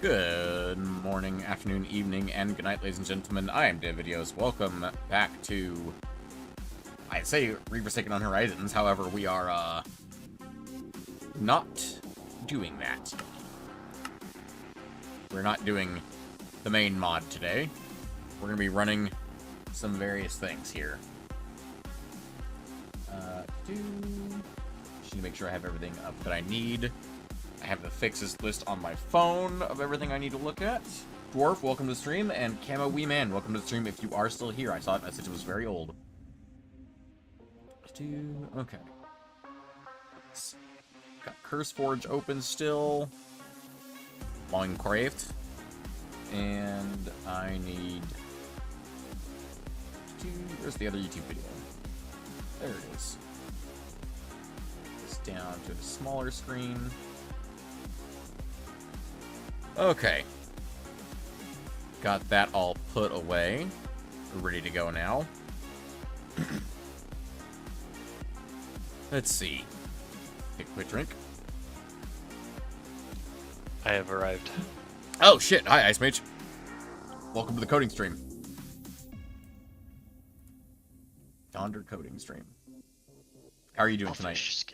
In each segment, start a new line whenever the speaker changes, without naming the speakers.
Good morning, afternoon, evening, and good night, ladies and gentlemen. I am Davidios. Welcome back to, I'd say, Reforsaken Unhorizons. However, we are, not doing that. We're not doing the main mod today. We're going to be running some various things here. Just need to make sure I have everything up that I need. I have the fixes list on my phone of everything I need to look at. Dwarf, welcome to the stream, and Camo Wee Man, welcome to the stream if you are still here. I saw that message, it was very old. Okay. Got Curse Forge open still. Minecraft. And I need to... Where's the other YouTube video? There it is. It's down to the smaller screen. Okay. Got that all put away. We're ready to go now. Let's see. Take a quick drink.
I have arrived.
Oh shit! Hi, Ice Mage. Welcome to the coding stream. Donder coding stream. How are you doing tonight?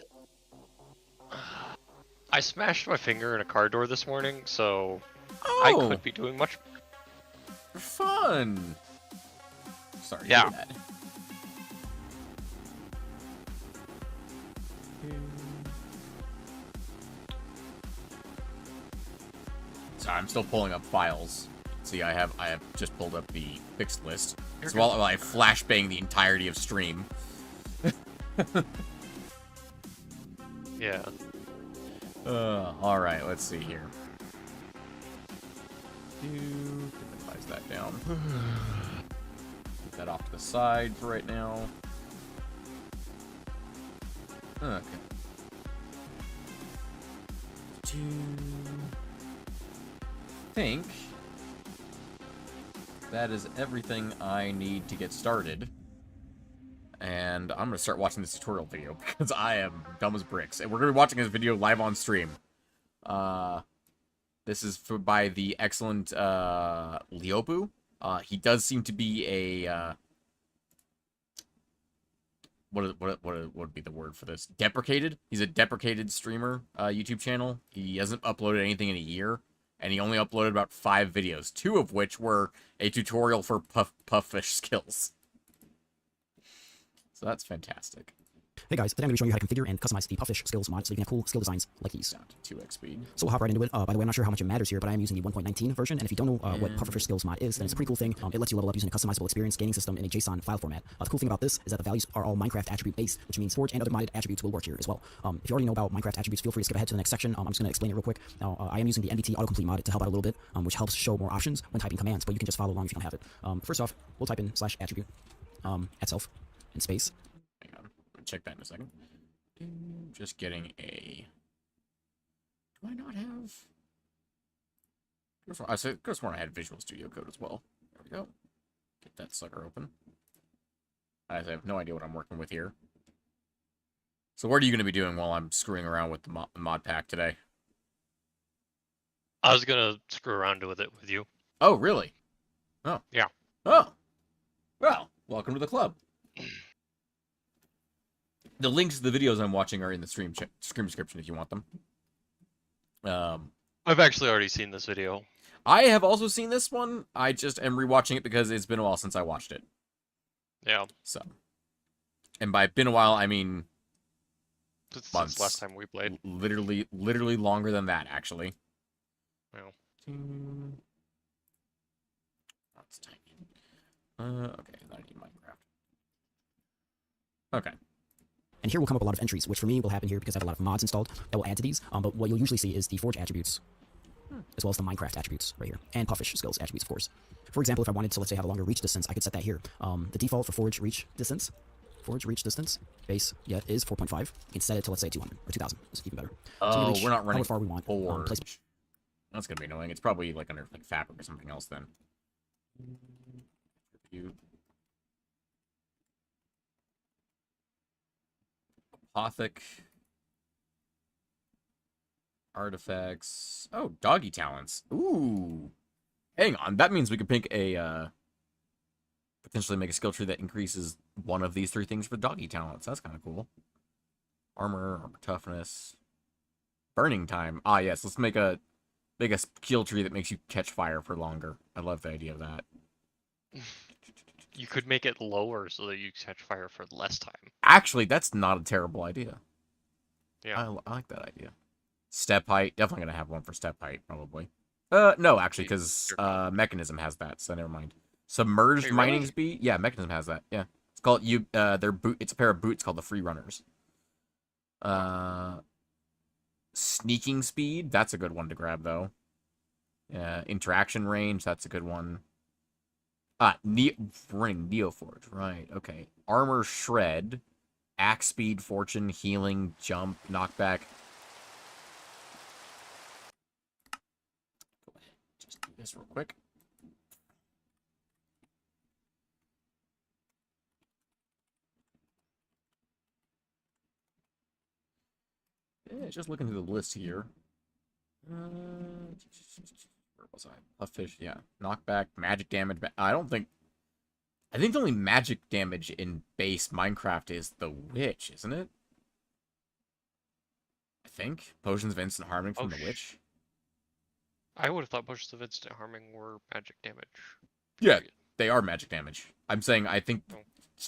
I smashed my finger in a car door this morning, so
Oh,
I could be doing much.
Fun. Sorry.
Yeah.
To hear that. So I'm still pulling up files. See, I have just pulled up the fixed list. So while I flashbang the entirety of stream.
Yeah.
All right, let's see here. Minimize that down. Put that off to the side for right now. Okay. I think that is everything I need to get started. And I'm going to start watching this tutorial video because I am dumb as bricks. And we're going to be watching this video live on stream. This is by the excellent Leobu. He does seem to be a... what would be the word for this? Deprecated? He's a deprecated streamer YouTube channel. He hasn't uploaded anything in a year. And he only uploaded about 5 videos. 2 of which were a tutorial for Pufferfish skills. So that's fantastic.
Hey guys, today I'm going to be showing you how to configure and customize the Pufferfish skills mod so you can have cool skill designs like these.
Down to 2x speed.
So we'll hop right into it. By the way, I'm not sure how much it matters here, but I am using the 1.19 version, and if you don't know what Pufferfish skills mod is, then it's a pretty cool thing. It lets you level up using a customizable experience gaining system in a JSON file format. The cool thing about this is that the values are all Minecraft attribute based, which means Forge and other modded attributes will work here as well. If you already know about Minecraft attributes, feel free to skip ahead to the next section. I'm just going to explain it real quick. Now, I am using the NBT autocomplete mod to help out a little bit, which helps show more options when typing commands, but you can just follow along if you don't have it. First off, we'll type in /attribute at self and space.
Hang on. I'll check that in a second. Just getting a... Do I not have... I said, could have sworn I had Visual Studio Code as well. There we go. Get that sucker open. I have no idea what I'm working with here. So what are you going to be doing while I'm screwing around with the mod pack today?
I was gonna screw around with it with you.
Oh, really? Oh.
Yeah.
Oh. Well, welcome to the club. The links to the videos I'm watching are in the stream description if you want them.
I've actually already seen this video.
I have also seen this one. I just am rewatching it because it's been a while since I watched it.
Yeah.
So, and by been a while, I mean
Since last time we played.
literally longer than that, actually.
Well.
That's tiny. Okay, I need Minecraft. Okay.
And here will come up a lot of entries, which for me will happen here because I have a lot of mods installed that will add to these. But what you'll usually see is the Forge attributes, as well as the Minecraft attributes right here, and Pufferfish skills attributes, of course. For example, if I wanted to, let's say, have a longer reach distance, I could set that here. The default for Forge reach distance, base, is 4.5. You can set it to, let's say, 200 or 2,000. It's even better.
Oh, we're not running
how far we want.
Forge. That's gonna be annoying. It's probably like under like Fabric or something else then. Apothic. Artifacts. Oh, doggy talents. Ooh. Hang on. That means we could pick a, potentially make a skill tree that increases one of these three things for doggy talents. That's kind of cool. Armor toughness. Burning time. Ah, yes. Let's make a skill tree that makes you catch fire for longer. I love the idea of that.
You could make it lower so that you catch fire for less time.
Actually, that's not a terrible idea.
Yeah.
I like that idea. Step height. Definitely gonna have one for step height, probably. No, actually, because Mechanism has that, so never mind. Submerged mining
really?
speed. Yeah, Mechanism has that. Yeah, it's called their boot. It's a pair of boots called the Free Runners. Sneaking speed. That's a good one to grab though. Interaction range. That's a good one. Running Neoforge. Right. Okay. Armor shred. Axe speed, fortune, healing, jump, knockback. Go ahead. Just do this real quick. Yeah, just looking through the list here. Where was I? Pufferfish, yeah. Knockback, magic damage. I think the only magic damage in base Minecraft is the Witch, isn't it? I think. Potions of instant harming from the Witch.
I would have thought potions of instant harming were magic damage.
Yeah, they are magic damage. I'm saying I think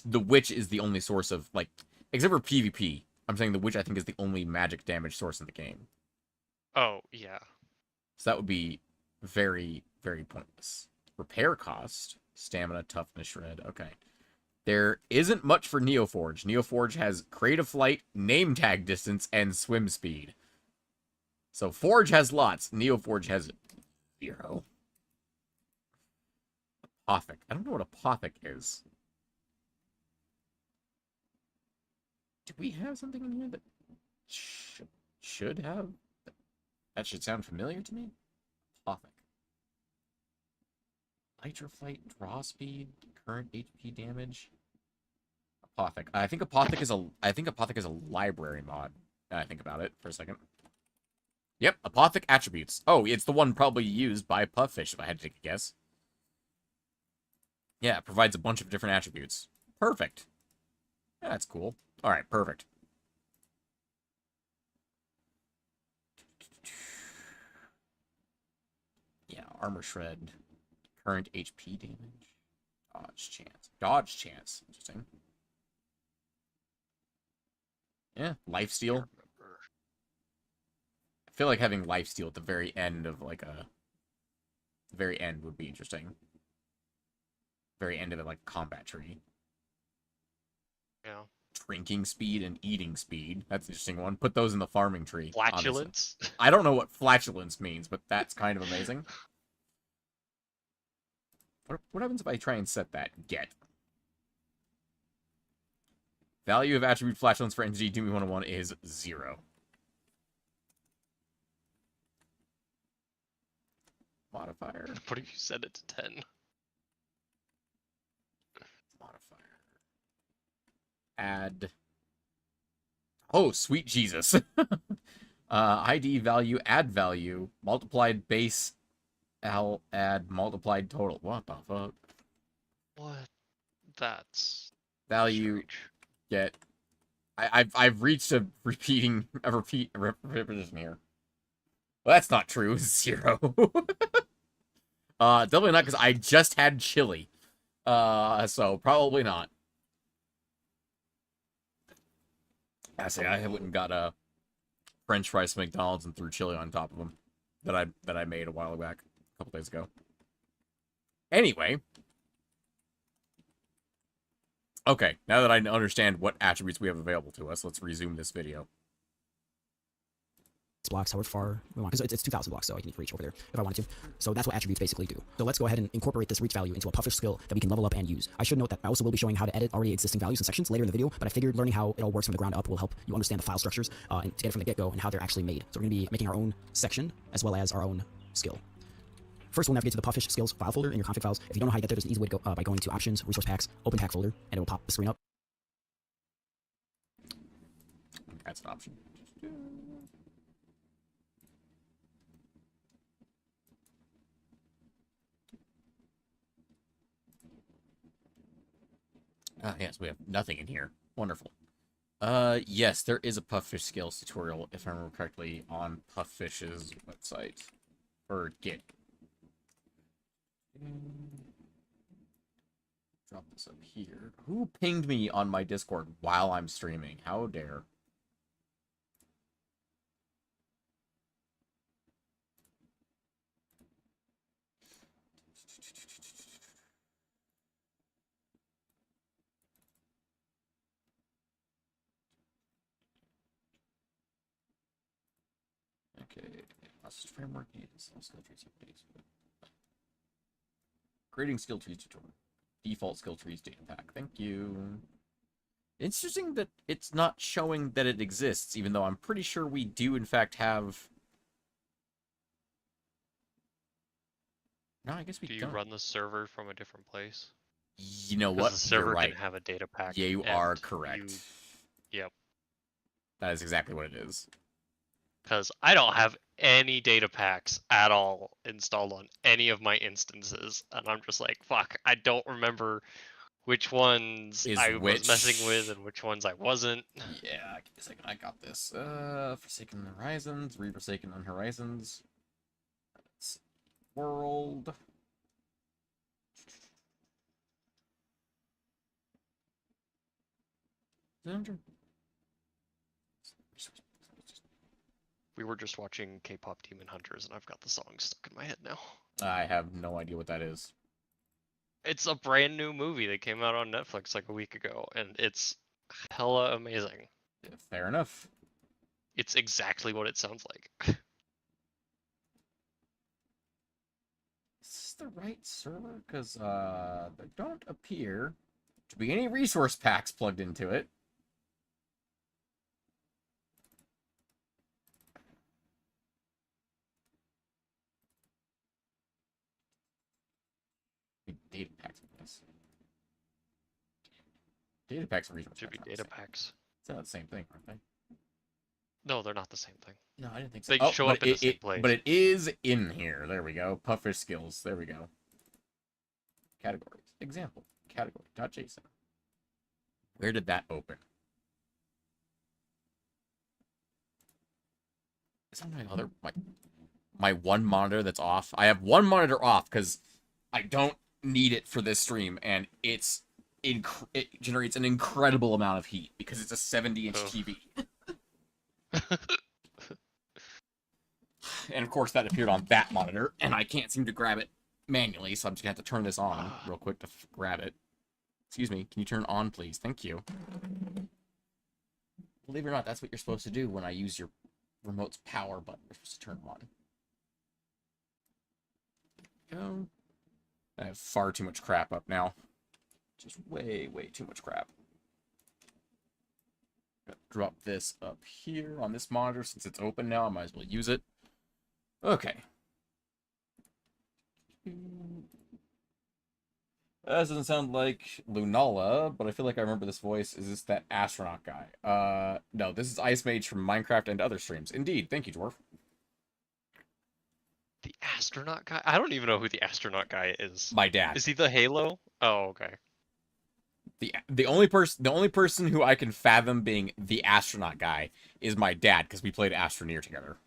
the Witch is the only source of, like, except for PvP. I'm saying the Witch, I think, is the only magic damage source in the game.
Oh, yeah.
So that would be very, very pointless. Repair cost, stamina, toughness, shred. Okay. There isn't much for Neoforge. Neoforge has creative flight, name tag distance, and swim speed. So Forge has lots. Neoforge has 0. Apothic. I don't know what Apothic is. Do we have something in here that should have? That should sound familiar to me. Apothic. Nitro flight, draw speed, current HP damage. Apothic. I think Apothic is a library mod. Now I think about it for a second. Yep, Apothic attributes. Oh, it's the one probably used by Pufferfish, if I had to take a guess. Yeah, it provides a bunch of different attributes. Perfect. Yeah, that's cool. Alright, perfect. Yeah, armor shred. Current HP damage. Dodge chance. Dodge chance. Interesting. Yeah, lifesteal. I feel like having lifesteal at the very end of, like, very end would be interesting. Very end of it, like, combat tree.
Yeah.
Drinking speed and eating speed. That's an interesting one. Put those in the farming tree.
Flatulence?
Honestly. I don't know what flatulence means, but that's kind of amazing. What happens if I try and set that? Get. Value of attribute flatulence for entity Doom 101 is 0. Modifier.
What if you set it to 10?
Modifier. Add. Oh, sweet Jesus. ID value, add value, multiplied base, L, add, multiplied total. What the fuck?
What? That's
Value,
strange.
get. I've reached a repetition here. Well, that's not true. 0. Definitely not, because I just had chili. So probably not. I say I went and got a French fries from McDonald's and threw chili on top of them that I made a while back, a couple days ago. Anyway. Okay, now that I understand what attributes we have available to us, let's resume this video.
Blocks, however far we want, because it's 2,000 blocks, so I can reach over there if I wanted to. So that's what attributes basically do. So let's go ahead and incorporate this reach value into a Pufferfish skill that we can level up and use. I should note that I also will be showing how to edit already existing values and sections later in the video, but I figured learning how it all works from the ground up will help you understand the file structures and to get it from the get-go and how they're actually made. So we're going to be making our own section as well as our own skill. First, we'll navigate to the Pufferfish skills file folder in your config files. If you don't know how to get there, there's an easy way to go by going to Options, Resource Packs, Open Pack folder, and it will pop the screen up.
That's an option. Ah, yes, we have nothing in here. Wonderful. Yes, there is a Pufferfish skills tutorial, if I remember correctly, on Puffish's website. Or Git. Drop this up here. Who pinged me on my Discord while I'm streaming? How dare. Okay, process framework needs skill trees updates. Creating skill trees tutorial. Default skill trees data pack. Thank you. Interesting that it's not showing that it exists, even though I'm pretty sure we do in fact have. No, I guess we don't.
Do you run the server from a different place?
You know what?
Because the server
You're right.
can have a data pack.
Yeah, you are correct.
Yep.
That is exactly what it is.
Because I don't have any data packs at all installed on any of my instances, and I'm just like, fuck, I don't remember which ones was messing with and which ones I wasn't.
Yeah, give me a second. I got this. Forsaken Horizons, Reforsaken Unhorizons. Let's world.
We were just watching K-pop Demon Hunters, and I've got the song stuck in my head now.
I have no idea what that is.
It's a brand new movie that came out on Netflix like a week ago, and it's hella amazing.
Fair enough.
It's exactly what it sounds like.
Is this the right server? Because there don't appear to be any resource packs plugged into it. Data packs with this. Data packs and resource
Should be
packs.
data packs.
It's not the same thing, aren't they?
No, they're not the same thing.
No, I didn't think so.
They show up in the same place.
But it is in here. There we go. Pufferfish skills. There we go. Categories. Example. Category.json. Where did that open? Is that my other my one monitor that's off? I have one monitor off because I don't need it for this stream, and it generates an incredible amount of heat because it's a 70-inch TV. And of course that appeared on that monitor, and I can't seem to grab it manually, so I'm just gonna have to turn this on real quick to grab it. Excuse me, can you turn on, please? Thank you. Believe it or not, that's what you're supposed to do when I use your remote's power button. You're supposed to turn them on. There we go. I have far too much crap up now. Just way, way too much crap. Drop this up here on this monitor. Since it's open now, I might as well use it. Okay. That doesn't sound like Lunala, but I feel like I remember this voice. Is this that astronaut guy? No, this is Ice Mage from Minecraft and other streams. Indeed. Thank you, Dwarf.
The astronaut guy? I don't even know who the astronaut guy is.
My dad.
Is he the Halo? Oh, okay.
The only person who I can fathom being the astronaut guy is my dad, because we played Astroneer together.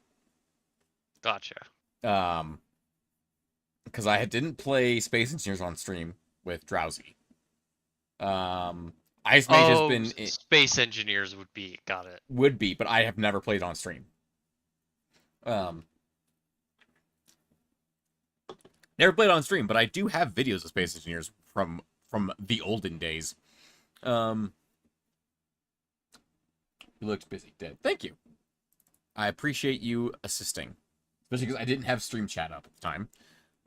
Gotcha.
Because I didn't play Space Engineers on stream with Drowsy. Ice Mage has been
Space Engineers would be. Got it.
Would be, but I have never played on stream. Never played on stream, but I do have videos of Space Engineers from the olden days. You looked busy. Dead. Thank you. I appreciate you assisting. Especially because I didn't have stream chat up at the time.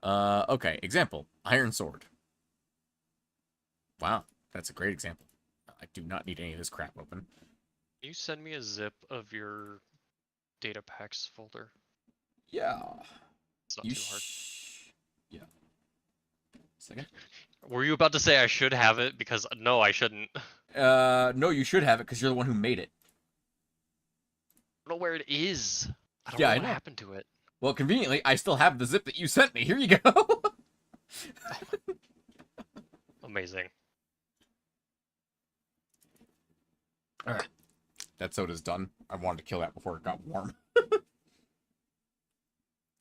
Okay, example. Iron Sword. Wow, that's a great example. I do not need any of this crap open.
Can you send me a zip of your data packs folder?
Yeah.
It's not too hard.
Yeah. Second.
Were you about to say I should have it? Because no, I shouldn't.
No, you should have it because you're the one who made it.
I don't know where it is. I don't
Yeah,
know
I
what
know.
happened to it.
Well, conveniently, I still have the zip that you sent me. Here you go.
Amazing.
that soda's done. I wanted to kill that before it got warm.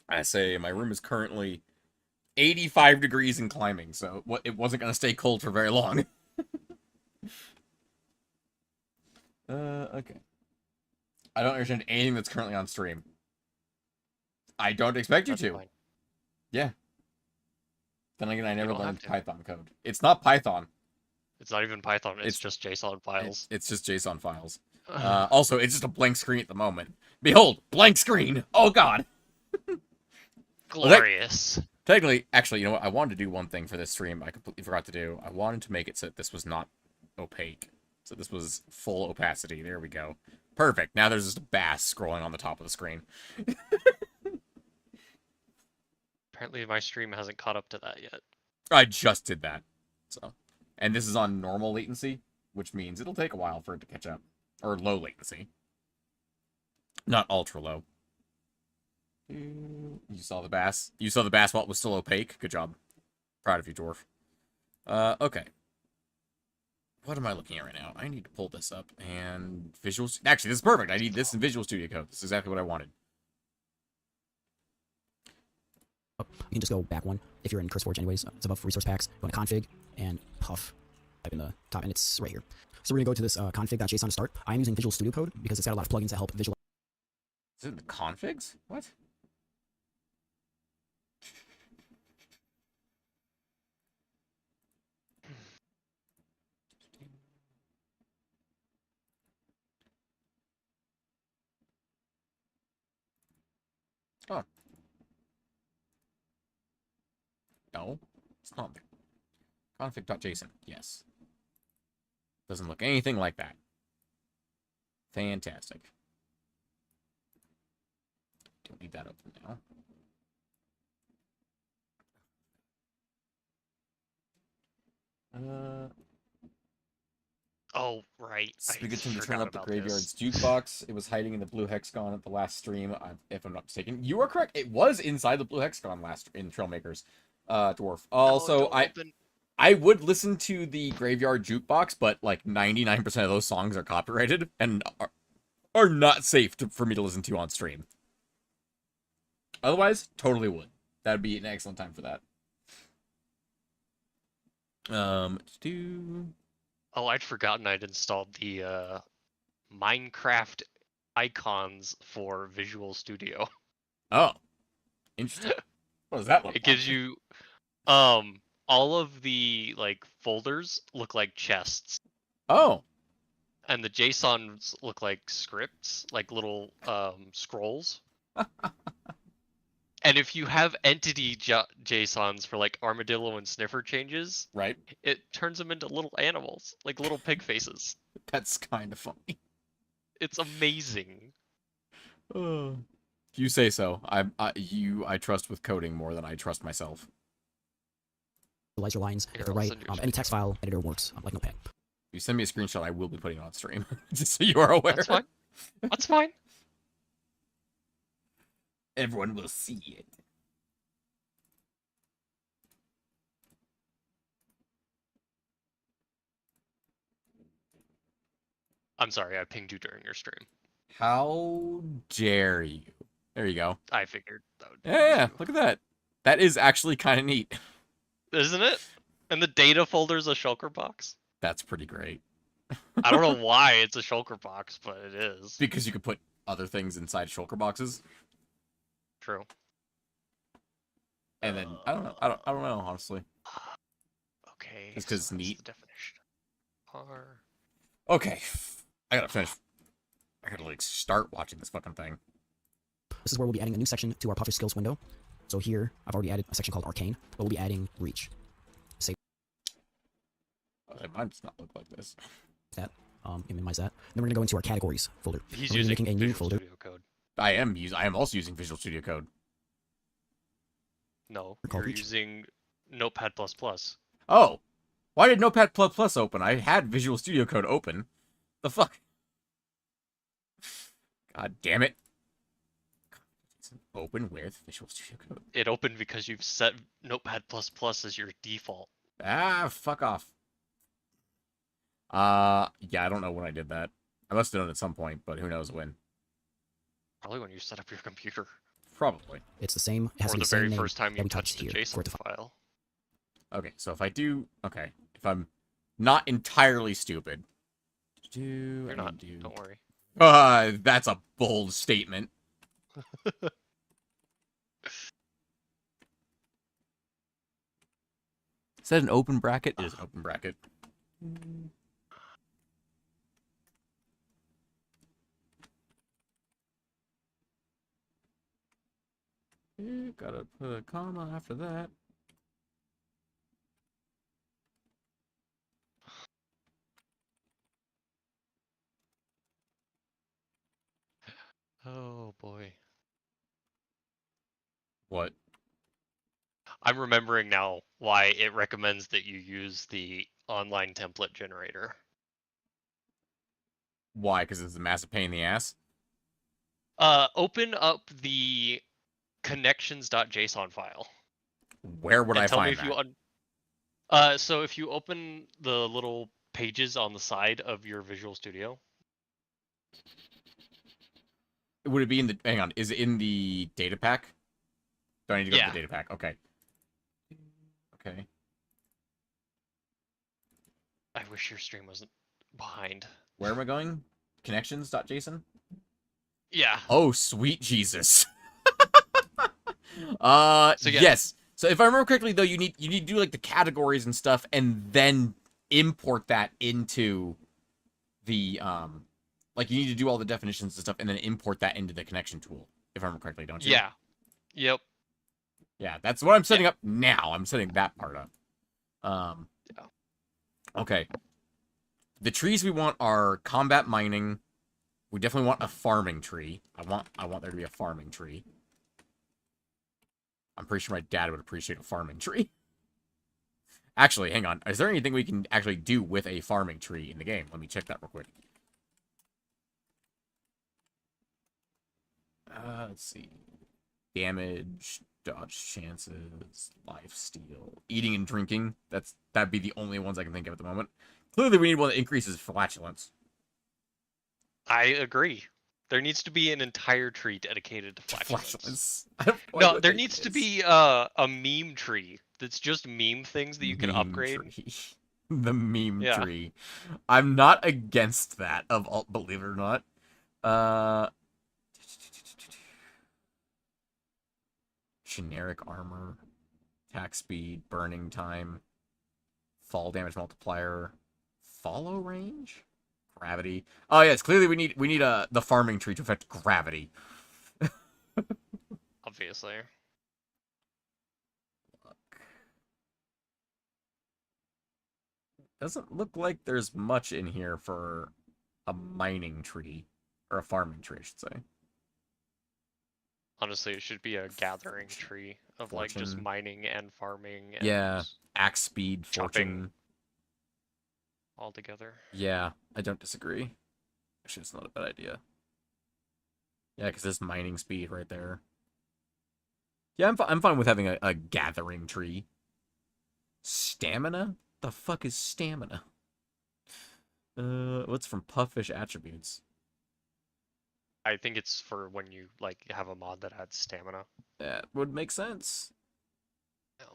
I say my room is currently 85 degrees and climbing, so it wasn't going to stay cold for very long. Okay. I don't understand anything that's currently on stream. I don't expect you to.
Fine.
Yeah. Then again, I never learned Python code. It's not Python.
It's not even Python. It's just JSON files.
It's just JSON files. Also, it's just a blank screen at the moment. Behold, blank screen. Oh God.
Glorious.
Well, technically, actually, you know what? I wanted to do one thing for this stream. I completely forgot to do. I wanted to make it so that this was not opaque. So this was full opacity. There we go. Perfect. Now there's just a bass scrolling on the top of the screen.
Apparently, my stream hasn't caught up to that yet.
I just did that. So, and this is on normal latency, which means it'll take a while for it to catch up. Or low latency. Not ultra low. You saw the bass? You saw the bass while it was still opaque? Good job. Proud of you, dwarf. Okay. What am I looking at right now? I need to pull this up and visuals. Actually, this is perfect. I need this in Visual Studio Code. This is exactly what I wanted.
You can just go back one if you're in CurseForge anyways. It's above resource packs. Go into config and puff. Type in the top, and it's right here. So we're going to go to this config.json to start. I'm using Visual Studio Code because it's got a lot of plugins that help visualize.
Is it the configs? What? Oh. No, it's not there. Config.json, yes. Doesn't look anything like that. Fantastic. Don't need that open now.
Oh, right.
Spigotin to turn up the Graveyard's jukebox. It was hiding in the blue hexagon at the last stream, if I'm not mistaken. You are correct. It was inside the blue hexagon in Trailmakers, dwarf. Also, I would listen to the Graveyard jukebox, but like 99% of those songs are copyrighted and are not safe for me to listen to on stream. Otherwise, totally would. That'd be an excellent time for that.
Oh, I'd forgotten I'd installed the Minecraft icons for Visual Studio.
Oh, interesting. What does that look like?
It gives you all of the like folders look like chests.
Oh.
And the JSONs look like scripts, like little scrolls. And if you have entity JSONs for like armadillo and sniffer changes,
right,
it turns them into little animals, like little pig faces.
That's kind of funny.
It's amazing.
If you say so. I trust with coding more than I trust myself.
Visualize your lines if they're right. Any text file editor works, like Notepad.
If you send me a screenshot, I will be putting it on stream, just so you are aware.
That's fine. That's fine.
Everyone will see it.
I'm sorry, I pinged you during your stream.
How dare you? There you go.
I figured that would be
Yeah, look at that. That is actually kind of neat.
Isn't it? And the data folder's a shulker box.
That's pretty great.
I don't know why it's a shulker box, but it is.
Because you could put other things inside shulker boxes.
True.
And then I don't know, honestly.
Okay.
Just because it's neat.
The definition.
Okay, I gotta finish. I gotta like start watching this fucking thing.
This is where we'll be adding a new section to our Pufferfish skills window. So here, I've already added a section called Arcane, but we'll be adding Reach. Save
mine does not look like this.
that. Minimize that. Then we're gonna go into our categories folder.
He's using
making a new folder.
Studio Code.
I am also using Visual Studio Code.
No, you're using Notepad++.
Oh, why did Notepad++ open? I had Visual Studio Code open. The fuck? God damn it. Open with Visual Studio Code.
It opened because you've set Notepad++ as your default.
Ah, fuck off. Yeah, I don't know when I did that. I must have done it at some point, but who knows when.
Probably when you set up your computer.
Probably.
It's the same. It has
Or
to be
the
the same
very
name
first time
that
you
we
touched
typed
the
here for it
JSON
to
file.
Okay, so if I do... Okay, if I'm not entirely stupid...
You're not. Don't worry.
That's a bold statement. Is that an open bracket? It is an open bracket. Gotta put a comma after that.
Oh boy.
What?
I'm remembering now why it recommends that you use the online template generator.
Why? Because it's a massive pain in the ass?
Open up the connections.json file.
Where would
And
I
tell me
find
if you
that?
so if you open the little pages on the side of your Visual Studio.
Would it be in the... Hang on. Is it in the data pack? Do I need to go to the data pack? Okay. Okay.
I wish your stream wasn't behind.
Where am I going? Connections.json?
Yeah.
Oh, sweet Jesus.
So, yeah.
Yes. So if I remember correctly, though, you need to do like the categories and stuff, and then import that into the like you need to do all the definitions and stuff, and then import that into the connection tool. If I remember correctly, don't you?
Yeah. Yep.
Yeah, that's what I'm setting up now. I'm setting that part up.
Yeah.
Okay. The trees we want are combat mining. We definitely want a farming tree. I want there to be a farming tree. I'm pretty sure my dad would appreciate a farming tree. Actually, hang on. Is there anything we can actually do with a farming tree in the game? Let me check that real quick. Let's see. Damage, dodge chances, life steal, eating and drinking. That'd be the only ones I can think of at the moment. Clearly, we need one that increases flatulence.
I agree. There needs to be an entire tree dedicated to
Flatulence.
No, there needs to be a meme tree that's just meme things that you can upgrade.
Tree. The meme tree. I'm not against that, believe it or not. Generic armor, attack speed, burning time, fall damage multiplier, follow range, gravity. Oh yes, clearly we need the farming tree to affect gravity.
Obviously.
Doesn't look like there's much in here for a mining tree, or a farming tree, I should say.
Honestly, it should be a gathering tree of
Fortune.
like just mining and farming. And
yeah, axe speed, fortune,
all together.
Yeah, I don't disagree. Actually, it's not a bad idea. Yeah, because there's mining speed right there. Yeah, I'm fine with having a gathering tree. Stamina? The fuck is stamina? What's from Pufferfish attributes?
I think it's for when you like have a mod that adds stamina.
That would make sense.
No.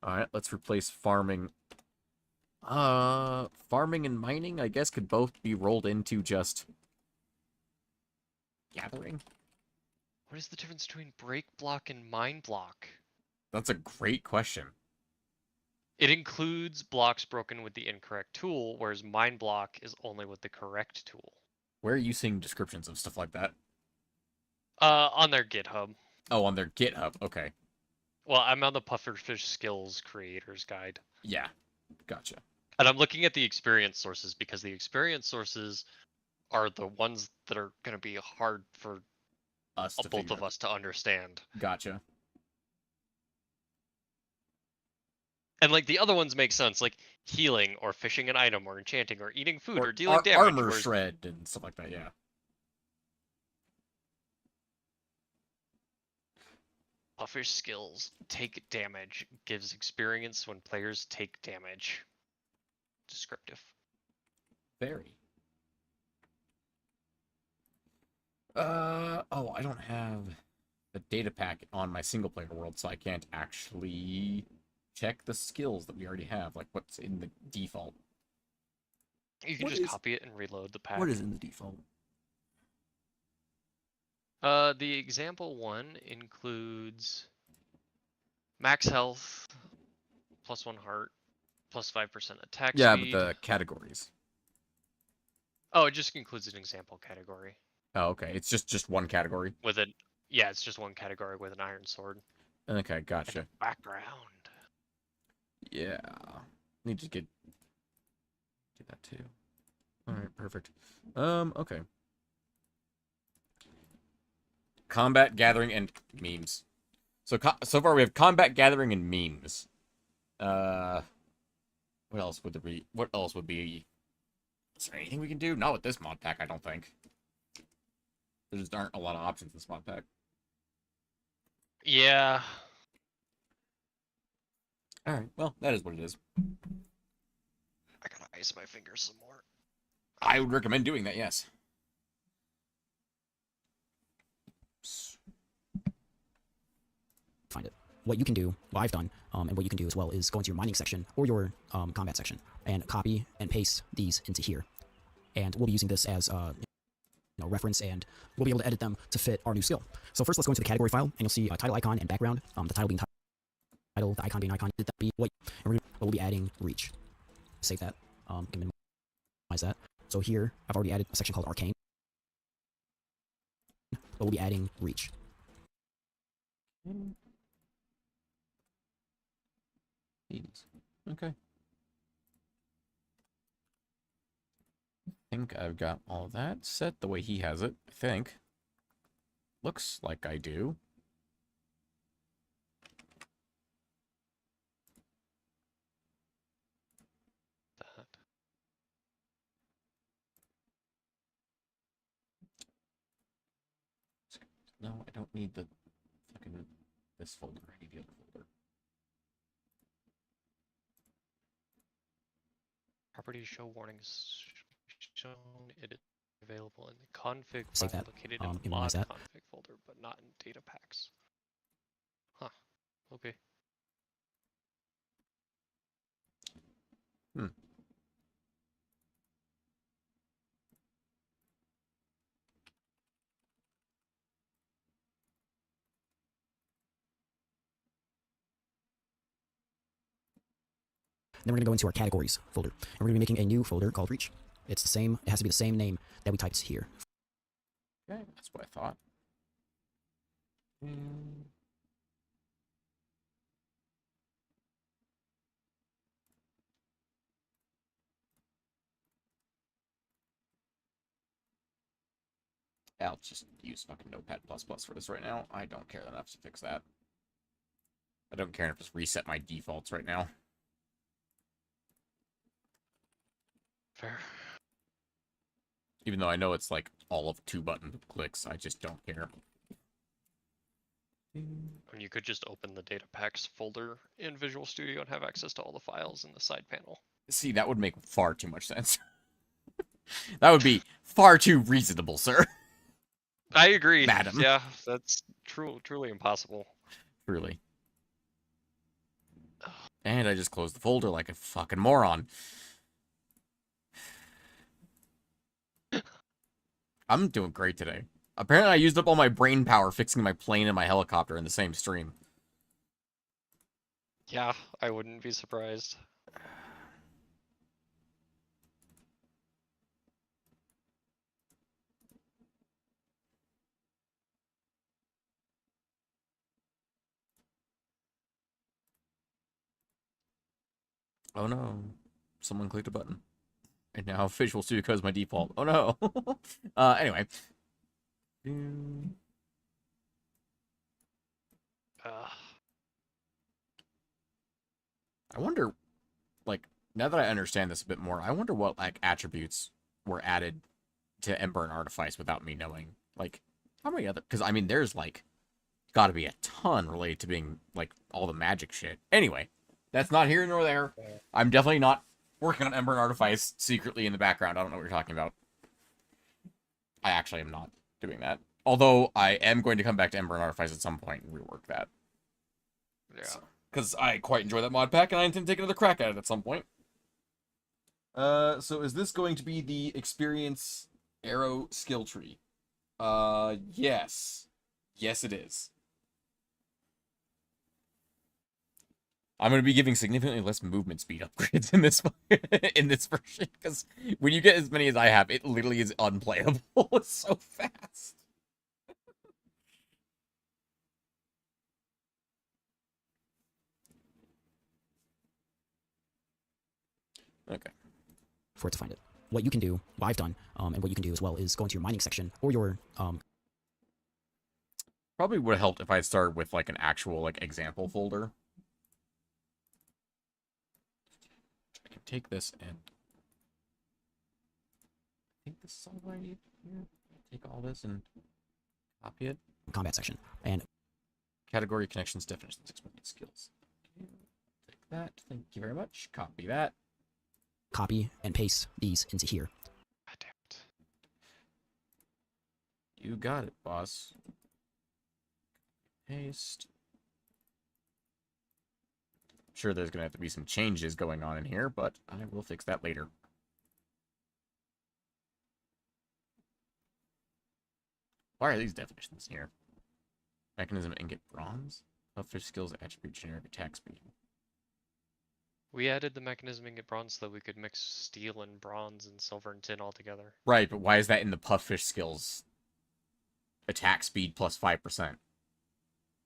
Alright, let's replace farming. Farming and mining, I guess, could both be rolled into just gathering.
What is the difference between break block and mine block?
That's a great question.
It includes blocks broken with the incorrect tool, whereas mine block is only with the correct tool.
Where are you seeing descriptions of stuff like that?
On their GitHub.
Oh, on their GitHub. Okay.
Well, I'm on the Pufferfish Skills Creators Guide.
Yeah, gotcha.
And I'm looking at the experience sources because the experience sources are the ones that are going to be hard for both of us to understand.
Gotcha.
And like the other ones make sense, like healing or fishing an item or enchanting or eating food or dealing damage.
Armor shred and stuff like that, yeah.
Pufferfish skills take damage, gives experience when players take damage. Descriptive.
Very. Oh, I don't have the data pack on my single player world, so I can't actually check the skills that we already have, like what's in the default.
You can just copy it and reload the pack.
What is in the default?
The example one includes max health, +1 heart, +5% attack speed.
Yeah, but the categories.
Oh, it just includes an example category.
Oh, okay. It's just one category.
With it, yeah, it's just one category with an iron sword.
Okay, gotcha.
And background.
Yeah. Need to get that too. Alright, perfect. Okay. Combat, gathering, and memes. So far we have combat, gathering, and memes. What else would there be? What else would be? Is there anything we can do? Not with this mod pack, I don't think. There just aren't a lot of options in this mod pack.
Yeah.
Alright, well, that is what it is.
I gotta ice my fingers some more.
I would recommend doing that, yes.
Find it. What you can do, what I've done, and what you can do as well is go into your mining section or your combat section and copy and paste these into here. And we'll be using this as reference, and we'll be able to edit them to fit our new skill. So first, let's go into the category file, and you'll see a title icon and background. The title being title, the icon being icon. That be white. And we'll be adding reach. Save that. Can minimize that. So here, I've already added a section called arcane. But we'll be adding reach.
Okay. I think I've got all that set the way he has it. I think. Looks like I do. No, I don't need the fucking this folder. I need the other folder.
Properties show warnings shown. It is available in the config
Save
file
that.
located in the
Minimize
mod
that.
config folder, but not in data packs. Huh. Okay.
Then we're going to go into our categories folder. And we're going to be making a new folder called reach. It's the same, it has to be the same name that we typed here.
Okay, that's what I thought. I'll just use fucking Notepad++ for this right now. I don't care enough to fix that. I don't care enough to reset my defaults right now.
Fair.
Even though I know it's like all of 2 button clicks, I just don't care.
And you could just open the data packs folder in Visual Studio and have access to all the files in the side panel.
See, that would make far too much sense. That would be far too reasonable, sir.
I agree.
Madam.
Yeah, that's truly impossible.
Truly. And I just closed the folder like a fucking moron. I'm doing great today. Apparently I used up all my brain power fixing my plane and my helicopter in the same stream.
Yeah, I wouldn't be surprised.
Oh no. Someone clicked a button. And now Visual Studio Code is my default. Oh no. Anyway. I wonder, like, now that I understand this a bit more, I wonder what, like, attributes were added to Ember and Artifice without me knowing. Like, how many other... Because, I mean, there's, like, gotta be a ton related to being, like, all the magic shit. Anyway, that's not here nor there. I'm definitely not working on Ember and Artifice secretly in the background. I don't know what you're talking about. I actually am not doing that. Although I am going to come back to Ember and Artifice at some point and rework that.
Yeah.
Because I quite enjoy that mod pack, and I intend to take another crack at it at some point. So is this going to be the experience arrow skill tree? Yes. Yes, it is. I'm going to be giving significantly less movement speed upgrades in this in this version, because when you get as many as I have, it literally is unplayable. It's so fast. Okay.
For it to find it. What you can do, what I've done, and what you can do as well is go into your mining section or your
Probably would have helped if I had started with like an actual like example folder. I can take this and I think this is all I need here. Take all this and copy it.
combat section. And
Category connections, definitions, experience, skills. Take that. Thank you very much. Copy that.
copy and paste these into here.
God damn it.
You got it, boss. Paste. Sure, there's gonna have to be some changes going on in here, but I will fix that later. Why are these definitions here? Mechanism ingot bronze. Pufferfish skills attribute generic attack speed.
We added the mechanism ingot bronze so that we could mix steel and bronze and silver and tin all together.
Right, but why is that in the Pufferfish skills? Attack speed plus 5%.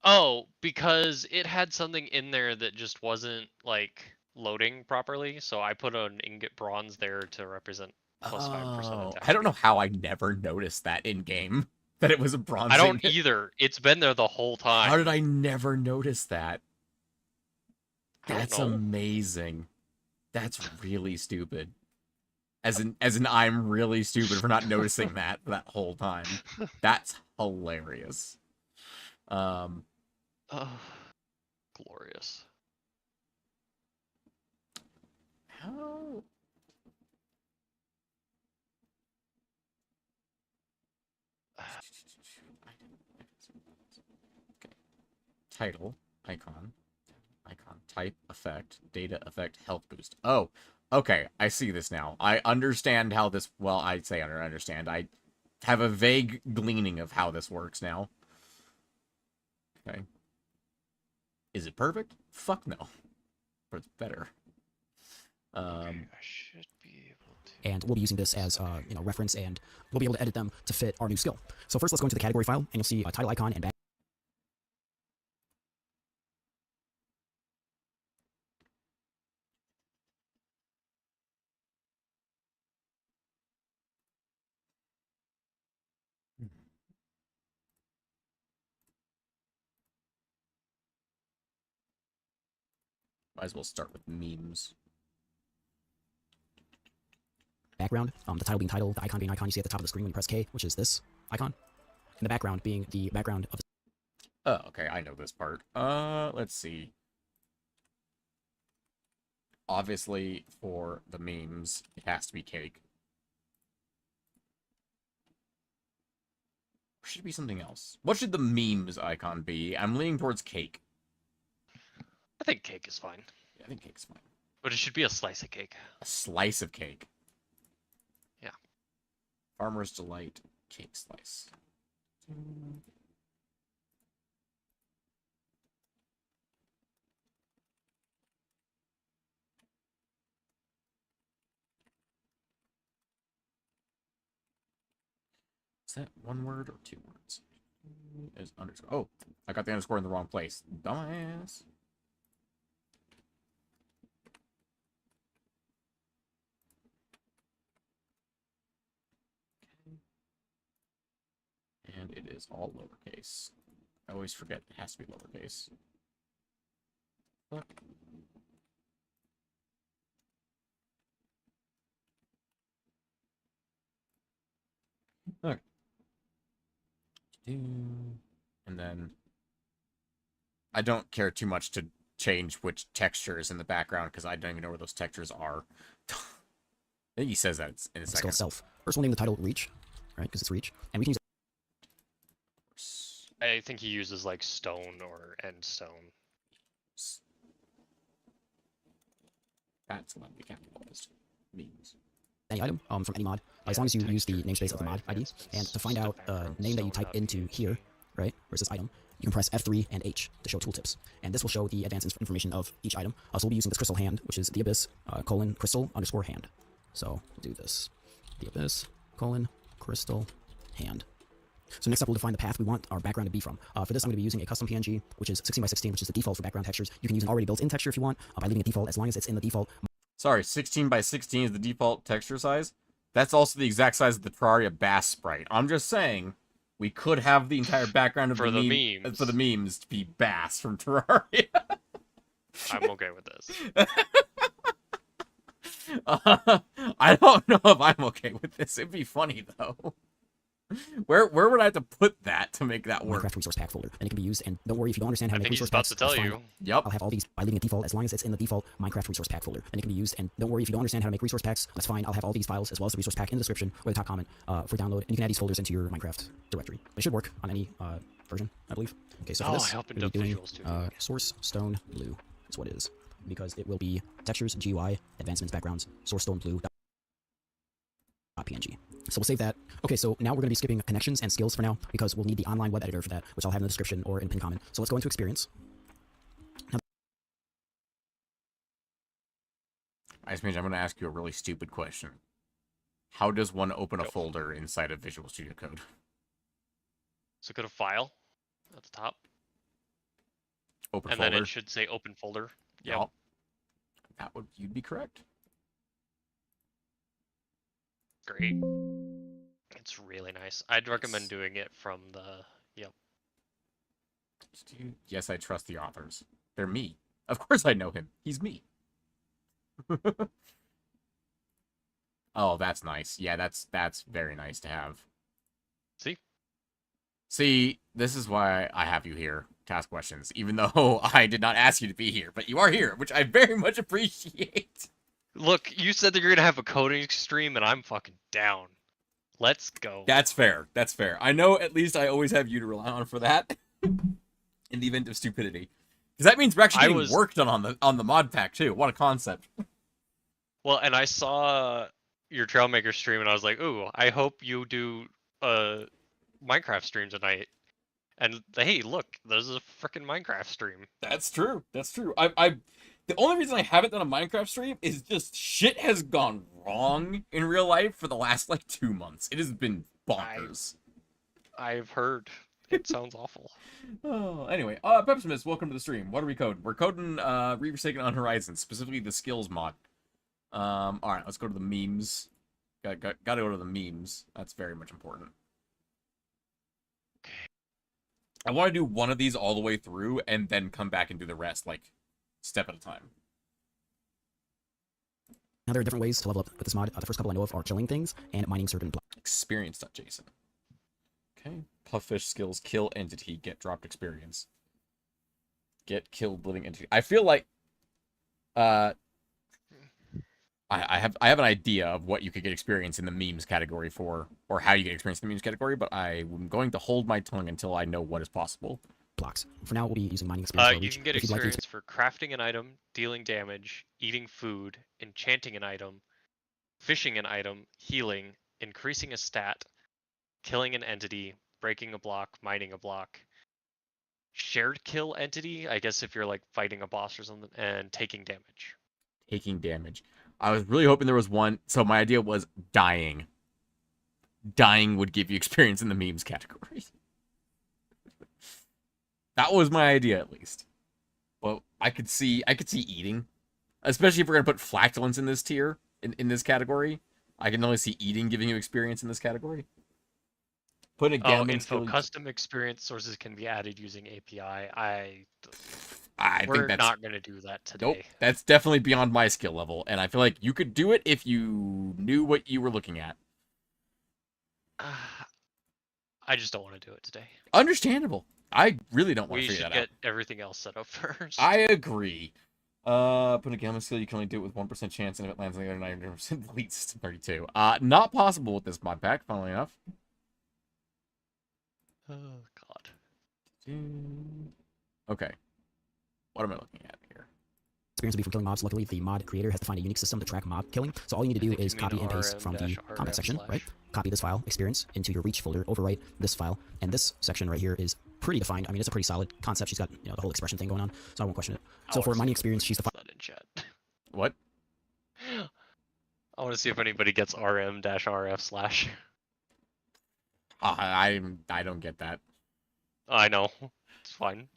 Oh, because it had something in there that just wasn't like loading properly, so I put an ingot bronze there to represent plus 5% attack.
I don't know how I never noticed that in game. That it was a bronze
I don't
ingot.
either. It's been there the whole time.
How did I never notice that?
I don't
That's
know.
amazing. That's really stupid. As in I'm really stupid for not noticing that whole time. That's hilarious.
Oh, glorious.
How? Okay. Title, icon, type, effect, data, effect, health boost. Oh, okay. I see this now. I understand how this. Well, I'd say I don't understand. I have a vague gleaning of how this works now. Okay. Is it perfect? Fuck no. But it's better.
Okay, I should be able to.
And we'll be using this as reference, and we'll be able to edit them to fit our new skill. So first, let's go into the category file, and you'll see a title icon and back.
Might as well start with memes.
Background, the title being title, the icon being icon you see at the top of the screen when you press K, which is this icon. And the background being the background of the
Oh, okay, I know this part. Let's see. Obviously, for the memes, it has to be cake. Or should it be something else? What should the memes icon be? I'm leaning towards cake.
I think cake is fine.
Yeah, I think cake's fine.
But it should be a slice of cake.
A slice of cake.
Yeah.
Farmer's Delight cake slice. Is that one word or two words? Is underscore. Oh, I got the underscore in the wrong place. Dumbass. And it is all lowercase. I always forget it has to be lowercase. Fuck. Okay. And then I don't care too much to change which textures in the background because I don't even know where those textures are. I think he says that in a second.
Skill itself. First, we'll name the title Reach, right? Because it's Reach, and we can use.
I think he uses like stone or end stone.
That's going to be capitalized. Means.
Any item from any mod, as long as you use the namespace of the mod ID. And to find out the name that you type into here, right, where it says item, you can press F3 and H to show tooltips. And this will show the advanced information of each item. So we'll be using this crystal hand, which is the abyss, crystal _ hand. So we'll do this. The abyss, crystal, hand. So next up, we'll define the path we want our background to be from. For this, I'm going to be using a custom PNG, which is 16 by 16, which is the default for background textures. You can use an already built-in texture if you want, by leaving it default, as long as it's in the default.
Sorry, 16 by 16 is the default texture size? That's also the exact size of the Terraria Bass sprite. I'm just saying, we could have the entire background of
for the memes.
For the memes to be Bass from Terraria.
I'm okay with this.
I don't know if I'm okay with this. It'd be funny, though. Where would I have to put that to make that work?
Minecraft resource pack folder, and it can be used. And don't worry if you don't understand how to make resource packs.
I think he's about to tell you.
Yep.
I'll have all these by leaving it default, as long as it's in the default Minecraft resource pack folder, and it can be used. And don't worry if you don't understand how to make resource packs. That's fine. I'll have all these files as well as the resource pack in the description or the top comment for download. And you can add these folders into your Minecraft directory. It should work on any version, I believe. Okay, so for this, we'll be doing source stone blue. That's what it is, because it will be textures, GUI, advancements, backgrounds, source stone blue. .png. So we'll save that. Okay, so now we're going to be skipping connections and skills for now, because we'll need the online web editor for that, which I'll have in the description or in pinned comment. So let's go into experience.
I'm going to ask you a really stupid question. How does one open a folder inside of Visual Studio Code?
So go to File at the top.
Open
and
folder.
And then it should say Open Folder.
Yep. You'd be correct.
Great. It's really nice. I'd recommend doing it from the... Yep.
Yes, I trust the authors. They're me. Of course I know him. He's me. Oh, that's nice. Yeah, that's very nice to have. See, this is why I have you here to ask questions, even though I did not ask you to be here, but you are here, which I very much appreciate.
Look, you said that you're gonna have a coding stream, and I'm fucking down. Let's go.
That's fair. That's fair. I know at least I always have you to rely on for that, in the event of stupidity. Because that means we're actually getting work done on the mod pack too. What a concept.
Well, and I saw your Trailmaker stream, and I was like, ooh, I hope you do Minecraft stream tonight. And hey, look, there's a freaking Minecraft stream.
That's true. That's true. The only reason I haven't done a Minecraft stream is just shit has gone wrong in real life for the last, like, 2 months. It has been bonkers.
I've heard. It sounds awful.
Oh, anyway. Pepsimus, welcome to the stream. What are we coding? We're coding Reforsaken Unhorizons, specifically the skills mod. Alright, let's go to the memes. Gotta go to the memes. That's very much important. I want to do one of these all the way through, and then come back and do the rest, like, step at a time.
Now, there are different ways to level up with this mod. The first couple I know of are killing things and mining certain blocks.
Experience.json. Okay. Pufferfish skills, kill entity, get dropped experience. Get killed living entity. I feel like I have an idea of what you could get experience in the memes category for, or how you get experience in the memes category, but I'm going to hold my tongue until I know what is possible.
Blocks. For now, we'll be using mining experience.
You can get experience for crafting an item, dealing damage, eating food, enchanting an item, fishing an item, healing, increasing a stat, killing an entity, breaking a block, mining a block, shared kill entity, I guess if you're like fighting a boss or something, and taking damage.
Taking damage. I was really hoping there was one, so my idea was dying. Dying would give you experience in the memes category. That was my idea, at least. Well, I could see eating. Especially if we're going to put flatulence in this tier, in this category. I can only see eating giving you experience in this category. Putting a gambling
info custom experience sources can be added using API.
We're
not going to do that today.
Nope, that's definitely beyond my skill level, and I feel like you could do it if you knew what you were looking at.
I just don't want to do it today.
Understandable. I really don't want
We
to figure
should
that out.
get everything else set up first.
I agree. Put a gamma skill, you can only do it with 1% chance, and if it lands on the other 90%, delete system 32. Not possible with this mod pack, funnily enough.
Oh, God.
Okay. What am I looking at here?
Experience will be from killing mobs. Luckily, the mod creator has defined a unique system to track mob killing. So all you need to do is copy and paste from the comment section, right? Copy this file, experience, into your reach folder, overwrite this file, and this section right here is pretty defined. I mean, it's a pretty solid concept. She's got, you know, the whole expression thing going on, so I won't question it. So for mining experience, she's defined.
That in chat.
What?
I want to see if anybody gets rm-rf/.
I don't get that.
I know. It's fine.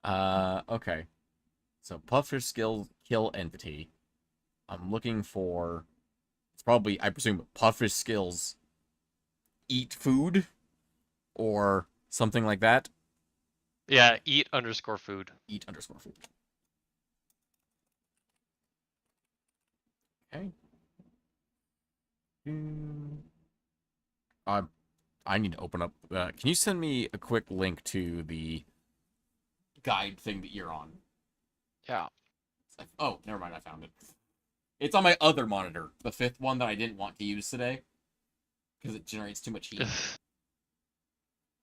Okay. So Pufferfish skill kill entity. I'm looking for. It's probably, I presume, Pufferfish skills eat food or something like that.
Yeah, eat_food.
Eat_food. Okay. I need to open up. Can you send me a quick link to the guide thing that you're on?
Yeah.
Oh, never mind. I found it. It's on my other monitor, the 5th one that I didn't want to use today because it generates too much heat.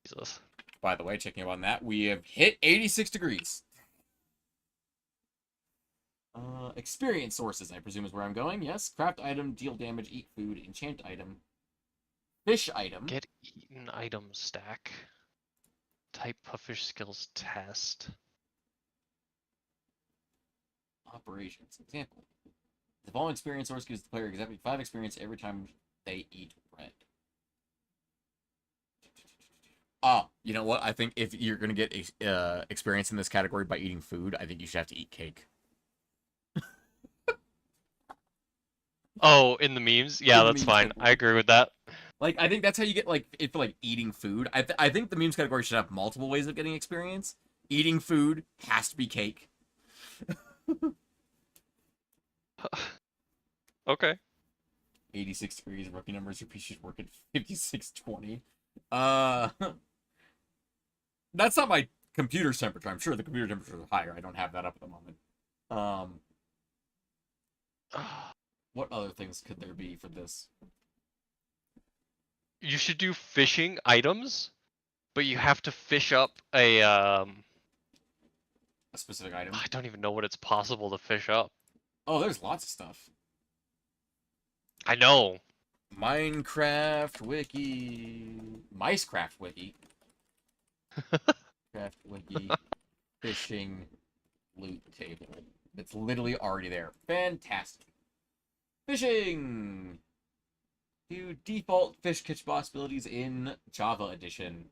Jesus.
By the way, checking up on that, we have hit 86 degrees. Experience sources, I presume, is where I'm going. Yes. Craft item, deal damage, eat food, enchant item, fish item.
Get eaten item stack. Type Pufferfish skills test.
Operations. Example. The following experience source gives the player exactly 5 experience every time they eat bread. You know what? I think if you're going to get experience in this category by eating food, I think you should have to eat cake.
Oh, in the memes? Yeah, that's fine. I agree with that.
Like, I think that's how you get, like, if, like, eating food. I think the memes category should have multiple ways of getting experience. Eating food has to be cake.
Okay.
86 degrees, rookie numbers, your PC should work at 5620. That's not my computer's temperature. I'm sure the computer temperature is higher. I don't have that up at the moment. What other things could there be for this?
You should do fishing items, but you have to fish up a
specific item.
I don't even know what it's possible to fish up.
Oh, there's lots of stuff.
I know.
Minecraft wiki, Micecraft wiki, Craft wiki, fishing loot table. It's literally already there. Fantastic. Fishing. Do default fish catch possibilities in Java edition.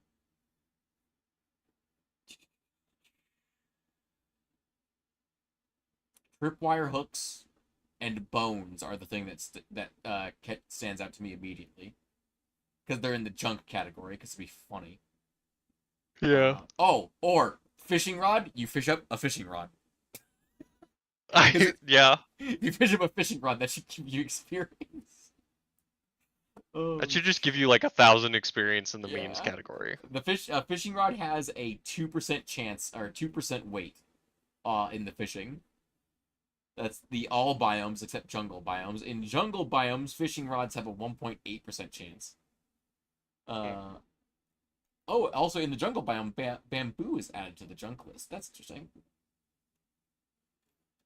Tripwire hooks and bones are the thing that stands out to me immediately, because they're in the junk category. Because it'd be funny.
Yeah.
Or fishing rod. You fish up a fishing rod.
Yeah.
If you fish up a fishing rod, that should give you experience.
That should just give you like 1,000 experience in the memes category.
The fishing rod has a 2% chance or 2% weight in the fishing. That's the all biomes except jungle biomes. In jungle biomes, fishing rods have a 1.8% chance. Also in the jungle biome, bamboo is added to the junk list. That's interesting.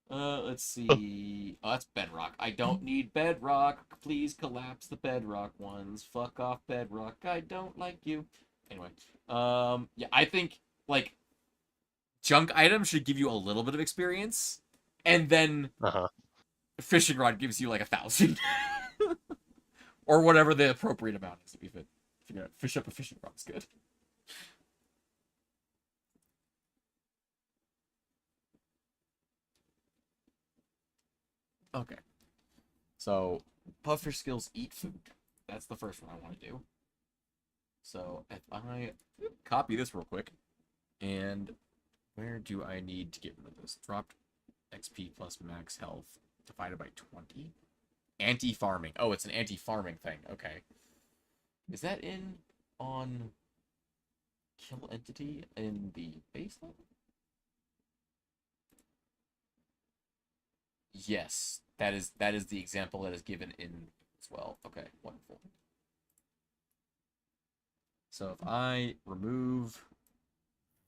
Let's see. Oh, that's bedrock. I don't need bedrock. Please collapse the bedrock ones. Fuck off, bedrock. I don't like you. Anyway, yeah, I think, like, junk items should give you a little bit of experience, and then fishing rod gives you like 1,000. Or whatever the appropriate amount is to be fit. Figure out, fish up a fishing rod is good. Okay. So, Pufferfish skills eat food. That's the first one I want to do. So, if I copy this real quick, and where do I need to get rid of this? Dropped XP plus max health divided by 20. Anti-farming. Oh, it's an anti-farming thing. Okay. Is that in on Kill entity in the base level? Yes, that is the example that is given in as well. Okay, wonderful. So if I remove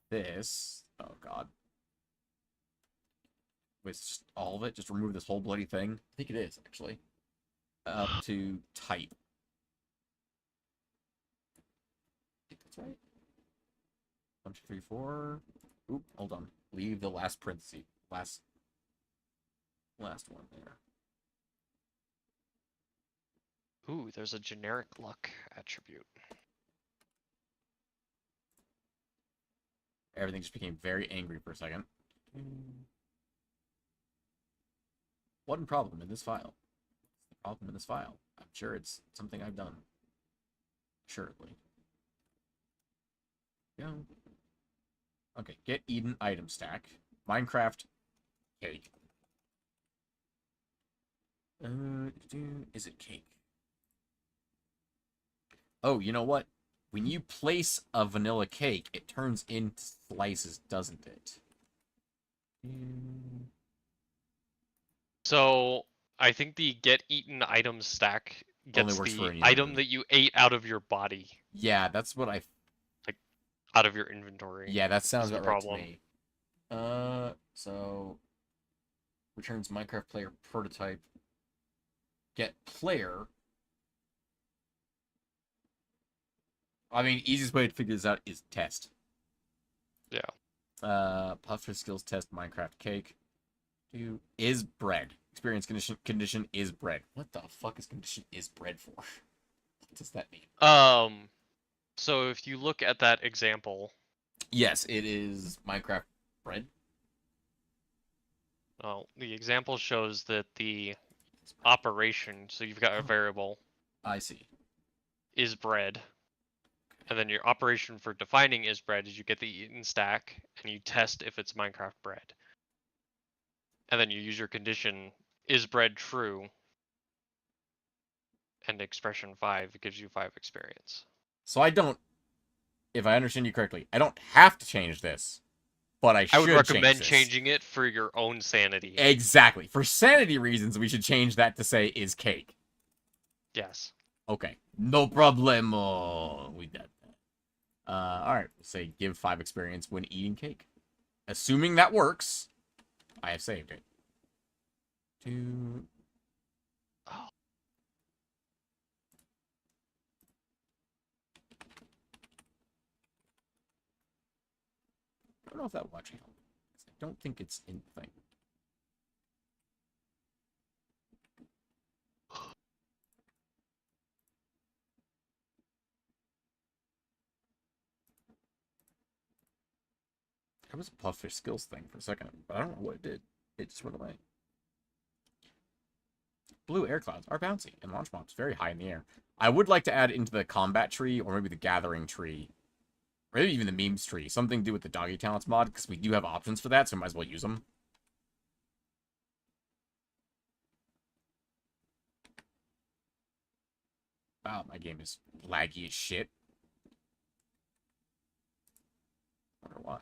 this, oh god, wait, it's just all of it. Just remove this whole bloody thing. I think it is actually. Up to type. I think that's right. 1, 2, 3, 4. Oop, hold on. Leave the last parenthesis. Last one there.
Ooh, there's a generic luck attribute.
Everything just became very angry for a second. One problem in this file. The problem in this file. I'm sure it's something I've done. Assuredly. Go. Okay, get Eden item stack. Minecraft cake. Is it cake? Oh, you know what? When you place a vanilla cake, it turns into slices, doesn't it?
So I think the get eaten item stack
Only
gets
works for
the
any
item
other.
that you ate out of your body,
Yeah, that's what I...
like out of your inventory.
Yeah, that sounds
is the
about right to
problem.
me. So... Returns Minecraft player prototype. Get player. I mean, easiest way to figure this out is test.
Yeah.
Pufferfish skills test Minecraft cake. Is bread. Experience condition is bread. What the fuck is condition is bread for? What does that mean?
So if you look at that example,
Yes, it is Minecraft bread.
well, the example shows that the operation, so you've got a variable,
I see.
is bread, and then your operation for defining is bread is you get the eaten stack and you test if it's Minecraft bread, and then you use your condition is bread true, and expression 5 gives you 5 experience.
So I don't, if I understand you correctly, I don't have to change this, but I should
I would recommend
change this.
changing it for your own sanity.
Exactly. For sanity reasons, we should change that to say is cake.
Yes.
Okay. No problemo. We did that. Alright. We'll say give 5 experience when eating cake. Assuming that works, I have saved it.
Oh.
I don't know if that will actually help. I don't think it's in the thing. That was a Pufferfish skills thing for a second, but I don't know what it did. It just went away. Blue air clouds are bouncy, and launch mobs very high in the air. I would like to add into the combat tree, or maybe the gathering tree, or maybe even the memes tree, something to do with the doggy talents mod, because we do have options for that, so we might as well use them. Wow, my game is laggy as shit. I wonder why.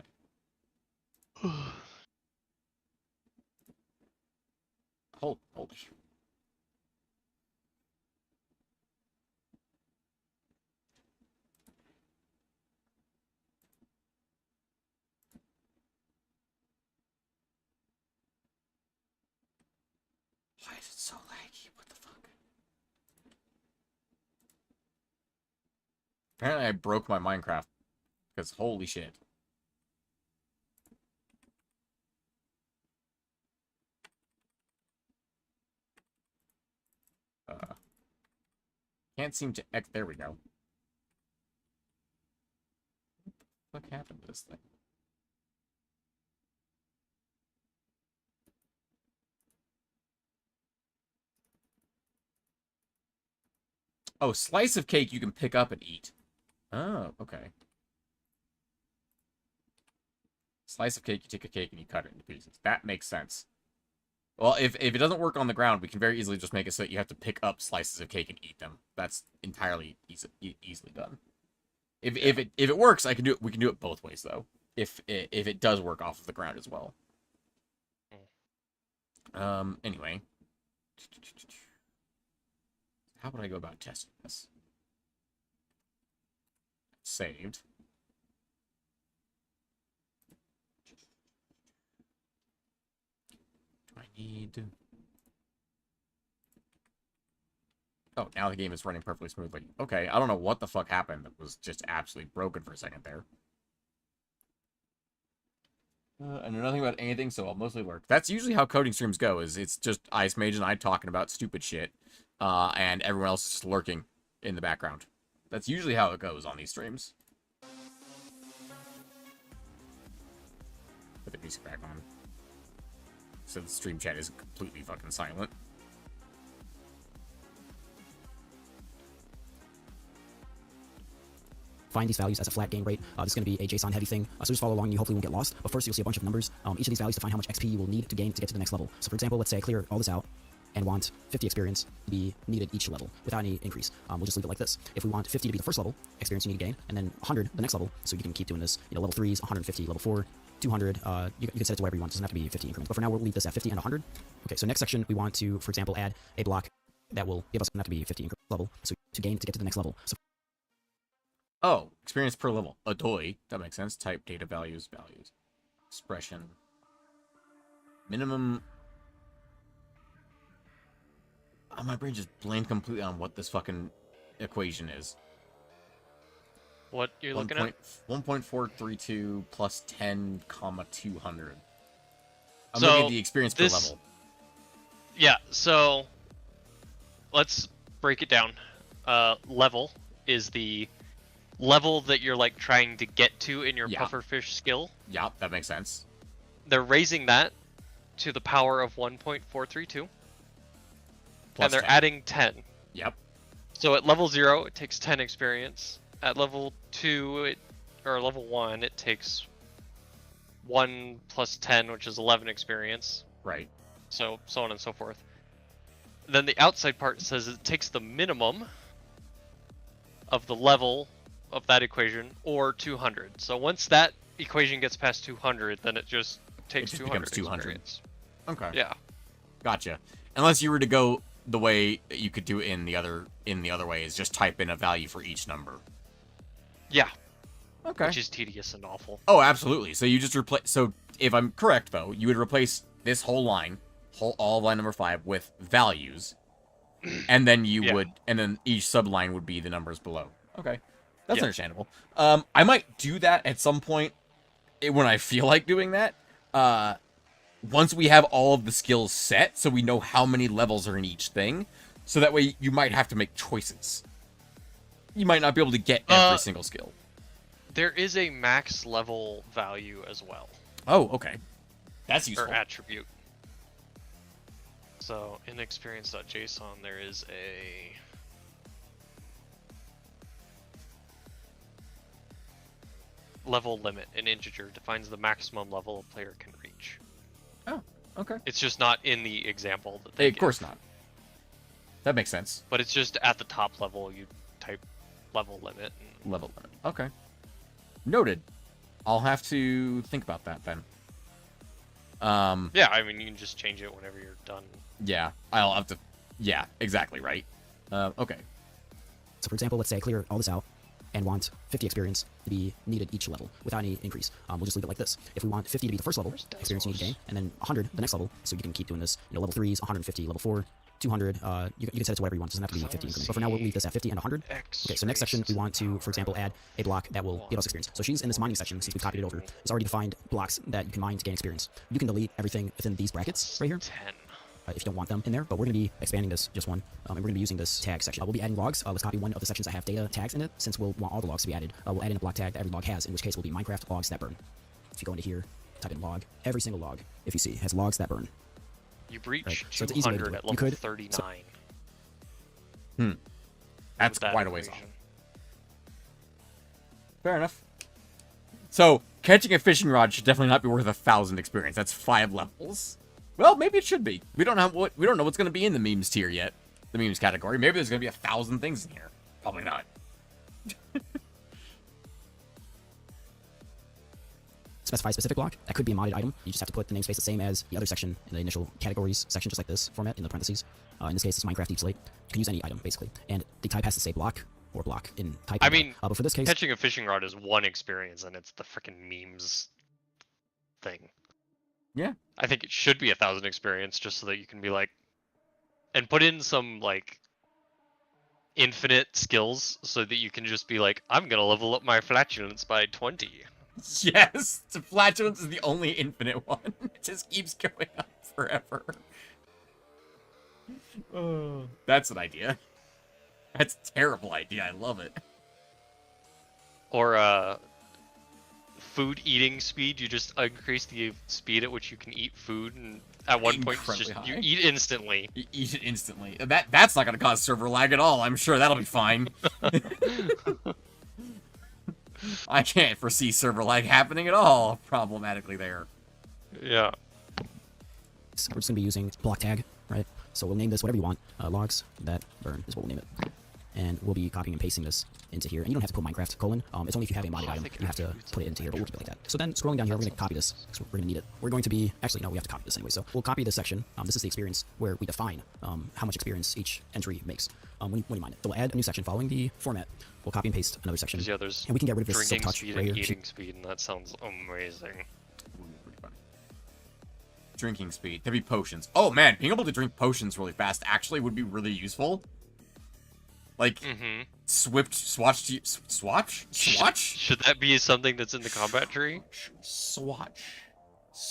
Holy. Why is it so laggy? What the fuck? Apparently I broke my Minecraft. Because holy shit. Can't seem to... There we go. What happened to this thing? Oh, slice of cake you can pick up and eat. Oh, okay. Slice of cake, you take a cake and you cut it into pieces. That makes sense. Well, if it doesn't work on the ground, we can very easily just make it so that you have to pick up slices of cake and eat them. That's entirely easily done. If it works, I can do it. We can do it both ways though. If it does work off of the ground as well. Anyway, how would I go about testing this? Saved. Do I need? Oh, now the game is running perfectly smoothly. Okay, I don't know what the fuck happened. It was just absolutely broken for a second there. I know nothing about anything, so I'll mostly lurk. That's usually how coding streams go, is it's just Ice Mage and I talking about stupid shit, and everyone else is just lurking in the background. That's usually how it goes on these streams. Put the music back on. So the stream chat is completely fucking silent.
Find these values as a flat gain rate. This is going to be a JSON heavy thing, so just follow along and you hopefully won't get lost. But first you'll see a bunch of numbers. Each of these values define how much XP you will need to gain to get to the next level. So for example, let's say I clear all this out and want 50 experience to be needed each level without any increase. We'll just leave it like this. If we want 50 to be the first level experience you need to gain, and then 100 the next level, so you can keep doing this, level 3s, 150, level 4, 200, you can set it to whatever you want. It doesn't have to be 50 increments. But for now, we'll leave this at 50 and 100. Okay, so next section, we want to, for example, add a block that will give us, not to be 50 increments level, so to gain to get to the next level. So
oh, experience per level. A doy. That makes sense. Type data values. Expression. Minimum. Oh, my brain just blanked completely on what this fucking equation is.
What you're looking at?
1.432 plus 10, 200. I'm
so
looking at the experience per level.
Yeah, so let's break it down. Level is the level that you're like trying to get to in your pufferfish skill.
Yeah, that makes sense.
They're raising that to the power of 1.432. And they're
10.
adding 10.
Yep.
So at level 0, it takes 10 experience. At level 2, or level 1, it takes 1 plus 10, which is 11 experience.
Right.
So on and so forth. Then the outside part says it takes the minimum of the level of that equation, or 200. So once that equation gets past 200, then it just takes 200 experience.
Okay.
Yeah.
Gotcha. Unless you were to go the way that you could do it in the other way, is just type in a value for each number.
Yeah.
Okay.
Which is tedious and awful.
Oh, absolutely. So you just replace. So if I'm correct, though, you would replace this whole line, all of line number 5, with values, and then you would, and then each subline would be the numbers below. Okay, that's understandable. I might do that at some point when I feel like doing that. Once we have all of the skills set, so we know how many levels are in each thing, so that way you might have to make choices. You might not be able to get every single skill.
There is a max level value as well.
Oh, okay. That's useful.
Or attribute. So in experience.json, there is a level limit. An integer defines the maximum level a player can reach.
Oh, okay.
It's just not in the example that they
Of course not. That makes sense.
But it's just at the top level, you type level limit.
Level limit. Okay. Noted. I'll have to think about that then.
Yeah, I mean, you can just change it whenever you're done.
Yeah,
I'll have to... Yeah, exactly right. Okay.
So for example, let's say I clear all this out and want 50 experience to be needed each level without any increase. We'll just leave it like this. If we want 50 to be the first level experience you need to gain, and then 100 the next level, so you can keep doing this, level 3s, 150, level 4, 200, you can set it to whatever you want. It doesn't have to be 50 increments. But for now, we'll leave this at 50 and 100. Okay, so next section, we want to, for example, add a block that will give us experience. So she's in this mining section, since we copied it over. It's already defined blocks that you can mine to gain experience. You can delete everything within these brackets right here.
10.
If you don't want them in there, but we're going to be expanding this just one, and we're going to be using this tag section. We'll be adding logs. Let's copy one of the sections that have data tags in it, since we'll want all the logs to be added. We'll add in a block tag that every log has, in which case will be Minecraft logs that burn. If you go into here, type in log, every single log, if you see, has logs that burn.
You breach
right. So
200 at level 39.
So,
That's quite a ways off. Fair enough. So, catching a fishing rod should definitely not be worth 1,000 experience. That's 5 levels. Well, maybe it should be. We don't know what's going to be in the memes tier yet. The memes category. Maybe there's going to be 1,000 things in here. Probably not.
specify a specific block. That could be a modded item. You just have to put the namespace the same as the other section in the initial categories section, just like this format in the parentheses. In this case, it's Minecraft Deep Slate. You can use any item, basically. And the type has to say block or block in type.
I mean,
but for this case,
catching a fishing rod is one experience, and it's the freaking memes thing.
Yeah.
I think it should be 1,000 experience, just so that you can be like, and put in some like infinite skills, so that you can just be like, I'm gonna level up my flatulence by 20.
Yes, the flatulence is the only infinite one. It just keeps going up forever. Oh, that's an idea. That's a terrible idea. I love it.
Or food eating speed. You just increase the speed at which you can eat food, and at one point you eat instantly.
You eat it instantly. That's not going to cause server lag at all. I'm sure that'll be fine. I can't foresee server lag happening at all problematically there.
Yeah.
We're just going to be using block tag, right? So we'll name this whatever you want. Logs that burn is what we'll name it. And we'll be copying and pasting this into here. And you don't have to put Minecraft : it's only if you have a modded item you have to put it into here, but we'll keep it like that. So then scrolling down here, we're going to copy this, because we're going to need it. We're going to be, actually no, we have to copy this anyway. So we'll copy this section. This is the experience where we define how much experience each entry makes when you mine it. So we'll add a new section following the format. We'll copy and paste another section.
Yeah, there's
and we can get rid of this silk
drinking
touch
speed
right
and
here.
eating speed, and that sounds amazing.
Drinking speed. There'd be potions. Oh man, being able to drink potions really fast actually would be really useful. Like, swatch?
Should that be something that's in the combat tree?
Swatch.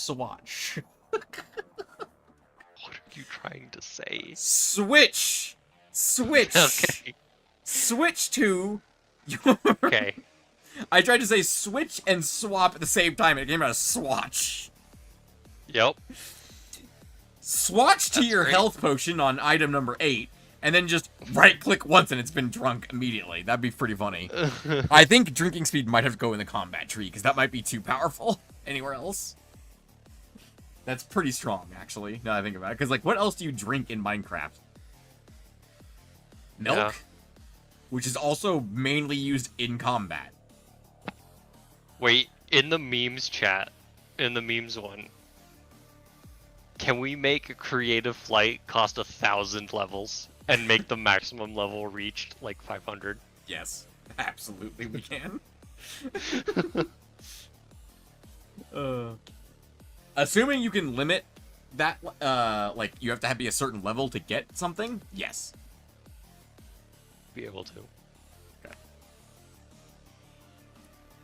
What are you trying to say?
Switch.
Okay.
Switch to your...
Okay.
I tried to say switch and swap at the same time, and it came out as swatch.
Yep.
Swatch to
That's
your
great.
health potion on item number 8, and then just right-click once and it's been drunk immediately. That'd be pretty funny. I think drinking speed might have to go in the combat tree, because that might be too powerful anywhere else. That's pretty strong, actually, now that I think about it. Because, like, what else do you drink in Minecraft? Milk?
Yeah.
Which is also mainly used in combat.
Wait, in the memes chat, in the memes one, can we make a creative flight cost 1,000 levels and make the maximum level reached like 500?
Yes, absolutely we can. Assuming you can limit that, like, you have to be a certain level to get something, yes.
Be able to.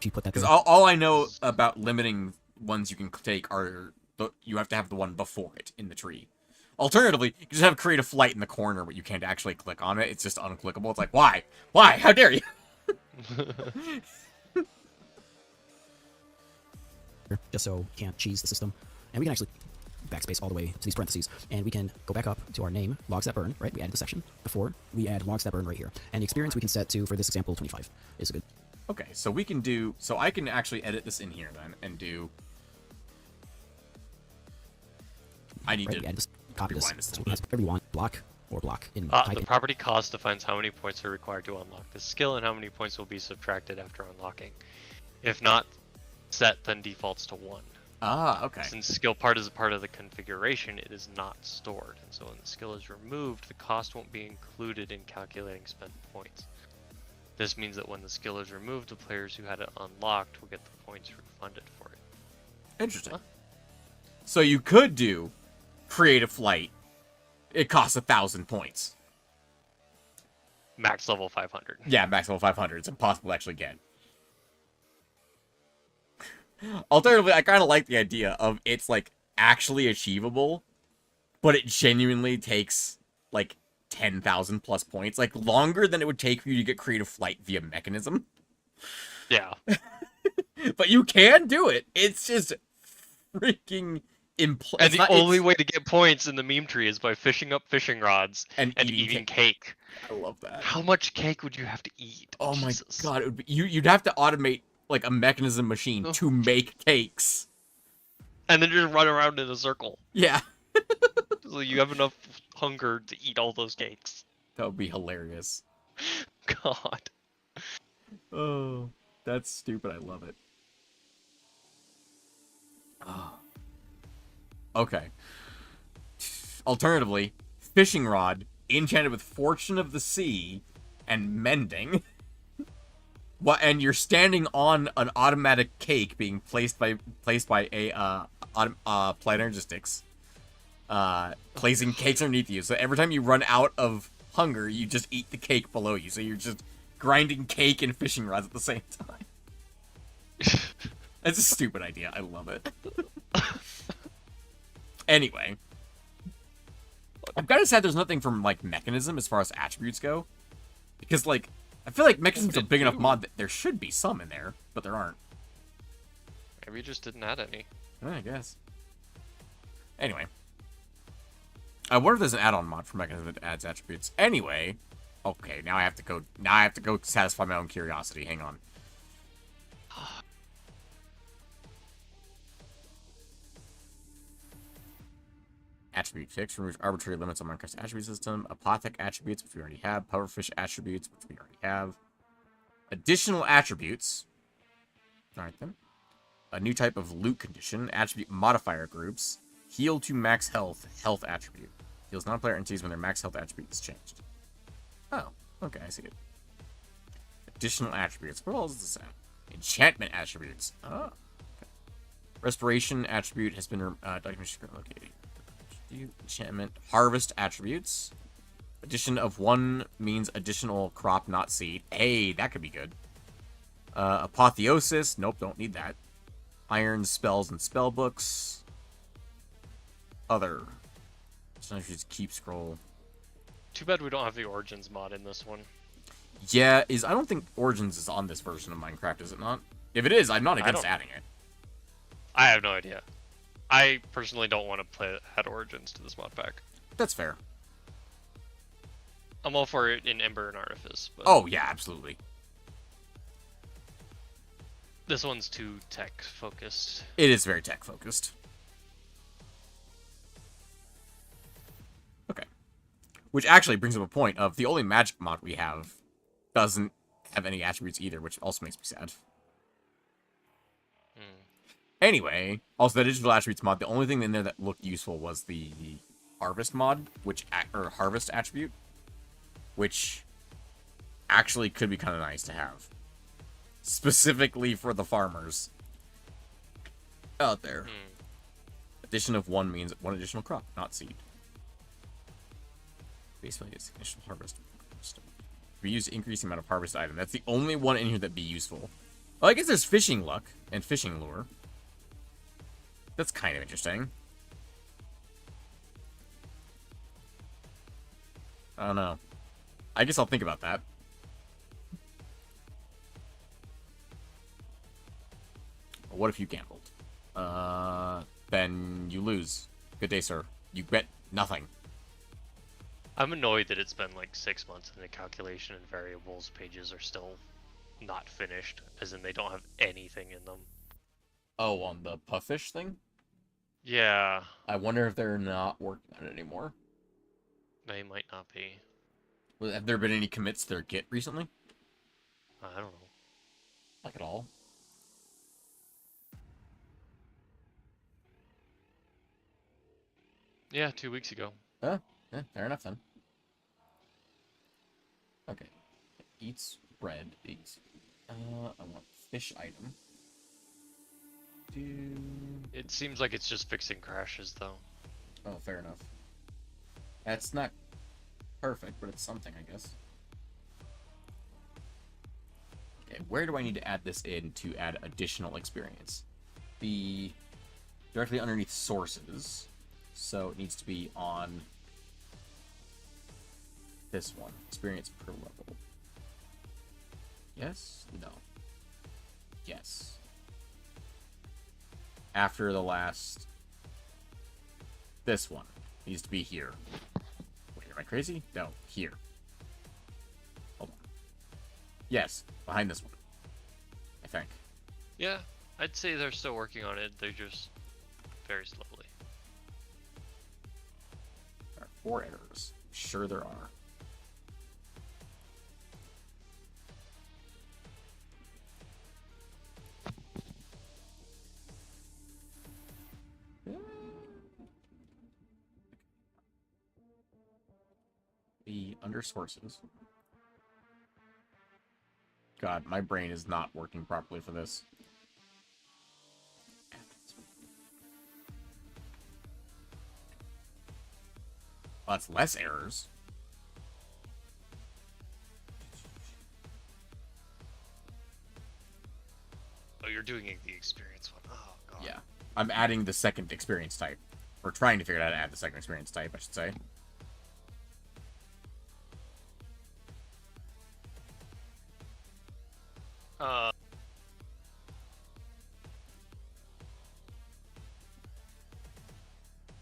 You put that
Because
there.
all I know about limiting ones you can take are you have to have the one before it in the tree. Alternatively, you just have creative flight in the corner, but you can't actually click on it. It's just unclickable. It's like, why? Why? How dare you?
Just so you can't cheese the system. And we can actually backspace all the way to these parentheses, and we can go back up to our name, logs that burn, right? We added the section before. We add logs that burn right here. And the experience we can set to, for this example, 25 is a good.
Okay, so we can do... So I can actually edit this in here, then, and do... I need
Right, we
to
add this, copy this.
rewind this a
So
little
we have whatever you want, block or block in
The
typing.
property cost defines how many points are required to unlock the skill and how many points will be subtracted after unlocking. If not set, then defaults to 1.
Ah, okay.
Since skill part is a part of the configuration, it is not stored, and so when the skill is removed, the cost won't be included in calculating spent points. This means that when the skill is removed, the players who had it unlocked will get the points refunded for it.
Interesting. So you could do creative flight. It costs 1,000 points.
Max level 500.
Yeah, maximum 500. It's impossible to actually get. Alternatively, I kind of like the idea of it's, like, actually achievable, but it genuinely takes, like, 10,000 plus points. Like, longer than it would take for you to get creative flight via mechanism.
Yeah.
But you can do it. It's just freaking
And the only way to get points in the meme tree is by fishing up fishing rods
and
eating cake.
I love that.
How much cake would you have to eat?
Oh
Jesus.
my god, it would be, you'd have to automate like a mechanism machine to make cakes.
And then just run around in a circle.
Yeah.
So you have enough hunger to eat all those cakes.
That would be hilarious.
God.
Oh, that's stupid. I love it. Oh. Okay. Alternatively, fishing rod enchanted with Fortune of the Sea and Mending. What? And you're standing on an automatic cake being placed by a Applied Energistics, placing cakes underneath you. So every time you run out of hunger, you just eat the cake below you. So you're just grinding cake and fishing rods at the same time. That's a stupid idea. I love it. Anyway, I'm kind of sad there's nothing from like Mechanism as far as attributes go, because like I feel like Mechanism's a big enough mod that there should be some in there, but there aren't.
Maybe you just didn't add any.
I guess. Anyway, I wonder if there's an add-on mod for Mechanism that adds attributes. Anyway, okay, now I have to go. Now I have to go satisfy my own curiosity. Hang on. Attribute fix removes arbitrary limits on Minecraft's attribute system. Apothic attributes, which we already have. Pufferfish attributes, which we already have. Additional attributes. Alright then. A new type of loot condition. Attribute modifier groups. Heal to max health. Health attribute. Heals non-player entities when their max health attribute is changed. Oh, okay, I see it. Additional attributes. What else is this at? Enchantment attributes. Oh. Okay. Restoration attribute has been documentation located. Enchantment. Harvest attributes. Addition of 1 means additional crop, not seed. Hey, that could be good. Apotheosis. Nope, don't need that. Iron spells and spell books. Other. Sometimes you just keep scroll.
Too bad we don't have the Origins mod in this one.
Yeah, I don't think Origins is on this version of Minecraft, is it not? If it is, I'm not against adding it.
I have no idea. I personally don't want to add Origins to this mod pack.
That's fair.
I'm all for it in Ember and Artifice. But
oh, yeah, absolutely.
This one's too tech-focused.
It is very tech-focused. Okay. Which actually brings up a point of the only magic mod we have doesn't have any attributes either, which also makes me sad. Anyway, also the digital attributes mod, the only thing in there that looked useful was the harvest mod, or harvest attribute, which actually could be kind of nice to have. Specifically for the farmers out there. Addition of 1 means 1 additional crop, not seed. Basically, it's initial harvest. We use increasing amount of harvest item. That's the only one in here that'd be useful. Well, I guess there's fishing luck and fishing lure. That's kind of interesting. I don't know. I guess I'll think about that. What if you gambled? Then you lose. Good day, sir. You bet nothing.
I'm annoyed that it's been like 6 months and the calculation and variables pages are still not finished, as in they don't have anything in them.
Oh, on the Pufferfish thing?
Yeah.
I wonder if they're not working on it anymore.
They might not be.
Well, have there been any commits to their Git recently?
I don't know.
Like at all?
Yeah, 2 weeks ago.
Huh? Yeah, fair enough then. Okay. Eats bread. Eats. I want fish item.
It seems like it's just fixing crashes, though.
Oh, fair enough. That's not perfect, but it's something, I guess. Okay, where do I need to add this in to add additional experience? Directly underneath sources. So it needs to be on this one. Experience per level. Yes? No. Yes. After the last... This one needs to be here. Wait, am I crazy? No, here. Hold on. Yes, behind this one. I think.
Yeah, I'd say they're still working on it. They're just very slowly.
There are 4 errors. Sure there are. be under sources. God, my brain is not working properly for this. Well, that's less errors.
Oh, you're doing the experience one. Oh, God.
Yeah. I'm adding the second experience type. Or trying to figure out how to add the second experience type, I should say.
For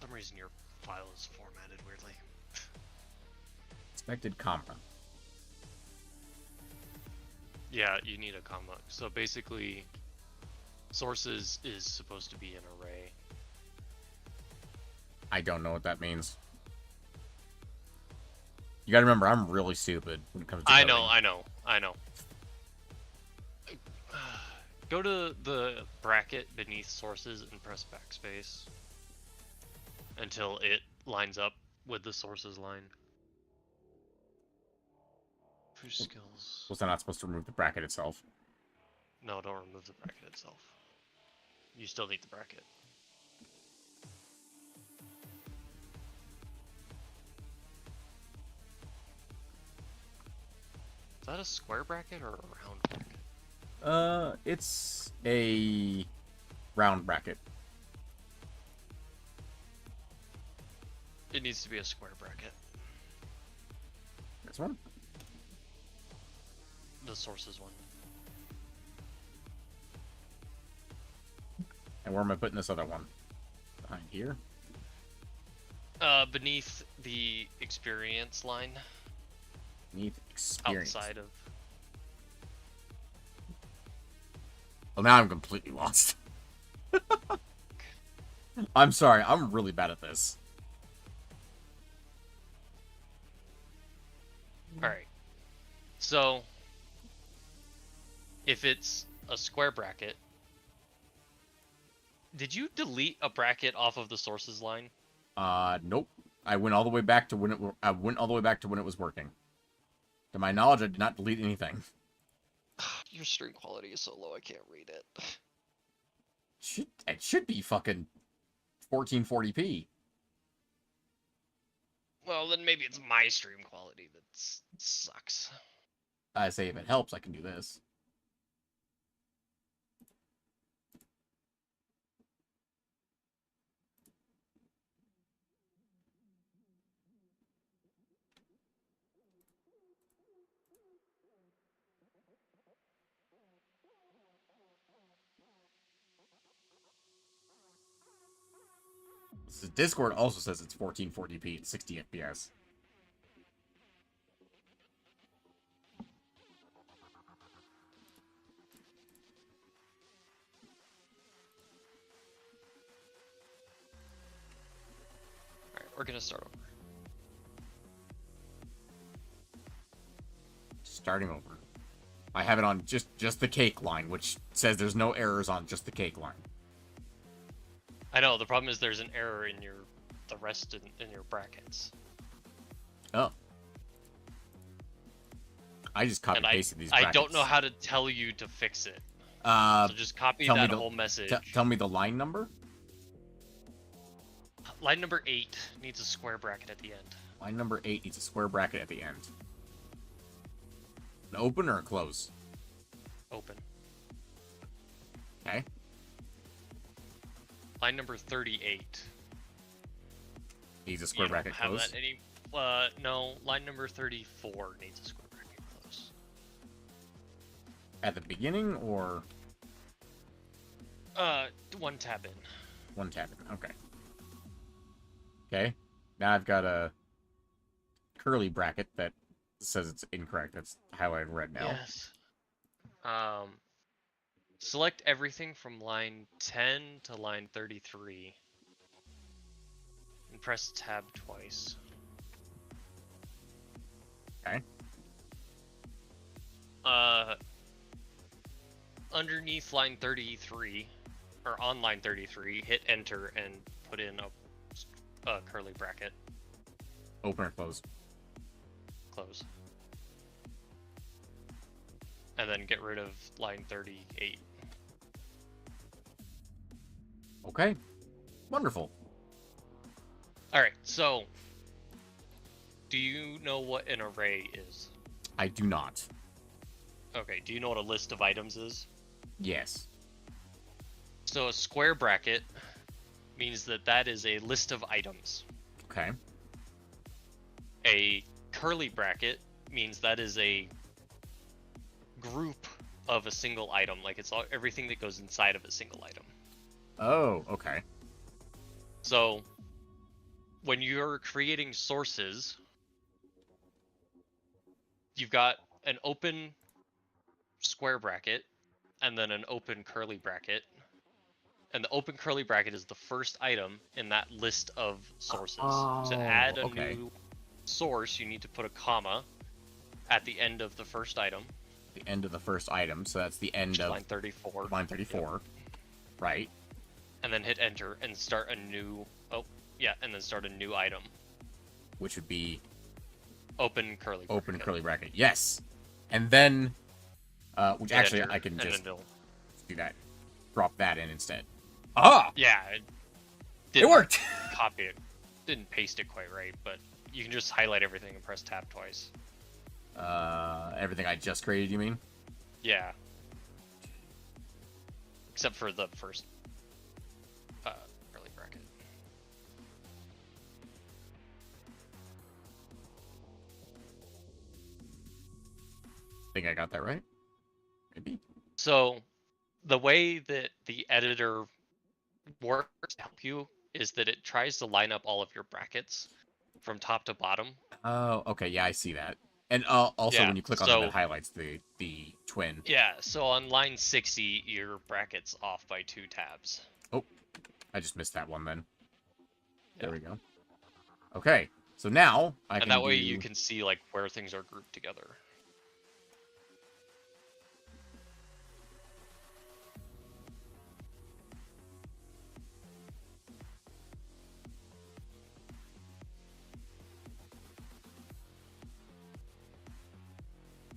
some reason your file is formatted weirdly.
Expected comma.
Yeah, you need a comma. So basically, sources is supposed to be an array.
I don't know what that means. You gotta remember, I'm really stupid when it comes to coding.
I know. Go to the bracket beneath sources and press backspace until it lines up with the sources line. Push skills.
Was I not supposed to remove the bracket itself?
No, don't remove the bracket itself. You still need the bracket. Is that a square bracket or a round bracket?
It's a round bracket.
It needs to be a square bracket.
This one?
The sources one.
And where am I putting this other one? Behind here?
Beneath the experience line.
Beneath experience.
Outside of.
Well, now I'm completely lost. I'm sorry, I'm really bad at this.
Alright. So, if it's a square bracket, did you delete a bracket off of the sources line?
Nope. I went all the way back to when it was working. To my knowledge, I did not delete anything.
Your stream quality is so low I can't read it.
It should be fucking 1440p.
Well, then maybe it's my stream quality that sucks.
I say if it helps, I can do this. So Discord also says it's 1440p at 60 FPS.
Alright, we're gonna start over.
Starting over. I have it on just the cake line, which says there's no errors on just the cake line.
I know, the problem is there's an error in the rest in your brackets.
Oh. I just copy pasted these brackets.
I don't know how to tell you to fix it. So just copy that whole message.
Tell me the line number.
Line number 8 needs a square bracket at the end.
Line number 8 needs a square bracket at the end. An open or a close?
Open.
Okay.
Line number 38.
Needs a square bracket close?
Have that any, no, line number 34 needs a square bracket close.
At the beginning or?
One tab in.
One tab in, okay. Okay, now I've got a curly bracket that says it's incorrect. That's highlighted red now.
Yes. Select everything from line 10 to line 33. And press tab twice.
Okay.
Underneath line 33, or on line 33, hit enter and put in a curly bracket.
Open or close?
close. And then get rid of line 38.
Okay. Wonderful.
Alright, so do you know what an array is?
I do not.
Okay, do you know what a list of items is?
Yes.
So a square bracket means that that is a list of items.
Okay.
A curly bracket means that is a group of a single item, like it's all, everything that goes inside of a single item.
Oh, okay.
So when you're creating sources, you've got an open square bracket and then an open curly bracket. And the open curly bracket is the first item in that list of sources. To add a new source, you need to put a comma at the end of the first item.
The end of the first item, so that's the end of
line 34.
Line 34. Yep. Right.
And then hit enter and start a new and then start a new item.
Which would be
open curly bracket.
Open curly bracket. Yes. And then which actually
enter,
I can just do that. Drop that in instead. Ah!
Yeah.
It worked!
Copy it. Didn't paste it quite right, but you can just highlight everything and press tab twice.
Everything I just created, you mean?
Yeah. Except for the first curly bracket.
Think I got that right? Maybe.
So, the way that the editor works to help you is that it tries to line up all of your brackets from top to bottom.
Oh, okay. Yeah, I see that. And also, when you click on them, it highlights the twin.
Yeah, so on line 60, your bracket's off by 2 tabs.
Oh, I just missed that one then. Yeah. There we go. Okay, so now I can
that way you can see like where things are grouped together.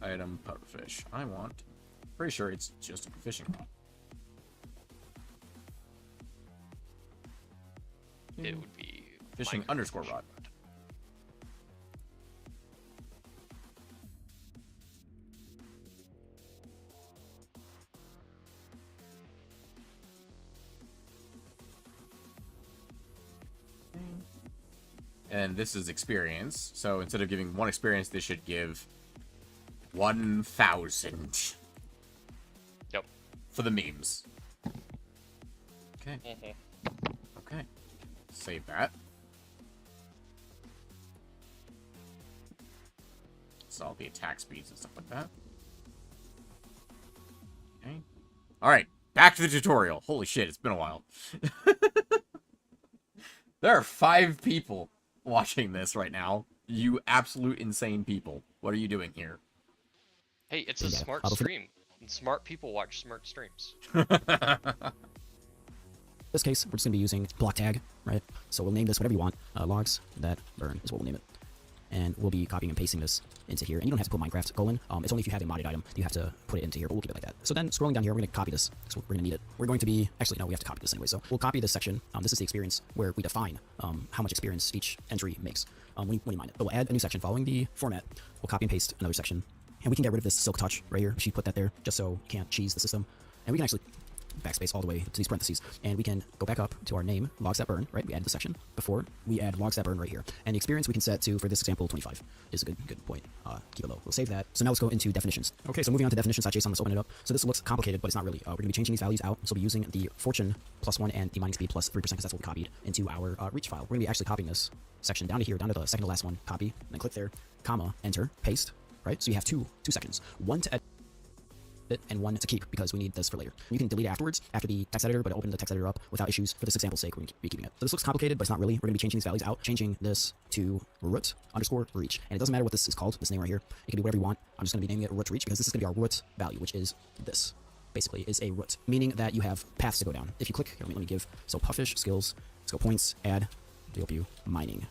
Item pufferfish. I want. Pretty sure it's just a fishing rod.
It would be
fishing underscore rod. And this is experience. So instead of giving 1 experience, this should give 1,000.
Yep.
For the memes. Okay.
Mm-hmm.
Okay. Save that. So all the attack speeds and stuff like that. Okay. Alright. Back to the tutorial. Holy shit, it's been a while. There are 5 people watching this right now. You absolute insane people. What are you doing here?
Hey, it's a smart stream. And smart people watch smart streams.
In this case, we're just going to be using block tag, right? So we'll name this whatever you want. Logs that burn is what we'll name it. And we'll be copying and pasting this into here. And you don't have to put Minecraft : it's only if you have a modded item you have to put it into here, but we'll keep it like that. So then scrolling down here, we're going to copy this. So we're going to need it. We're going to be, actually no, we have to copy this anyway. So we'll copy this section. This is the experience where we define how much experience each entry makes when you mine it. But we'll add a new section following the format. We'll copy and paste another section. And we can get rid of this silk touch right here. She put that there just so you can't cheese the system. And we can actually backspace all the way to these parentheses. And we can go back up to our name, logs that burn, right? We added the section before. We add logs that burn right here. And the experience we can set to, for this example, 25 is a good point. Keep it low. We'll save that. So now let's go into definitions. Okay, so moving on to definitions.json, let's open it up. So this looks complicated, but it's not really. We're going to be changing these values out. So we'll be using the fortune +1 and the mining speed +3% because that's what we copied into our reach file. We're going to be actually copying this section down to here, down to the second to last one, copy, and then click there, comma, enter, paste. Right? So you have two sections. One to edit and one to keep because we need this for later. You can delete it afterwards after the text editor, but open the text editor up without issues. For this example's sake, we're going to be keeping it. So this looks complicated, but it's not really. We're going to be changing these values out, changing this to root _ reach. And it doesn't matter what this is called, this name right here. It can be whatever you want. I'm just going to be naming it root reach because this is going to be our root value, which is this. Basically, is a root, meaning that you have paths to go down. If you click, here, let me give, so Pufferfish, skills, skill points, add, DLP, mining,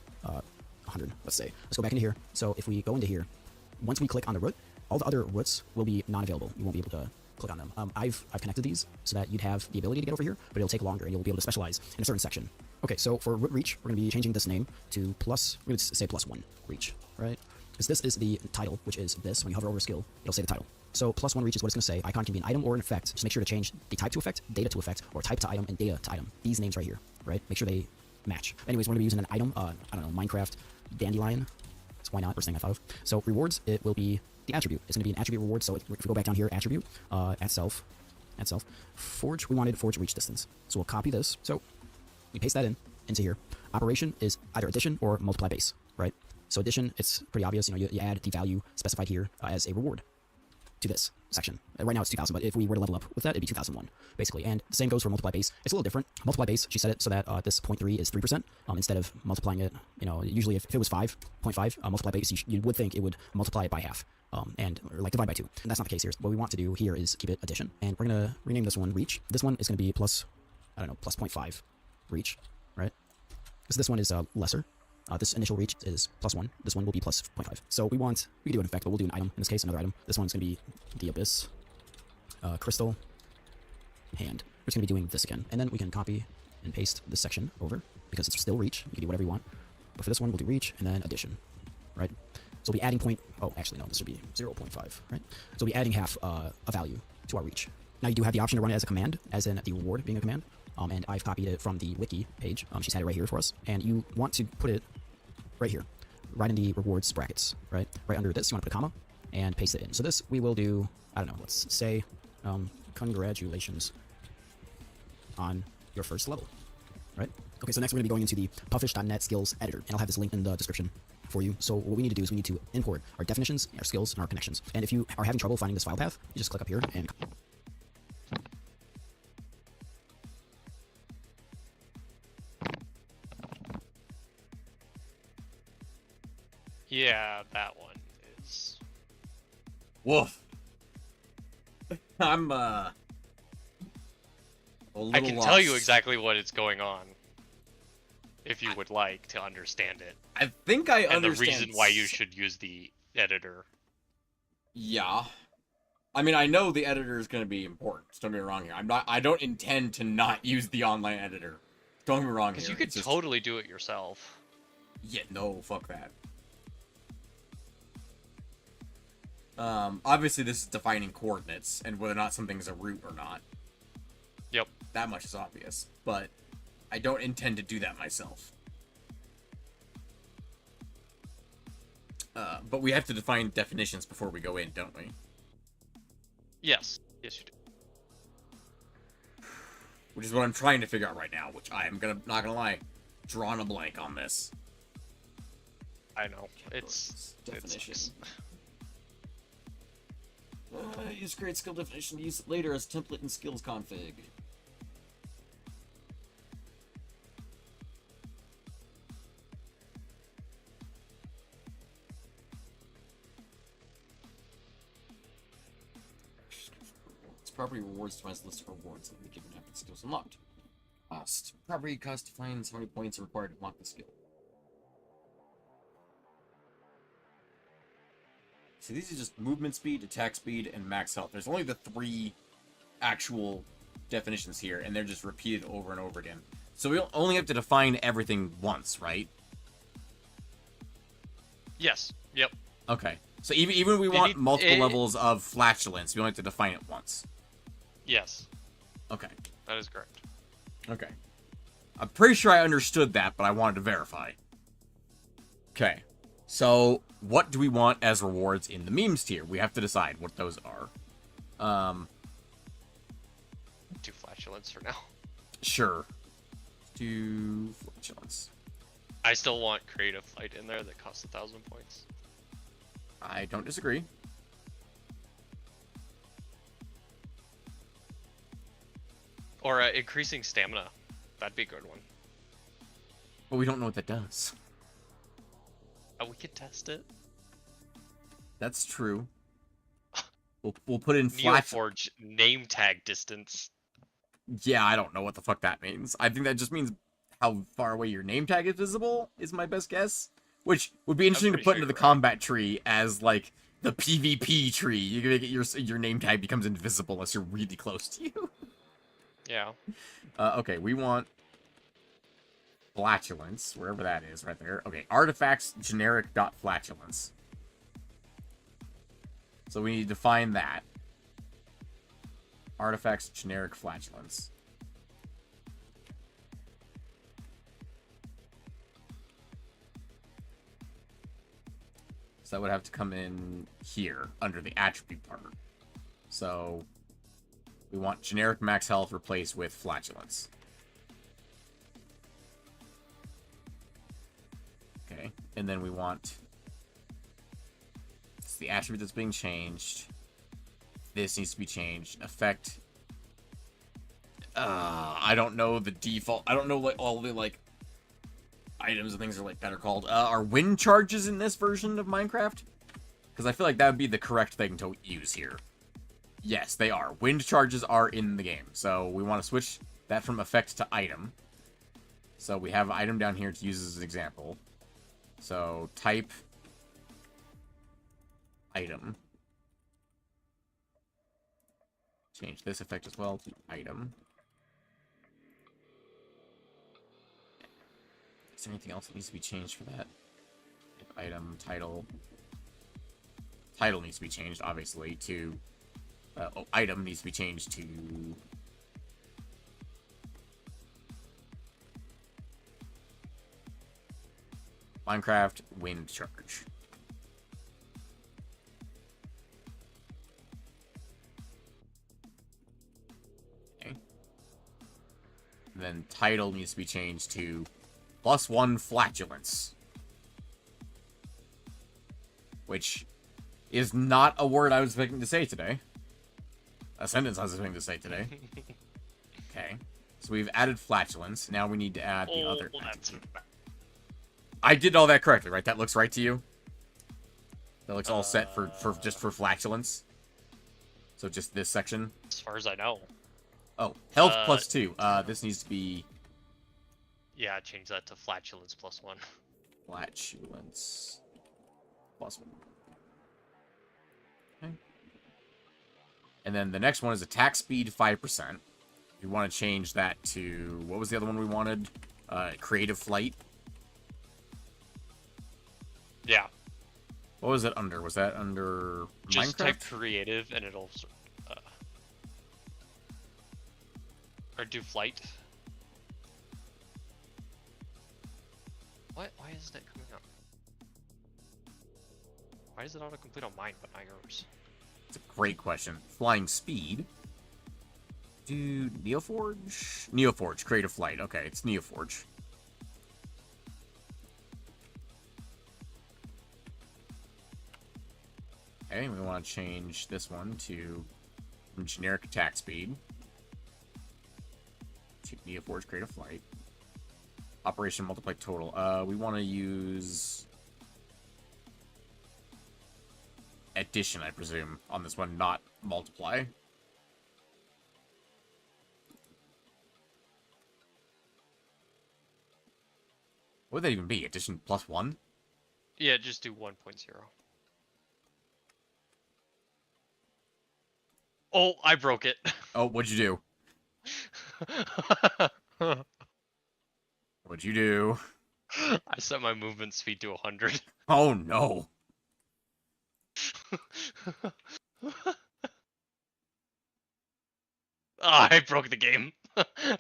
100, let's say. Let's go back into here. So if we go into here, once we click on the root, all the other roots will be non-available. You won't be able to click on them. I've connected these so that you'd have the ability to get over here, but it'll take longer, and you'll be able to specialize in a certain section. Okay, so for root reach, we're going to be changing this name to plus, we're going to say +1 reach, right? Because this is the title, which is this. When you hover over a skill, it'll say the title. So +1 reach is what it's going to say. Icon can be an item or an effect. Just make sure to change the type to effect, data to effect, or type to item, and data to item. These names right here, right? Make sure they match. Anyways, we're going to be using an item, I don't know, Minecraft Dandelion. So why not? First thing I thought of. So rewards, it will be the attribute. It's going to be an attribute reward. So if we go back down here, attribute, at self, forge, we wanted forge reach distance. So we'll copy this. So we paste that into here. Operation is either addition or multiply base, right? So addition, it's pretty obvious. You know, you add the value specified here as a reward to this section. Right now it's 2000, but if we were to level up with that, it'd be 2001, basically. And the same goes for multiply base. It's a little different. Multiply base, she set it so that this 0.3 is 3%, instead of multiplying it, you know, usually if it was 5.5, multiply base, you would think it would multiply it by half, or like divide by 2. And that's not the case here. What we want to do here is keep it addition, and we're going to rename this one reach. This one is going to be plus, I don't know, plus 0.5 reach, right? Because this one is lesser. This initial reach is +1. This one will be plus 0.5. So we can do an effect, but we'll do an item. In this case, another item. This one's going to be the Abyss, Crystal, Hand. We're just going to be doing this again. And then we can copy and paste this section over, because it's still reach. You can do whatever you want. But for this one, we'll do reach, and then addition, right? So we'll be adding actually no, this would be 0.5, right? So we'll be adding half a value to our reach. Now you do have the option to run it as a command, as in the reward being a command. And I've copied it from the wiki page. She's had it right here for us. And you want to put it right here, right in the rewards brackets, right? Right under this, you want to put a comma and paste it in. So this we will do, I don't know, let's say, congratulations on your first level, right? Okay, so next we're going to be going into the pufferfish.net skills editor, and I'll have this link in the description for you. So what we need to do is we need to import our definitions, our skills, and our connections. And if you are having trouble finding this file path, you just click up here and
yeah, that one is.
Woof. I'm a little
I can
lost.
tell you exactly what is going on, if you would like to understand it.
I think I understand.
And the reason why you should use the editor.
Yeah. I mean, I know the editor is going to be important. Don't get me wrong here. I don't intend to not use the online editor. Don't get me wrong here.
Because you could totally do it yourself.
Yeah, no, fuck that. Obviously this is defining coordinates and whether or not something's a root or not.
Yep.
That much is obvious, but I don't intend to do that myself. But we have to define definitions before we go in, don't we?
Yes. Yes, you do.
Which is what I'm trying to figure out right now, which I am not gonna lie, drawing a blank on this.
I know. It's
definition.
It's...
Use create skill definition to use it later as template in skills config. Property rewards defines the list of rewards that will be given after the skills unlocked. Cost. Property cost defines how many points are required to unlock the skill. So these are just movement speed, attack speed, and max health. There's only the 3 actual definitions here, and they're just repeated over and over again. So we only have to define everything once, right?
Yes. Yep.
Okay. So even if we want multiple levels of flatulence, we only have to define it once.
Yes.
Okay.
That is correct.
Okay. I'm pretty sure I understood that, but I wanted to verify. Okay. So, what do we want as rewards in the memes tier? We have to decide what those are.
Do flatulence for now.
Sure. Do flatulence.
I still want creative fight in there that costs 1,000 points.
I don't disagree.
Or increasing stamina. That'd be a good one.
But we don't know what that does.
We could test it.
That's true. We'll put in
Neoforge name tag distance.
Yeah, I don't know what the fuck that means. I think that just means how far away your name tag is visible, is my best guess. Which would be interesting to
pretty
put
sure
into the
you're right.
combat tree as, like, the PvP tree. You can make it your name tag becomes invisible unless you're really close to you.
Yeah.
Okay, we want flatulence, wherever that is, right there. Okay, artifacts generic dot flatulence. So we need to define that. Artifacts generic flatulence. So that would have to come in here under the attribute part. So we want generic max health replaced with flatulence. Okay, and then we want, it's the attribute that's being changed. This needs to be changed. Effect. I don't know the default. I don't know what all the, like, items and things are, like, that are called. Are wind charges in this version of Minecraft? Because I feel like that would be the correct thing to use here. Yes, they are. Wind charges are in the game. So we want to switch that from effect to item. So we have an item down here to use as an example. So type item. Change this effect as well to item. Is there anything else that needs to be changed for that? Item, title. Title needs to be changed, obviously, to... item needs to be changed to... Minecraft wind charge. Okay. Then title needs to be changed to +1 flatulence. Which is not a word I was expecting to say today. A sentence I was expecting to say today. Okay. So we've added flatulence. Now we need to add the other attribute. I did all that correctly, right? That looks right to you? That looks all set for just for flatulence? So just this section?
As far as I know.
Oh, health +2. This needs to be...
Yeah, change that to flatulence +1.
Flatulence +1. Okay. And then the next one is attack speed 5%. We want to change that to... What was the other one we wanted? Creative flight.
Yeah.
What was it under? Was that under
Just
Minecraft?
type creative and it'll... or do flight. What? Why isn't it coming up? Why does it auto-complete on mine but not yours?
It's a great question. Flying speed. Do Neoforge? Neoforge, creative flight. Okay, it's Neoforge. Okay, we want to change this one to from generic attack speed to Neoforge creative flight. Operation multiply total. We want to use addition, I presume, on this one, not multiply. What would that even be? Addition +1?
Yeah, just do 1.0. Oh, I broke it.
Oh, what'd you do? What'd you do?
I set my movement speed to 100.
Oh, no.
I broke the game.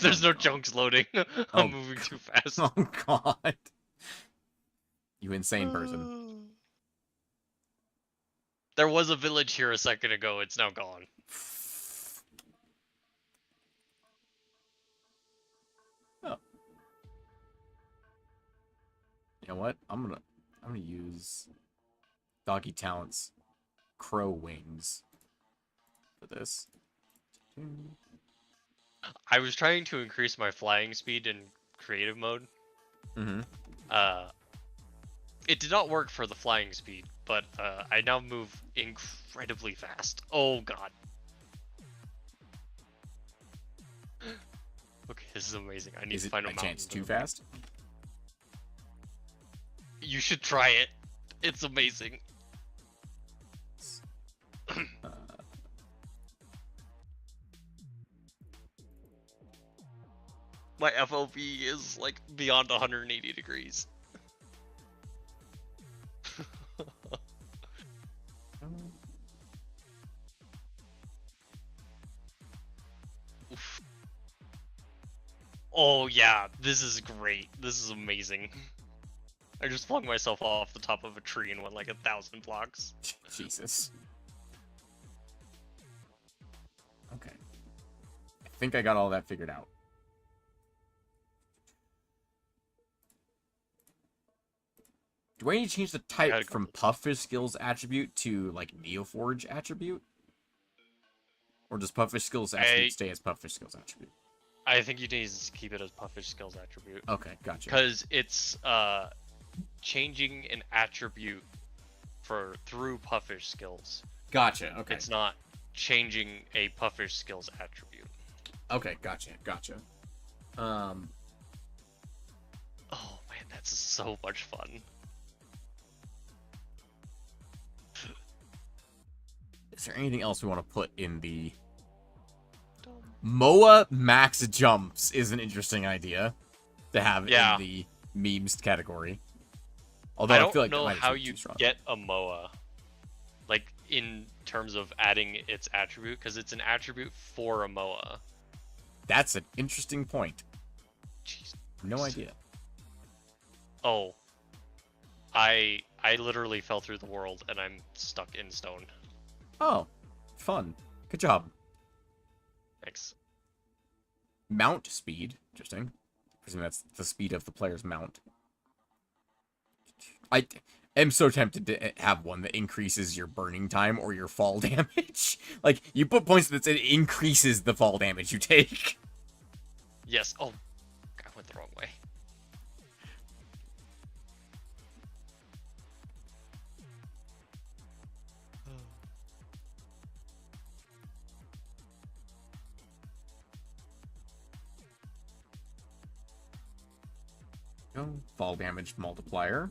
There's no chunks loading. I'm
Oh,
moving too fast.
Oh, God. You insane person.
There was a village here a second ago. It's now gone.
Oh. You know what? I'm gonna use Doggy Talent's crow wings for this.
I was trying to increase my flying speed in creative mode.
Mm-hmm.
It did not work for the flying speed, but I now move incredibly fast. Oh god. Okay, this is amazing. I need to find a mountain.
Is it by chance too fast?
You should try it. It's amazing. My FOV is like beyond 180 degrees. Oh yeah, this is great. This is amazing. I just flung myself off the top of a tree and went like 1,000 blocks.
Jesus. Okay. I think I got all that figured out. Do I need to change the type from Pufferfish skills attribute to, like, Neoforge attribute? Or does Pufferfish skills attribute stay as Pufferfish skills attribute?
I think you need to keep it as Pufferfish skills attribute.
Okay, gotcha.
Because it's changing an attribute through Pufferfish skills.
Gotcha, okay.
It's not changing a Pufferfish skills attribute.
Okay, gotcha.
Oh man, that's so much fun.
Is there anything else we want to put in the... MOA max jumps is an interesting idea to have in the memes category. Although
I
feel like
don't know how you get a MOA, like in terms of adding its attribute, because it's an attribute for a MOA.
That's an interesting point.
Jeez.
No idea.
Oh, I literally fell through the world and I'm stuck in stone.
Oh, fun. Good job.
Thanks.
Mount speed. Interesting. I presume that's the speed of the player's mount. I am so tempted to have one that increases your burning time or your fall damage. Like, you put points that it increases the fall damage you take.
Yes. Oh, I went the wrong way.
Fall damage multiplier.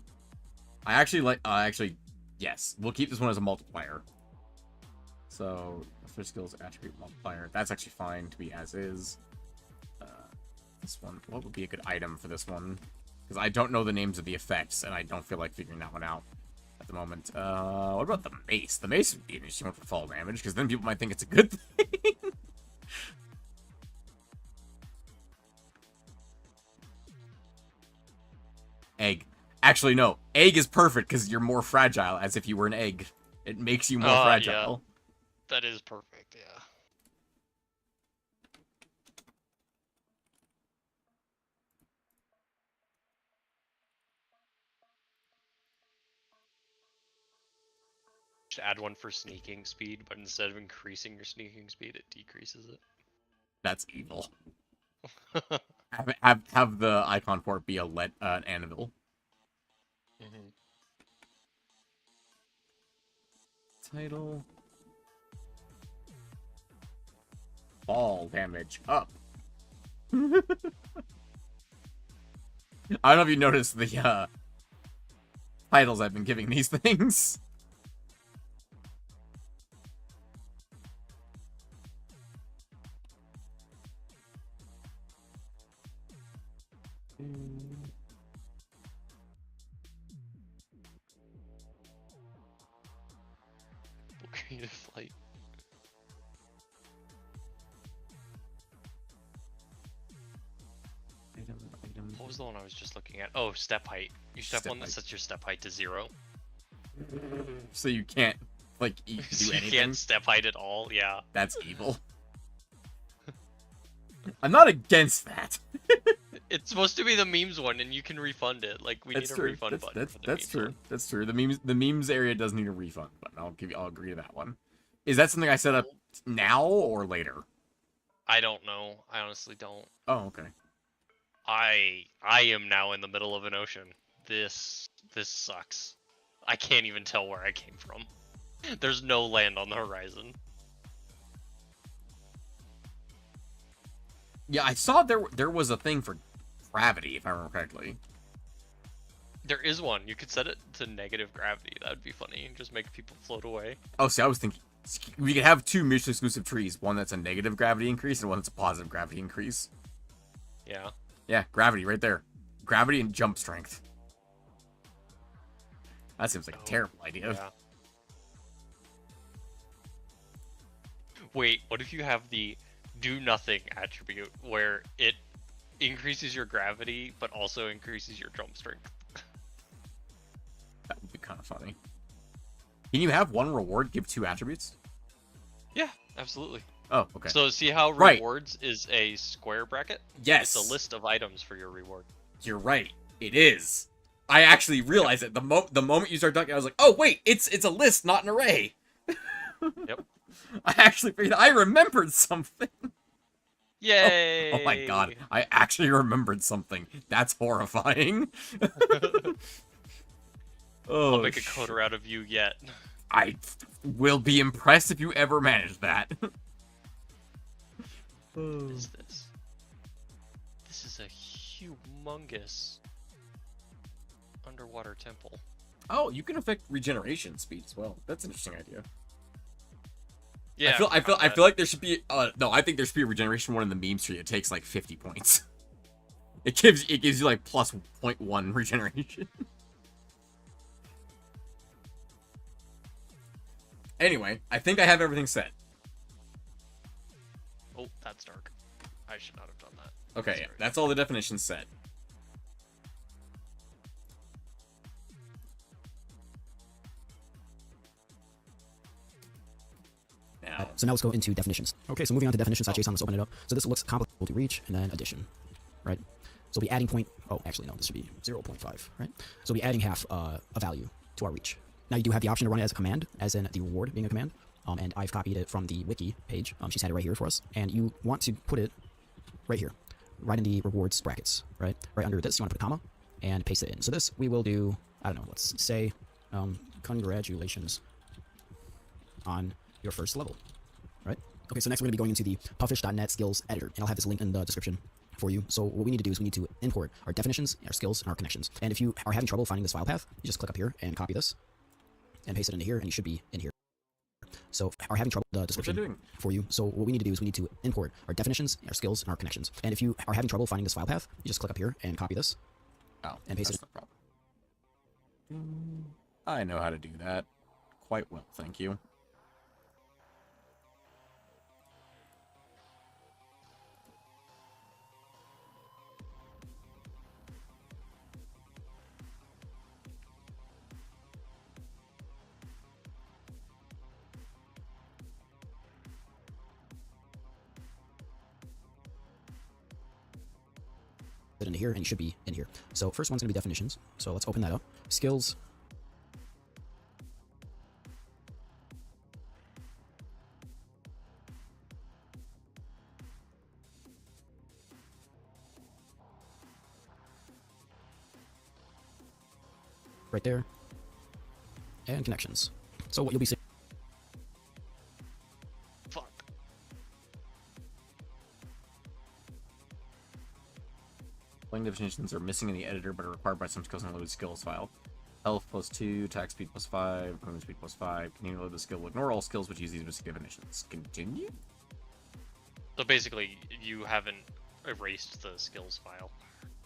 I actually like, yes. We'll keep this one as a multiplier. So, for skills attribute multiplier. That's actually fine to be as is. This one, what would be a good item for this one? Because I don't know the names of the effects, and I don't feel like figuring that one out at the moment. What about the mace? The mace would be an interesting one for fall damage, because then people might think it's a good thing. Egg. Actually, no. Egg is perfect because you're more fragile, as if you were an egg. It makes you more fragile.
Yeah. That is perfect, yeah. Should add one for sneaking speed, but instead of increasing your sneaking speed, it decreases it.
That's evil. have the icon for it be an anvil. Title. Fall damage up. I don't know if you noticed the titles I've been giving these things.
Creative flight. What was the one I was just looking at? Oh, step height. You should have one that sets your step height to 0.
So you can't, like, do anything?
You can't step height at all, yeah.
That's evil. I'm not against that.
It's supposed to be the memes one, and you can refund it. Like, we need a refund button.
That's true. That's true. The memes area does need a refund button. I'll agree to that one. Is that something I set up now or later?
I don't know. I honestly don't.
Oh, okay.
I am now in the middle of an ocean. This sucks. I can't even tell where I came from. There's no land on the horizon.
Yeah, I saw there was a thing for gravity, if I remember correctly.
There is one. You could set it to negative gravity. That would be funny. Just make people float away.
Oh, see, I was thinking we could have two mutually exclusive trees. One that's a negative gravity increase and one that's a positive gravity increase.
Yeah.
Yeah, gravity right there. Gravity and jump strength. That seems like a terrible idea.
Yeah. Wait, what if you have the do nothing attribute where it increases your gravity but also increases your jump strength?
That would be kind of funny. Can you have one reward give two attributes?
Yeah, absolutely.
Oh, okay.
So see how
Right.
rewards is a square bracket?
Yes.
It's a list of items for your reward.
You're right. It is. I actually realized it. The moment you started talking, I was like, oh, wait, it's a list, not an array.
Yep.
I actually figured I remembered something.
Yay!
Oh my god. I actually remembered something. That's horrifying. Oh,
I'll make a coder out of you yet.
I will be impressed if you ever manage that.
What is this? This is a humongous underwater temple.
Oh, you can affect regeneration speed as well. That's an interesting idea.
Yeah.
I feel like there should be no, I think there should be a regeneration one in the meme tree. It takes like 50 points. It gives you like plus 0.1 regeneration. Anyway, I think I have everything set.
Oh, that's dark. I should not have done that.
Okay,
Sorry.
that's all the definitions set. Now,
So now let's go into definitions. Okay, so moving on to definitions.json, let's open it up. So this looks complicated to reach, and then addition, right? So we'll be adding actually no, this should be 0.5, right? So we'll be adding half a value to our reach. Now you do have the option to run it as a command, as in the reward being a command, and I've copied it from the wiki page. She's had it right here for us, and you want to put it right here, right in the rewards brackets, right? Right under this, you want to put a comma, and paste it in. So this we will do, I don't know, let's say, congratulations on your first level, right? Okay, so next we're going to be going into the pufferfish.net skills editor, and I'll have this link in the description for you. So what we need to do is we need to import our definitions, our skills, and our connections. And if you are having trouble finding this file path, you just click up here and copy this, and paste it into here, and you should be in here. So are having trouble the description for you. So what we need to do is we need to import our definitions, our skills, and our connections. And if you are having trouble finding this file path, you just click up here and copy this, and paste it.
No problem. I know how to do that quite well, thank you.
It into here, and you should be in here. So first one's going to be definitions. So let's open that up. Skills. Right there. And connections. So what you'll be seeing.
Fuck.
Playing definitions are missing in the editor, but are required by some skills and load skills file. Health +2, attack speed +5, movement speed +5. Continue to load the skill. Will ignore all skills which use these specific definitions. Continue?
So basically, you haven't erased the skills file.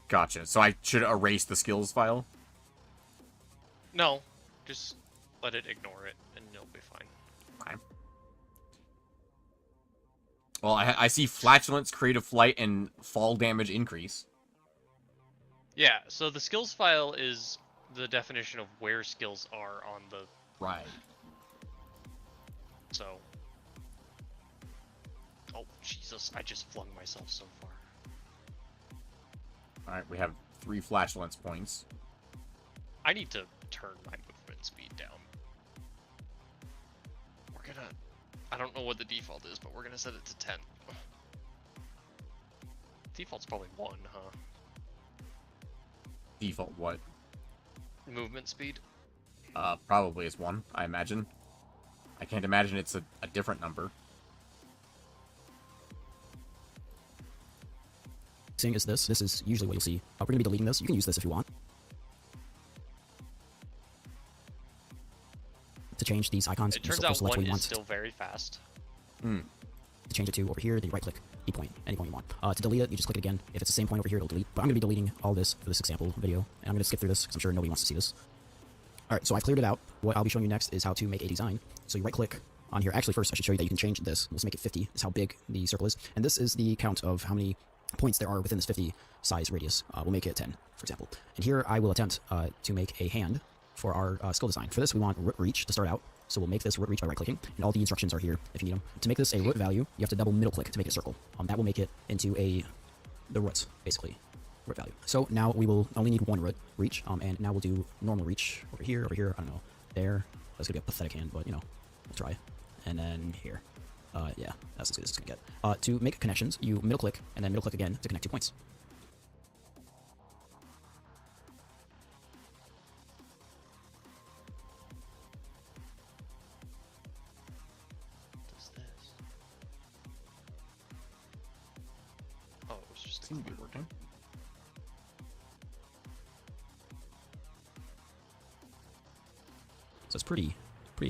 Gotcha. So I should erase the skills file?
No, just let it ignore it, and you'll be fine.
Okay. Well, I see flatulence, creative flight, and fall damage increase.
Yeah, so the skills file is the definition of where skills are on the...
Right.
So... Oh, Jesus, I just flung myself so far.
Alright, we have 3 flatulence points.
I need to turn my movement speed down. We're gonna... I don't know what the default is, but we're gonna set it to 10. Default's probably 1, huh?
Default what?
Movement speed?
Probably is 1, I imagine. I can't imagine it's a different number.
Seeing is this. This is usually what you'll see. We're going to be deleting this. You can use this if you want. to change these icons,
It turns
so
out
select
one
what you
is
want
still very fast.
to change it to over here. Then you right-click any point you want. To delete it, you just click it again. If it's the same point over here, it'll delete. But I'm going to be deleting all this for this example video, and I'm going to skip through this because I'm sure nobody wants to see this. All right, so I've cleared it out. What I'll be showing you next is how to make a design. So you right-click on here. Actually, first I should show you that you can change this. Let's make it 50. Is how big the circle is, and this is the count of how many points there are within this 50 size radius. We'll make it 10, for example. And here I will attempt to make a hand for our skill design. For this, we want root reach to start out. So we'll make this root reach by right-clicking, and all the instructions are here if you need them. To make this a root value, you have to double middle-click to make it a circle. That will make it into the roots, basically, root value. So now we will only need one root reach, and now we'll do normal reach over here, I don't know, there. That's gonna be a pathetic hand, but, you know, we'll try. And then here. Yeah, that's as good as it's gonna get. To make connections, you middle-click, and then middle-click again to connect 2 points.
Oh, it was just
Seems to be working.
So it's pretty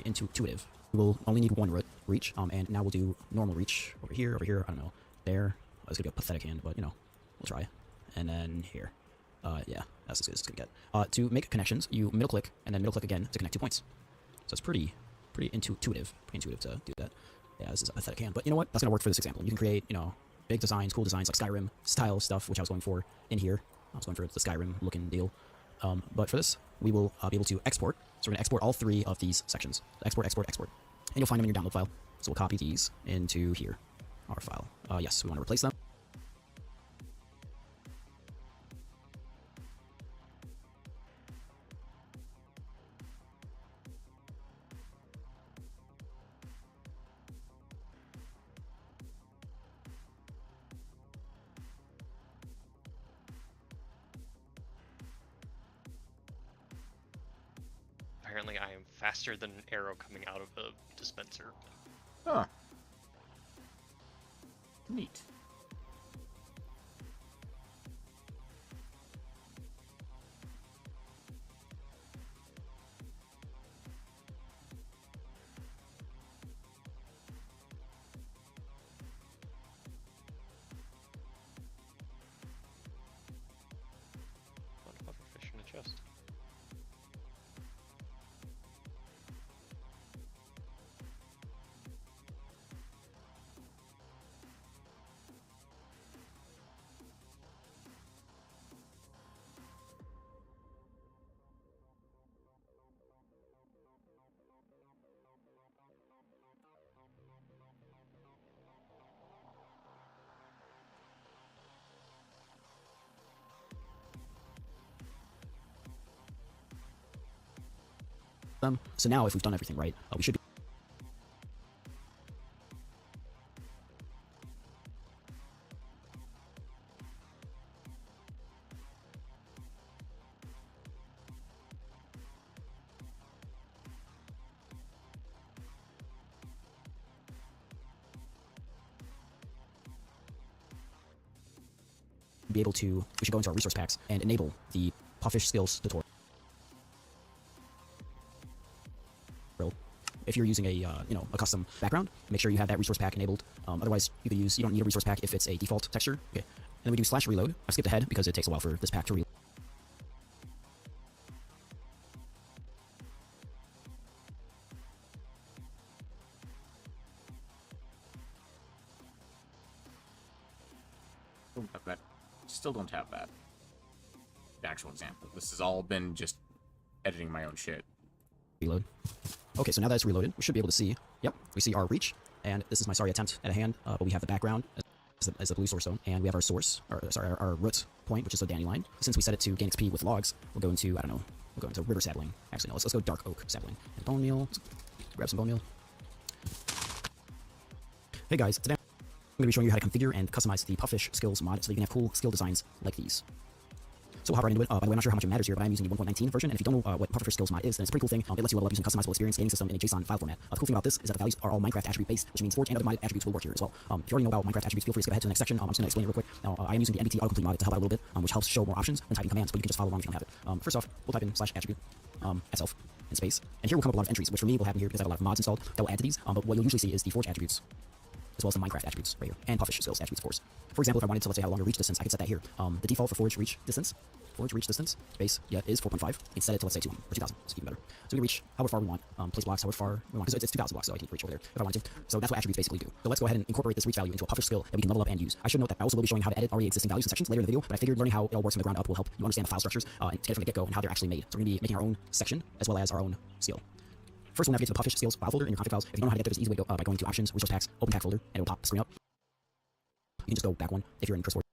intuitive. We'll only need one root reach, and now we'll do normal reach over here, I don't know, there. It's gonna be a pathetic hand, but, you know, we'll try. And then here. Yeah, that's as good as it's gonna get. To make connections, you middle-click, and then middle-click again to connect 2 points. So it's pretty intuitive to do that. Yeah, this is a pathetic hand, but you know what? That's gonna work for this example. You can create, you know, big designs, cool designs like Skyrim style stuff, which I was going for in here. I was going for the Skyrim looking deal. But for this, we will be able to export. So we're going to export all 3 of these sections. Export. And you'll find them in your download file. So we'll copy these into here, our file. Yes, we want to replace them.
Apparently I am faster than an arrow coming out of a dispenser.
Huh. Neat.
One pufferfish in a chest.
So now if we've done everything right, we should be able to, we should go into our resource packs and enable the Pufferfish skills tutorial. If you're using a you know, a custom background, make sure you have that resource pack enabled. Otherwise, you don't need a resource pack if it's a default texture. Okay, and then we do /reload. I skipped ahead because it takes a while for this pack to reload.
Don't have that. Still don't have that. The actual example. This has all been just editing my own shit.
Reload. Okay, so now that it's reloaded, we should be able to see, yep, we see our reach, and this is my sorry attempt at a hand, but we have the background as the blue source zone, and we have our source, or sorry, our root point, which is a dandelion. Since we set it to gain XP with logs, we'll go into, I don't know, we'll go into river sapling. Actually, no, let's go dark oak sapling. And bone meal, let's grab some bone meal. Hey guys, today I'm going to be showing you how to configure and customize the Pufferfish skills mod so that you can have cool skill designs like these. So we'll hop right into it. By the way, I'm not sure how much it matters here, but I'm using the 1.19 version, and if you don't know what Pufferfish skills mod is, then it's a pretty cool thing. It lets you level up using a customizable experience scaling system in a JSON file format. The cool thing about this is that the values are all Minecraft attribute based, which means Forge and other modded attributes will work here as well. If you already know about Minecraft attributes, feel free to skip ahead to the next section. I'm just going to explain it real quick. Now, I am using the NBT autocomplete mod to help out a little bit, which helps show more options than typing commands, but you can just follow along if you don't have it. First off, we'll type in /attribute itself, and in space. And here will come up a lot of entries, which for me will happen here because I have a lot of mods installed that will add to these. But what you'll usually see is the Forge attributes, as well as the Minecraft attributes right here, and Pufferfish skills attributes, of course. For example, if I wanted to, let's say, have a longer reach distance, I could set that here. The default for Forge reach distance space, is 4.5. You can set it to, let's say, 200 or 2,000, so even better. So we can reach however far we want, place blocks however far we want, because it's 2,000 blocks, so I can reach over there if I wanted to. So that's what attributes basically do. So let's go ahead and incorporate this reach value into a Pufferfish skill that we can level up and use. I should note that I also will be showing how to edit already existing values and sections later in the video, but I figured learning how it all works from the ground up will help you understand the file structures and to get it from the get-go and how they're actually made. So we're going to be making our own section as well as our own skill. First, we'll navigate to the Pufferfish skills file folder in your config files. If you don't know how to get there, there's an easy way to go by going to Options, Resource Packs, Open Pack folder, and it will pop the screen up. You can just go back one if you're in Forge.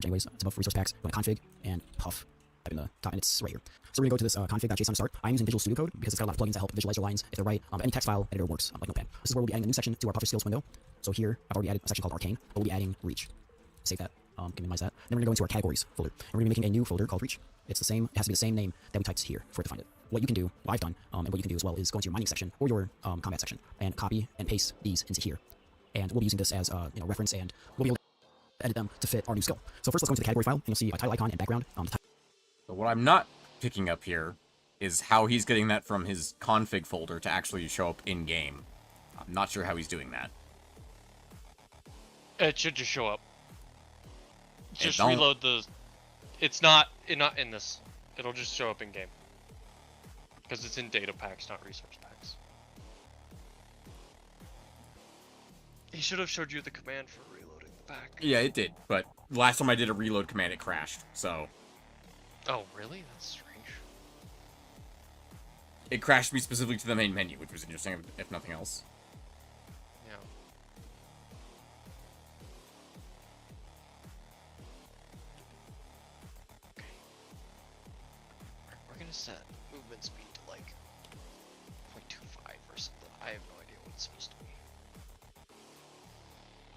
Anyways, it's above Resource Packs, go to Config, and Puff. Type in the top, and it's right here. So we're going to go to this config.json start. I'm using Visual Studio Code because it's got a lot of plugins that help visualize your lines if they're right. Any text file editor works, like Notepad. This is where we'll be adding a new section to our Pufferfish skills window. So here, I've already added a section called Arcane, but we'll be adding Reach. Save that. Can minimize that. Then we're going to go into our categories folder, and we're going to be making a new folder called Reach. It's the same. It has to be the same name that we typed here for it to find it. What you can do, what I've done, and what you can do as well is go into your mining section or your combat section and copy and paste these into here. And we'll be using this as reference, and we'll be able to edit them to fit our new skill. So first, let's go into the category file, and you'll see a title icon and background.
So what I'm not picking up here is how he's getting that from his config folder to actually show up in-game. I'm not sure how he's doing that.
It should just show up. Just reload the... It's not in this. It'll just show up in-game. Because it's in data packs, not resource packs. He should have showed you the command for reloading the pack.
Yeah, it did, but last time I did a reload command, it crashed, so...
Oh, really? That's strange.
It crashed me specifically to the main menu, which was interesting, if nothing else.
Yeah. Okay. We're gonna set movement speed to like 0.25 or something. I have no idea what it's supposed to be.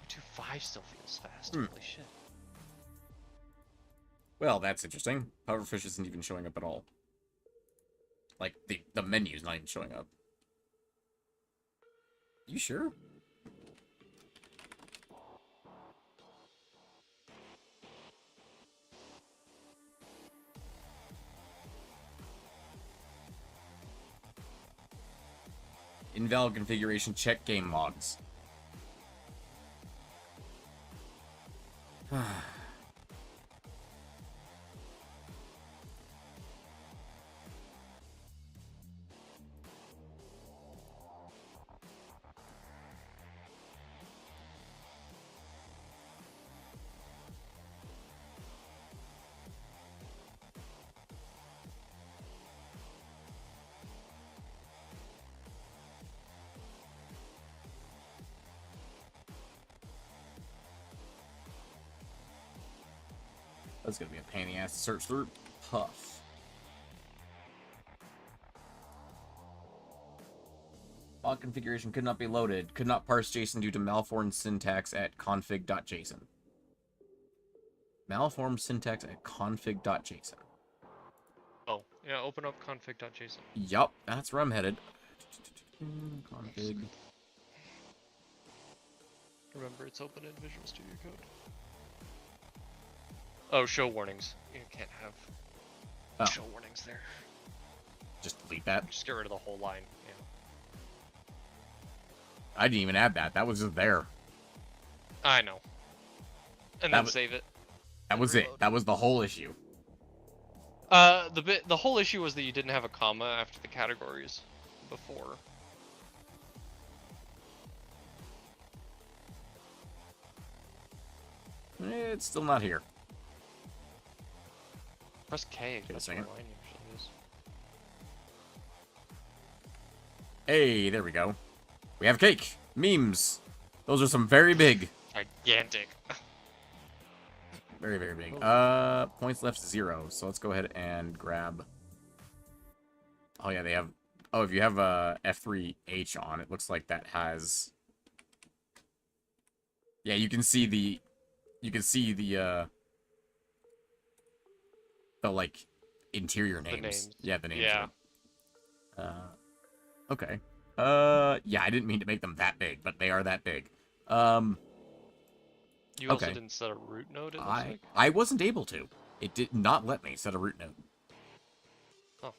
0.25 still feels fast. Holy shit.
Well, that's interesting. Pufferfish isn't even showing up at all. Like, the menu's not even showing up. You sure? Invalid configuration, check game logs. That's gonna be a pain in the ass to search through. Puff. Log configuration could not be loaded. Could not parse JSON due to malformed syntax at config.json. Malformed syntax at config.json.
Oh, yeah, open up config.json.
Yup, that's where I'm headed. Config.
Remember, it's open in Visual Studio Code. Oh, show warnings. You can't have show warnings there.
Just delete that.
Just get rid of the whole line. Yeah.
I didn't even add that. That was just there.
I know. And then save it.
That was it. That was the whole issue.
The whole issue was that you didn't have a comma after the categories before.
It's still not here.
Press K.
That's where
line usually is.
Hey, there we go. We have cake. Memes. Those are some very big.
Gigantic.
Very, very big. Points left 0. So let's go ahead and grab. Oh yeah, they have. Oh, if you have F3H on, it looks like that has. Yeah, you can see the. You can see the like interior names.
The names.
Yeah, the names.
Yeah.
Okay. Yeah, I didn't mean to make them that big, but they are that big.
You also didn't set a root node, it looks like?
I wasn't able to. It did not let me set a root node.
Oh.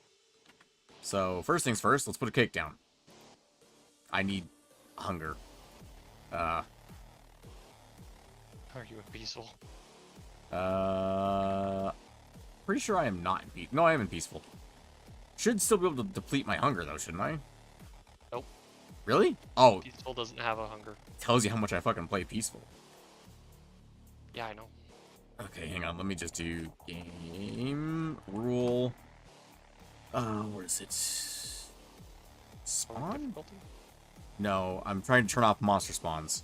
So, first things first, let's put a cake down. I need hunger.
Are you in peaceful?
Pretty sure I am not in peaceful. No, I am in peaceful. Should still be able to deplete my hunger, though, shouldn't I?
Nope.
Really? Oh.
Peaceful doesn't have a hunger.
Tells you how much I fucking play peaceful.
Yeah, I know.
Okay, hang on. Let me just do game rule. Where is it? Spawn? No, I'm trying to turn off monster spawns.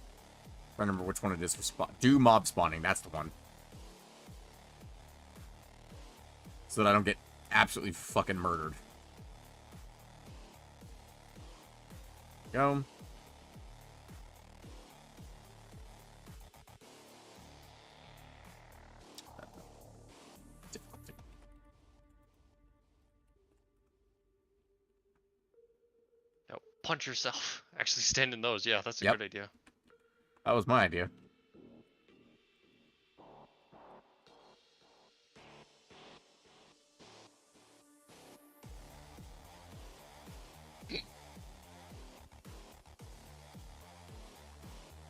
I don't remember which one it is for spawn. Do mob spawning. That's the one. So that I don't get absolutely fucking murdered. Go.
No, punch yourself. Actually stand in those. Yeah, that's a good idea.
That was my idea.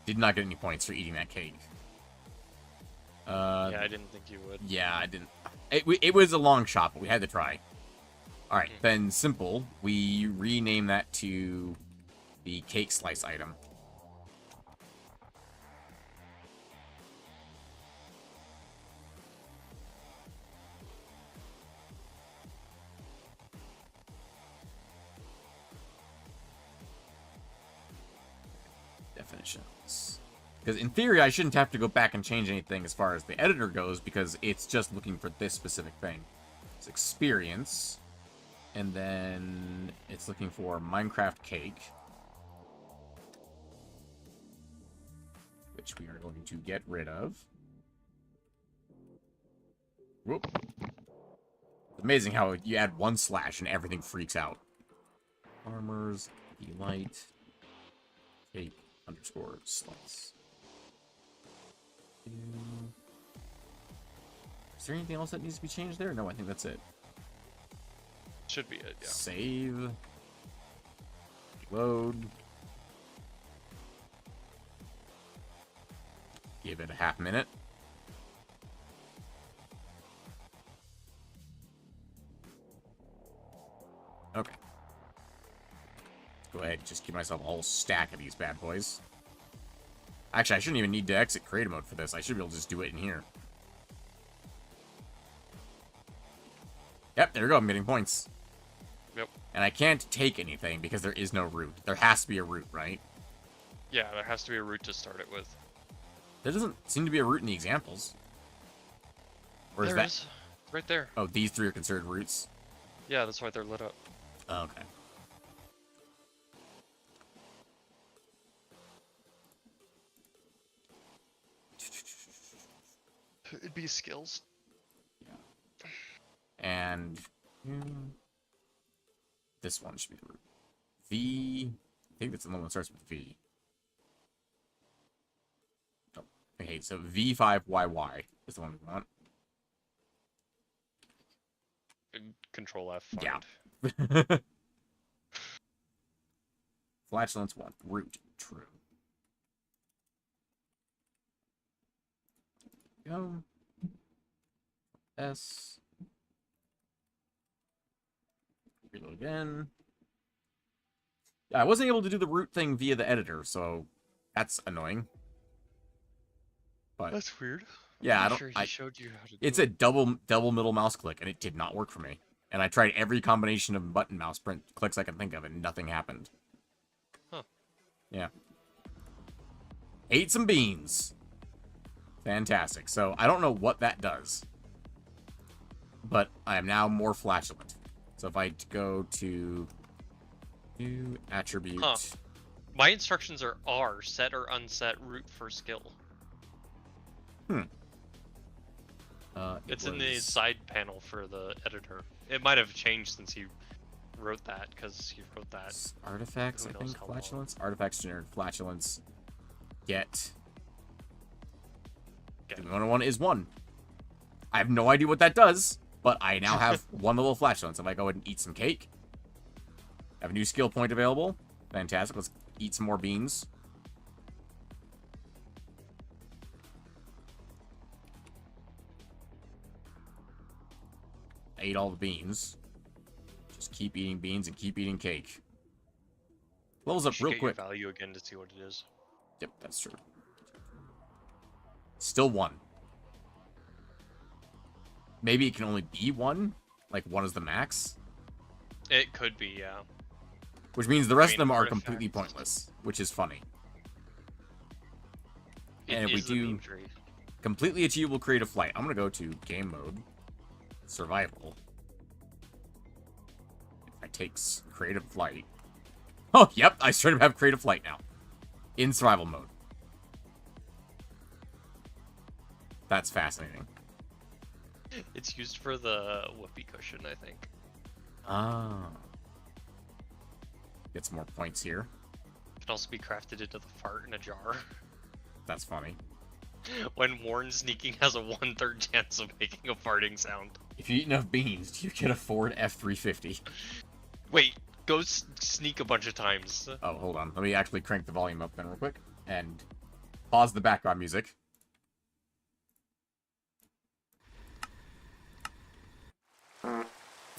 Did not get any points for eating that cake.
Yeah, I didn't think you would.
Yeah, I didn't. It was a long shot, but we had to try. Alright, then simple. We rename that to the cake slice item. Definitions. Because in theory, I shouldn't have to go back and change anything as far as the editor goes, because it's just looking for this specific thing. It's experience, and then it's looking for Minecraft cake, which we are going to get rid of. Whoop. It's amazing how you add one slash and everything freaks out. Farmers, delight, cake, _ slice. Is there anything else that needs to be changed there? No, I think that's it.
Should be it, yeah.
Save. Load. Give it a half minute. Okay. Go ahead, just give myself a whole stack of these bad boys. Actually, I shouldn't even need to exit creative mode for this. I should be able to just do it in here. Yep, there we go. I'm getting points.
Yep.
And I can't take anything because there is no route. There has to be a route, right?
Yeah, there has to be a route to start it with.
There doesn't seem to be a route in the examples. Or is
There
that...
is. Right there.
Oh, these three are considered routes?
Yeah, that's why they're lit up.
Oh, okay.
It'd be skills.
Yeah. And this one should be the root. V. I think that's the one that starts with V. Oh, okay, so V5YY is the one we want.
Control F. Find.
Yeah. Flatulence 1. Root. True. Go. S. Reload again. Yeah, I wasn't able to do the root thing via the editor, so that's annoying. But
that's weird.
Yeah,
I'm sure he showed you how to do
it's a double middle mouse click, and it did not work for me. And I tried every combination of button mouse print clicks I can think of, and nothing happened.
Huh.
Yeah. Ate some beans. Fantastic. So, I don't know what that does. But I am now more flatulent. So, if I go to new attribute...
Huh. My instructions are R, set or unset root for skill. It's in the side panel for the editor. It might have changed since he wrote that, because he wrote that.
Artifacts, I think, flatulence. Artifacts generate flatulence. Get. The one is 1. I have no idea what that does, but I now have 1 level of flatulence. If I go ahead and eat some cake, Have a new skill point available. Fantastic. Let's eat some more beans. I ate all the beans. Just keep eating beans and keep eating cake. Levels up real quick.
Value again to see what it is.
Yep, that's true. Still 1. Maybe it can only be 1? Like 1 is the max?
It could be, yeah.
Which means the rest of them are completely pointless, which is funny. And if we do completely achievable creative flight, I'm going to go to game mode, survival. If I take creative flight. Oh, yep, I straight up have creative flight now. In survival mode. That's fascinating.
It's used for the whoopee cushion, I think.
Ah. Get some more points here.
It can also be crafted into the fart in a jar.
That's funny.
When Warren sneaking has a 1/3 chance of making a farting sound.
If you eat enough beans, do you get a Ford F-350?
Wait, go sneak a bunch of times.
Oh, hold on. Let me actually crank the volume up then real quick. And pause the background music.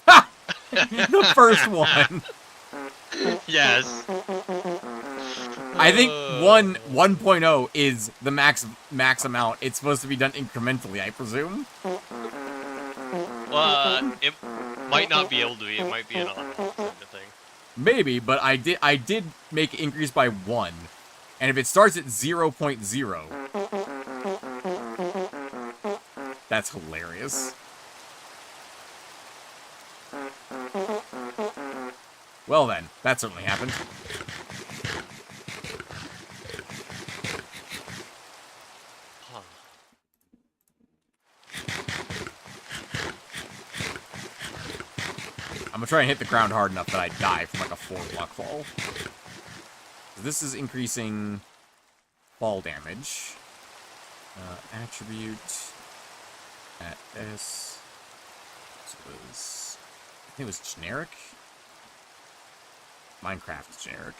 Ha! The first one!
Yes.
I think 1.0 is the max amount. It's supposed to be done incrementally, I presume.
It might not be able to be. It might be an on-off kind of thing.
Maybe, but I did make it increase by 1. And if it starts at 0.0, that's hilarious. Well then, that certainly happened.
Huh.
I'm gonna try and hit the ground hard enough that I die from like a 4-block fall. This is increasing fall damage. Attribute at S. This was, I think it was generic. Minecraft is generic.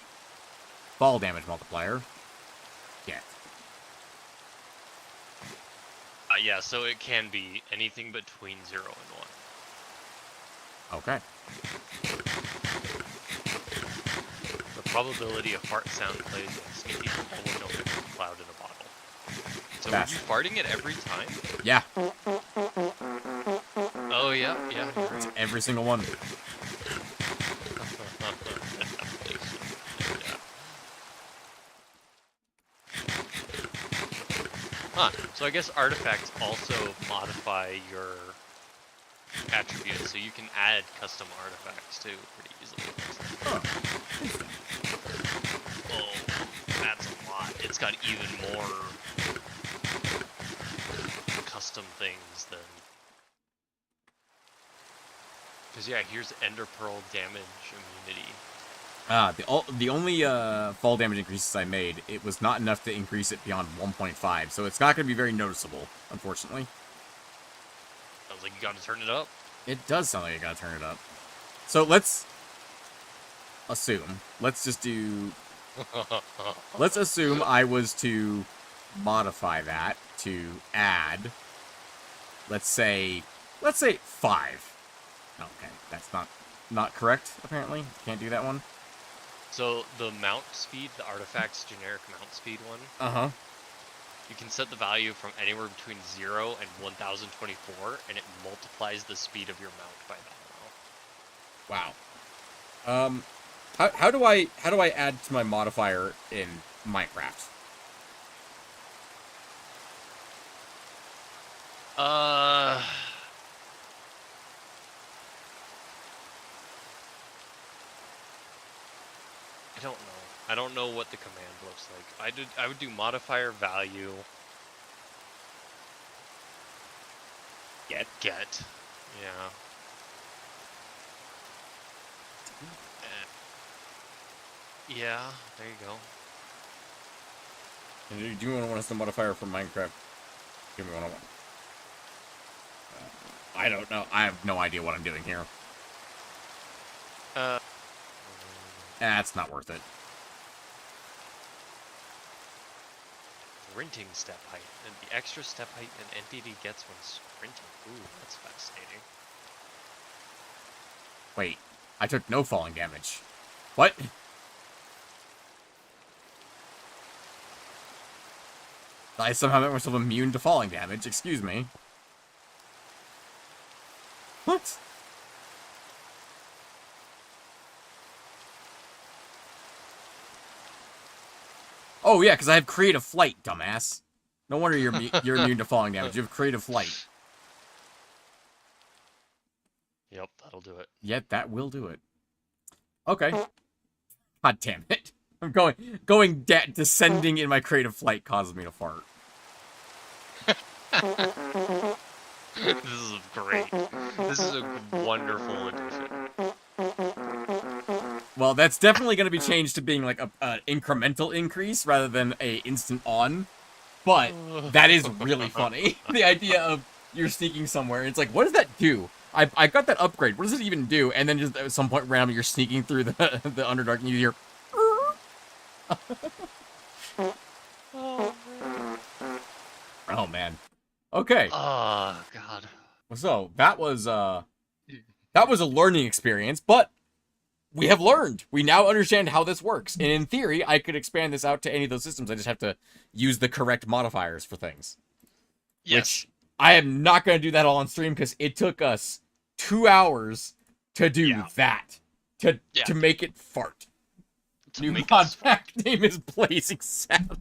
Fall damage multiplier. Yeah.
Yeah, so it can be anything between 0 and 1.
Okay.
The probability of fart sound plays when sneaking will no bigger cloud in a bottle. So are you farting it every time?
Yeah.
Oh yeah, yeah.
It's every single one.
Huh, so I guess artifacts also modify your attributes, so you can add custom artifacts too, pretty easily.
Huh.
Oh, that's a lot. It's got even more custom things than... Because yeah, here's Ender Pearl damage immunity.
The only fall damage increases I made, it was not enough to increase it beyond 1.5, so it's not going to be very noticeable, unfortunately.
Sounds like you got to turn it up.
It does sound like I got to turn it up. So let's assume, let's assume I was to modify that to add, let's say 5. Okay, that's not correct, apparently. Can't do that one.
So the mount speed, the artifact's generic mount speed one, you can set the value from anywhere between 0 and 1024, and it multiplies the speed of your mount by that amount.
Wow. How do I add to my modifier in Minecraft?
I don't know. I don't know what the command looks like. I would do modifier value. Get. Yeah. Yeah, there you go.
And do you want us to modifier for Minecraft? Give me one. I don't know. I have no idea what I'm doing here. That's not worth it.
Sprinting step height, and the extra step height an entity gets when sprinting. Ooh, that's fascinating.
Wait, I took no falling damage. What? I somehow made myself immune to falling damage. Excuse me. What? Oh yeah, because I have creative flight, dumbass. No wonder you're immune to falling damage. You have creative flight.
Yep, that'll do it.
Yet that will do it. Okay. God damn it. I'm descending in my creative flight causes me to fart.
This is great. This is a wonderful addition.
Well, that's definitely going to be changed to being like an incremental increase rather than a instant on. But that is really funny. The idea of you're sneaking somewhere, and it's like, what does that do? I got that upgrade. What does it even do? And then just at some point randomly you're sneaking through the Underdark and you hear... Oh, man. Okay.
Oh, God.
So, that was a learning experience, but we have learned. We now understand how this works. And in theory, I could expand this out to any of those systems. I just have to use the correct modifiers for things.
Yes.
Which I am not going to do that all on stream because it took us 2 hours to do that. To make it fart. New mod pack name is Blazing Saddle.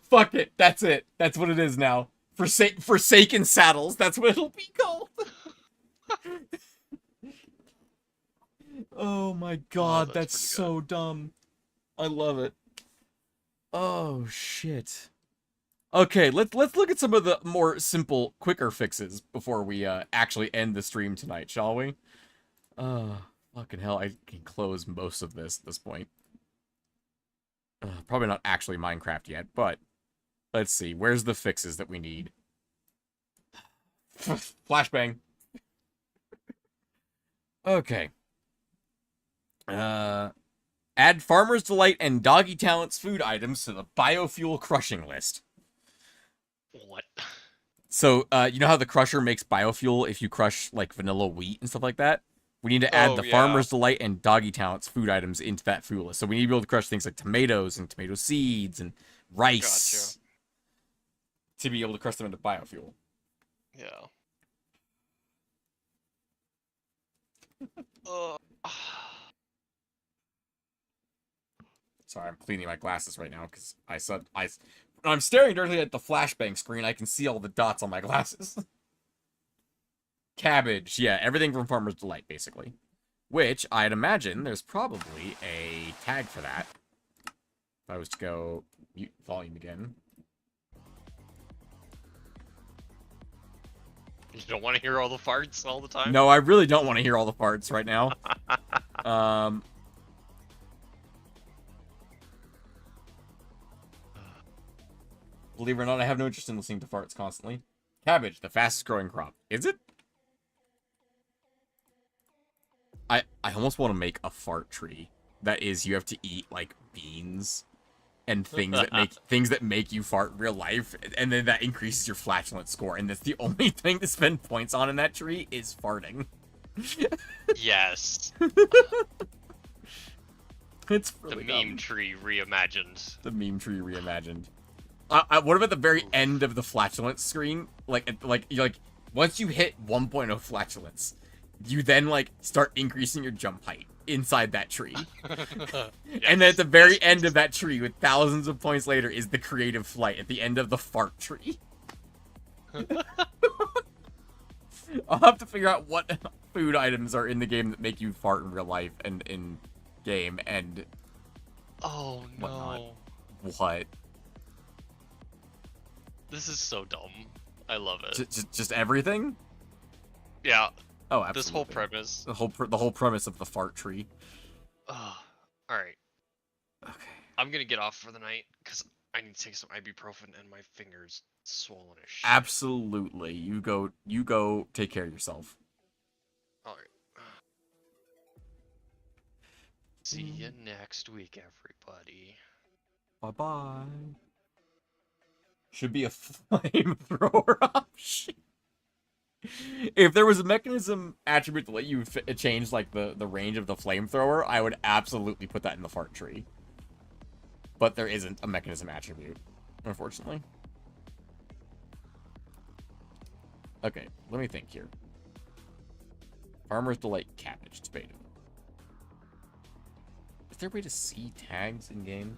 Fuck it. That's it. That's what it is now. Forsaken Saddles. That's what it'll be called. Oh my god, that's so dumb. I love it. Oh shit. Okay, let's look at some of the more simple, quicker fixes before we actually end the stream tonight, shall we? Fucking hell, I can close most of this at this point. Probably not actually Minecraft yet, but let's see. Where's the fixes that we need? Flashbang. Okay. Add Farmer's Delight and Doggy Talent's food items to the biofuel crushing list.
What?
So, you know how the crusher makes biofuel if you crush, like, vanilla wheat and stuff like that? We need to add the Farmer's Delight and Doggy Talent's food items into that food list. So we need to be able to crush things like tomatoes and tomato seeds and rice. Gotcha. To be able to crush them into biofuel.
Yeah.
Sorry, I'm cleaning my glasses right now because when I'm staring directly at the flashbang screen, I can see all the dots on my glasses. Cabbage, yeah, everything from Farmer's Delight, basically. Which, I'd imagine there's probably a tag for that. If I was to go mute volume again.
You don't want to hear all the farts all the time?
No, I really don't want to hear all the farts right now. Believe it or not, I have no interest in listening to farts constantly. Cabbage, the fastest growing crop. Is it? I almost want to make a fart tree. That is, you have to eat, like, beans and things that make you fart in real life, and then that increases your flatulence score, and that's the only thing to spend points on in that tree is farting.
Yes.
It's really
the meme tree reimagined.
The meme tree reimagined. What about the very end of the flatulence screen? Like once you hit 1.0 flatulence, you then like start increasing your jump height inside that tree. Yes. And then at the very end of that tree, with thousands of points later, is the creative flight at the end of the fart tree. I'll have to figure out what food items are in the game that make you fart in real life and in game and
oh no
whatnot. What?
This is so dumb. I love it.
Just everything?
Yeah.
Oh, absolutely.
This whole premise.
The whole premise of the fart tree.
All right.
Okay.
I'm gonna get off for the night because I need to take some ibuprofen and my fingers swollen as shit.
Absolutely. You go take care of yourself.
All right. See you next week, everybody.
Bye-bye. Should be a flamethrower option. If there was a mechanism attribute to let you change, like, the range of the flamethrower, I would absolutely put that in the fart tree. But there isn't a mechanism attribute, unfortunately. Okay, let me think here. Farmer's Delight Cabbage Tomato. Is there a way to see tags in-game?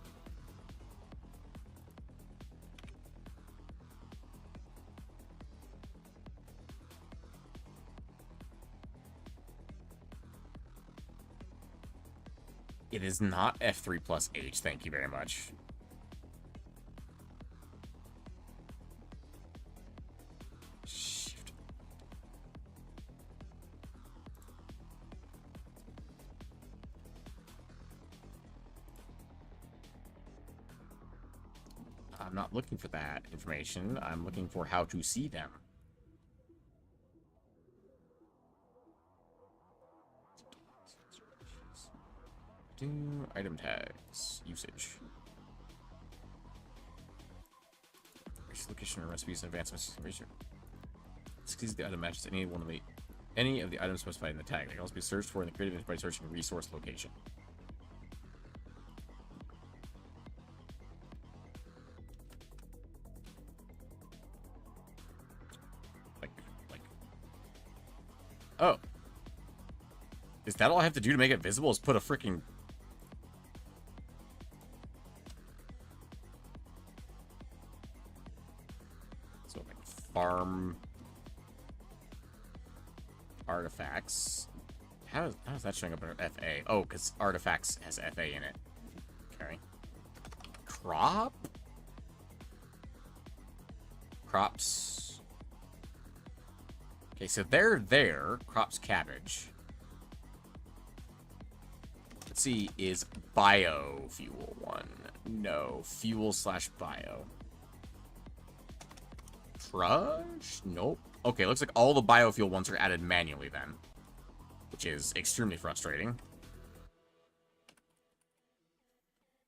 It is not F3 plus H, thank you very much. Shift. I'm not looking for that information. I'm looking for how to see them. Item tags. Usage. Location or recipes and advancements. Excuse the item matches any of the items specified in the tag. They can also be searched for in the creative image by searching resource location. Oh. Is that all I have to do to make it visible? Is put a freaking... So, like, farm... artifacts. How is that showing up in FA? Oh, because artifacts has FA in it. Okay. Crop? Crops... Okay, so they're there. Crops cabbage. Let's see, is biofuel one? No. Fuel / bio. Crush? Nope. Okay, looks like all the biofuel ones are added manually then. Which is extremely frustrating.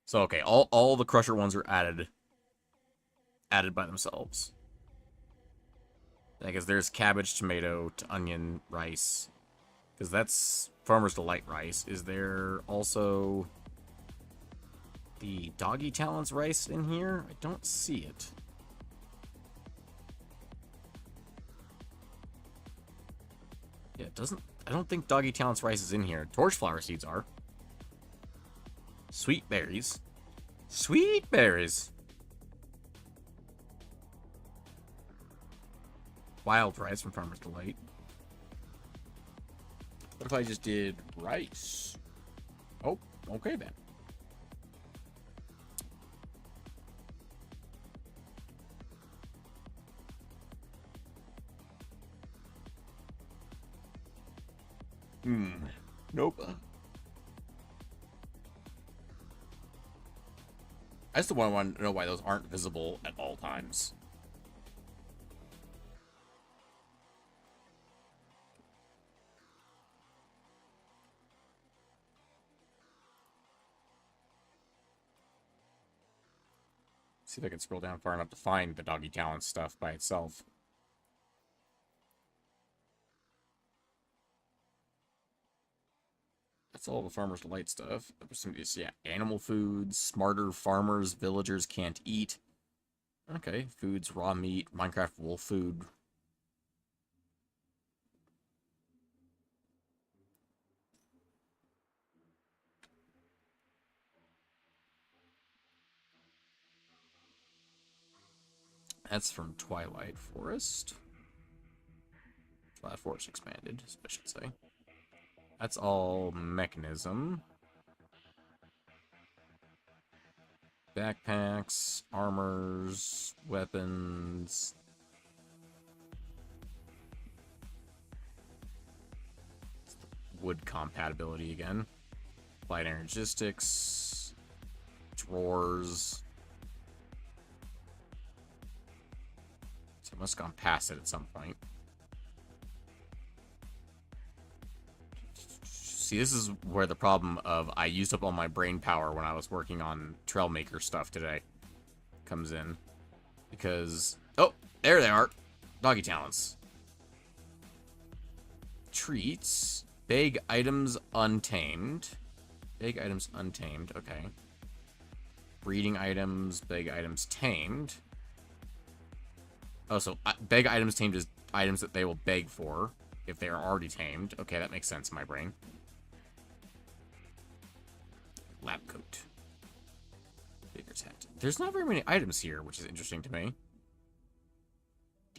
So, okay, all the crusher ones are added by themselves. I guess there's cabbage, tomato, onion, rice. Because that's Farmer's Delight rice. Is there also the Doggy Talents rice in here? I don't see it. Yeah, it doesn't... I don't think Doggy Talents rice is in here. Torchflower seeds are. Sweet berries. Sweet berries! Wild rice from Farmer's Delight. What if I just did rice? Oh, okay then. Nope. I just want to know why those aren't visible at all times. See if I can scroll down far enough to find the Doggy Talent stuff by itself. That's all the Farmer's Delight stuff. Yeah, animal foods, smarter farmers, villagers can't eat. Okay, foods, raw meat, Minecraft wolf food. That's from Twilight Forest. Twilight Forest Expanded, I should say. That's all mechanism. Backpacks, armors, weapons. Wood compatibility again. Light energistics. Drawers. So I must have gone past it at some point. See, this is where the problem of I used up all my brain power when I was working on Trailmaker stuff today comes in. Because, oh, there they are. Doggy talents. Treats. Big items untamed. Big items untamed, okay. Breeding items, big items tamed. Oh, so beg items tamed is items that they will beg for if they are already tamed. Okay, that makes sense in my brain. Lab coat. Baker's hat. There's not very many items here, which is interesting to me.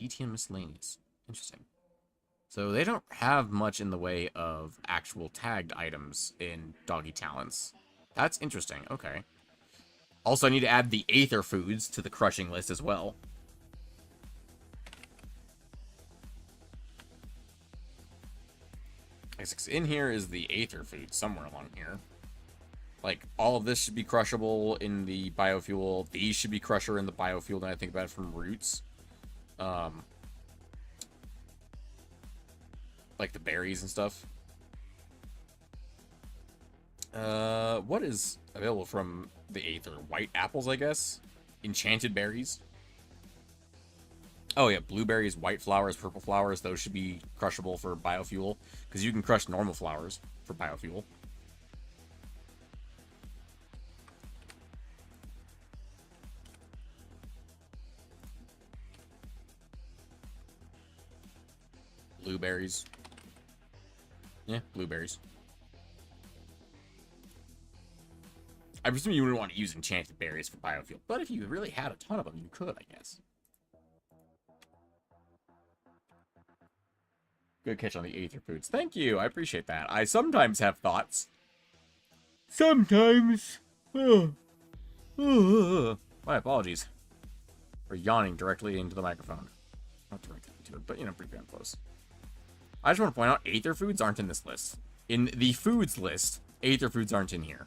DTM miscellaneous. Interesting. So they don't have much in the way of actual tagged items in Doggy Talents. That's interesting. Okay. Also, I need to add the Aether Foods to the crushing list as well. In here is the Aether Food, somewhere along here. Like, all of this should be crushable in the biofuel. These should be crusher in the biofuel, then I think about it from roots. Like the berries and stuff. What is available from the Aether? White apples, I guess? Enchanted berries? Oh, yeah, blueberries, white flowers, purple flowers, those should be crushable for biofuel, because you can crush normal flowers for biofuel. Blueberries. Yeah, blueberries. I presume you wouldn't want to use enchanted berries for biofuel, but if you really had a ton of them, you could, I guess. Good catch on the Aether Foods. Thank you. I appreciate that. I sometimes have thoughts. Sometimes. My apologies for yawning directly into the microphone. Not directly into it, but, you know, pretty damn close. I just want to point out, Aether Foods aren't in this list. In the foods list, Aether Foods aren't in here.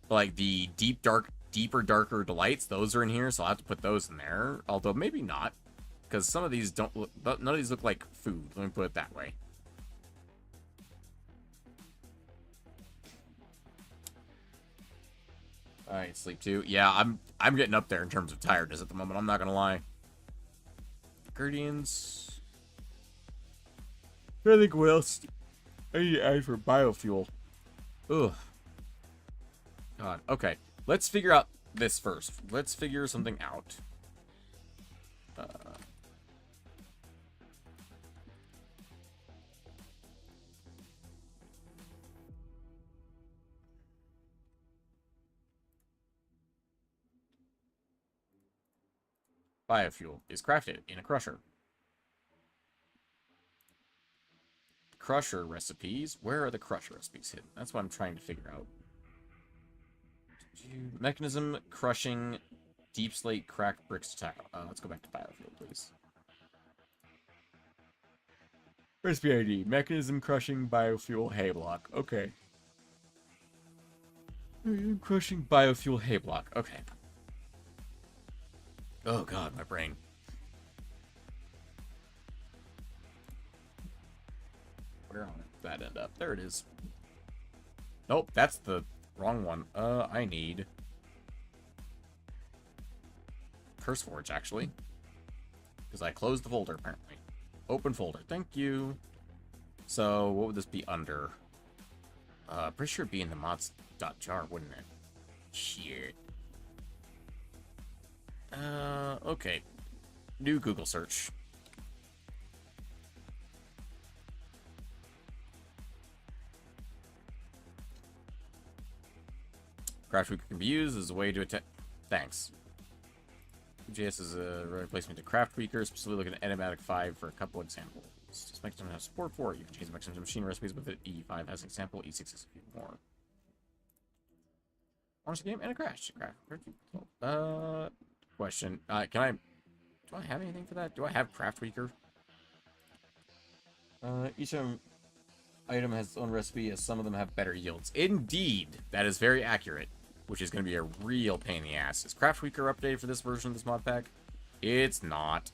But, like, the deeper, darker delights, those are in here, so I'll have to put those in there. Although, maybe not. Because some of these don't look... None of these look like food. Let me put it that way. Alright, sleep 2. Yeah, I'm getting up there in terms of tiredness at the moment. I'm not gonna lie. Ingredients. I think what else I need to add for biofuel. Ugh. God. Okay. Let's figure out this first. Let's figure something out. Biofuel is crafted in a crusher. Crusher recipes. Where are the crusher recipes hidden? That's what I'm trying to figure out. Mechanism, crushing, deep slate, cracked bricks to tackle. Let's go back to biofuel, please. Recipe ID. Mechanism, crushing, biofuel, hay block. Okay. Crushing, biofuel, hay block. Okay. Oh god, my brain. Where on that end up? There it is. Nope, that's the wrong one. I need Curse Forge, actually. Because I closed the folder, apparently. Open folder. Thank you. So, what would this be under? Pretty sure it'd be in the mods.jar, wouldn't it? Shit. Okay. New Google search. Craft Tweaker can be used as a way to attack. Thanks. JS is a replacement to Craft Tweaker, specifically looking at Enigmatic 5 for a couple examples. This mechanism has support for it. You can change the mechanism to machine recipes with it. E5 has an example, E6 has a few more. Launch the game and a crash. Question. Do I have anything for that? Do I have Craft Tweaker? Each item has its own recipe, as some of them have better yields. Indeed, that is very accurate, which is going to be a real pain in the ass. Is Craft Tweaker updated for this version of this mod pack? It's not.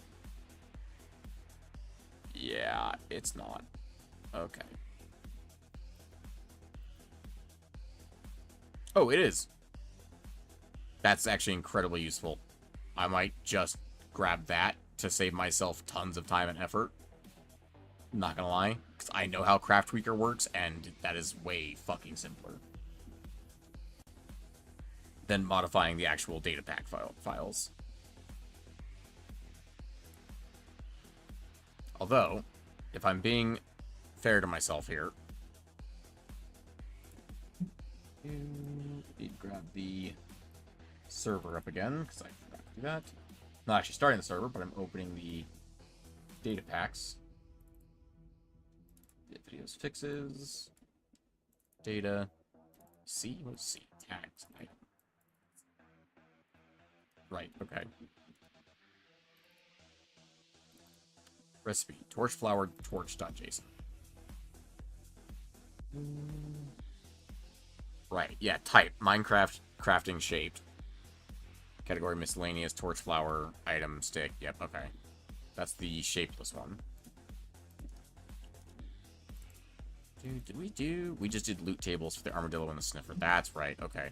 Yeah, it's not. Okay. Oh, it is. That's actually incredibly useful. I might just grab that to save myself tons of time and effort. Not gonna lie, because I know how Craft Tweaker works, and that is way fucking simpler than modifying the actual data pack files. Although, if I'm being fair to myself here, need to grab the server up again, because I forgot to do that. Not actually starting the server, but I'm opening the data packs. Videos, fixes, data, C? What is C? Tags. Item. Right, okay. Recipe, torch flower, torch.json. Right, yeah, type, Minecraft, crafting shaped. Category miscellaneous, torch flower, item, stick, yep, okay. That's the shapeless one. Dude, did we do... We just did loot tables for the armadillo and the sniffer. That's right, okay.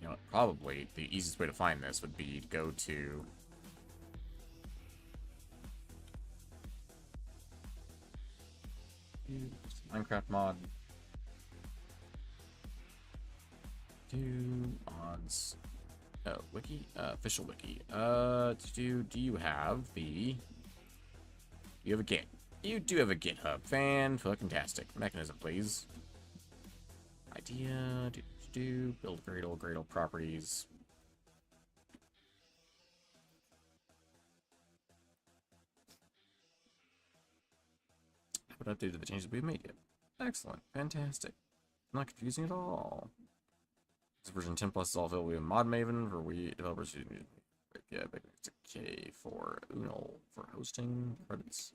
You know what, probably the easiest way to find this would be to go to... Minecraft mod. Mods. Wiki? Official wiki. Do you have the... You have a Git. You do have a GitHub. Fan-fucking-tastic. Mechanism, please. Idea. Build Gradle properties. Haven't updated the changes we've made yet. Excellent. Fantastic. Not confusing at all. This version 10 plus is all available in Mod Maven for we developers who yeah, it's okay for Uno for hosting credits.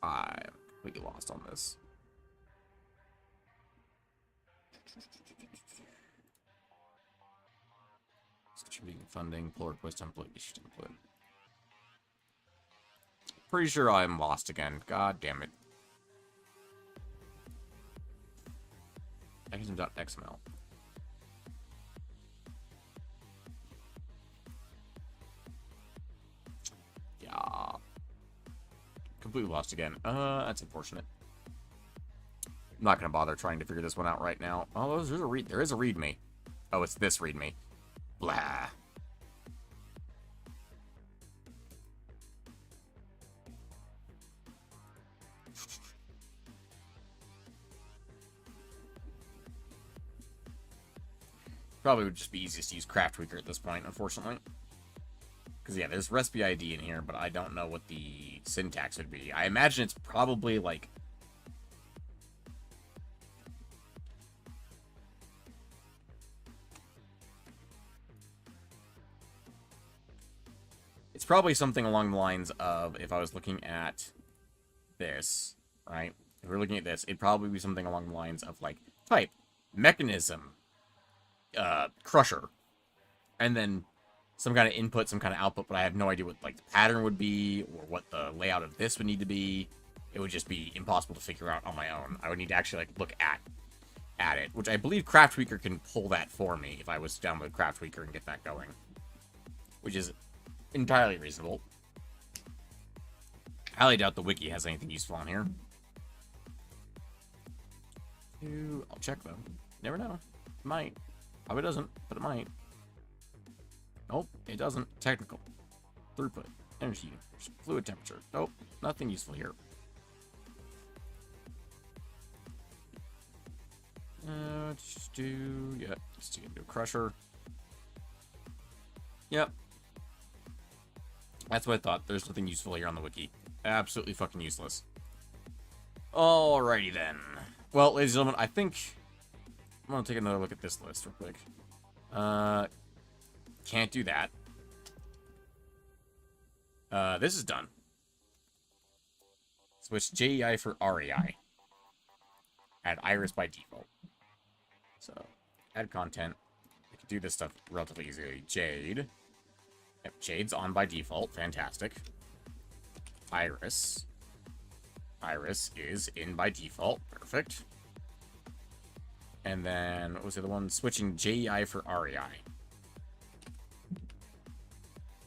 I'm completely lost on this. Contributing funding, pull request template, issue template. Pretty sure I'm lost again. God damn it. Mechanism.xml. Yeah. Completely lost again. That's unfortunate. I'm not gonna bother trying to figure this one out right now. Oh, there is a readme. Oh, it's this readme. Blah. Probably would just be easiest to use Craft Tweaker at this point, unfortunately. Because, yeah, there's recipe ID in here, but I don't know what the syntax would be. I imagine it's probably, like... It's probably something along the lines of, if I was looking at this, right? If we're looking at this, it'd probably be something along the lines of, like, type, mechanism, crusher, and then some kind of input, some kind of output, but I have no idea what, like, the pattern would be, or what the layout of this would need to be. It would just be impossible to figure out on my own. I would need to actually, like, look at it, which I believe Craft Tweaker can pull that for me if I was down with Craft Tweaker and get that going, which is entirely reasonable. I highly doubt the wiki has anything useful on here. I'll check, though. Never know. It might. Probably doesn't, but it might. Nope, it doesn't. Technical. Throughput. Energy universe. Fluid temperature. Nope, nothing useful here. Just do... Yeah, let's do a crusher. Yep. That's what I thought. There's nothing useful here on the wiki. Absolutely fucking useless. Alrighty then. Well, ladies and gentlemen, I think... I'm gonna take another look at this list real quick. Can't do that. This is done. Switch JEI for REI. Add iris by default. So, add content. We can do this stuff relatively easily. Jade. Yep, Jade's on by default. Fantastic. Iris. Iris is in by default. Perfect. And then, what was the other one? Switching JEI for REI.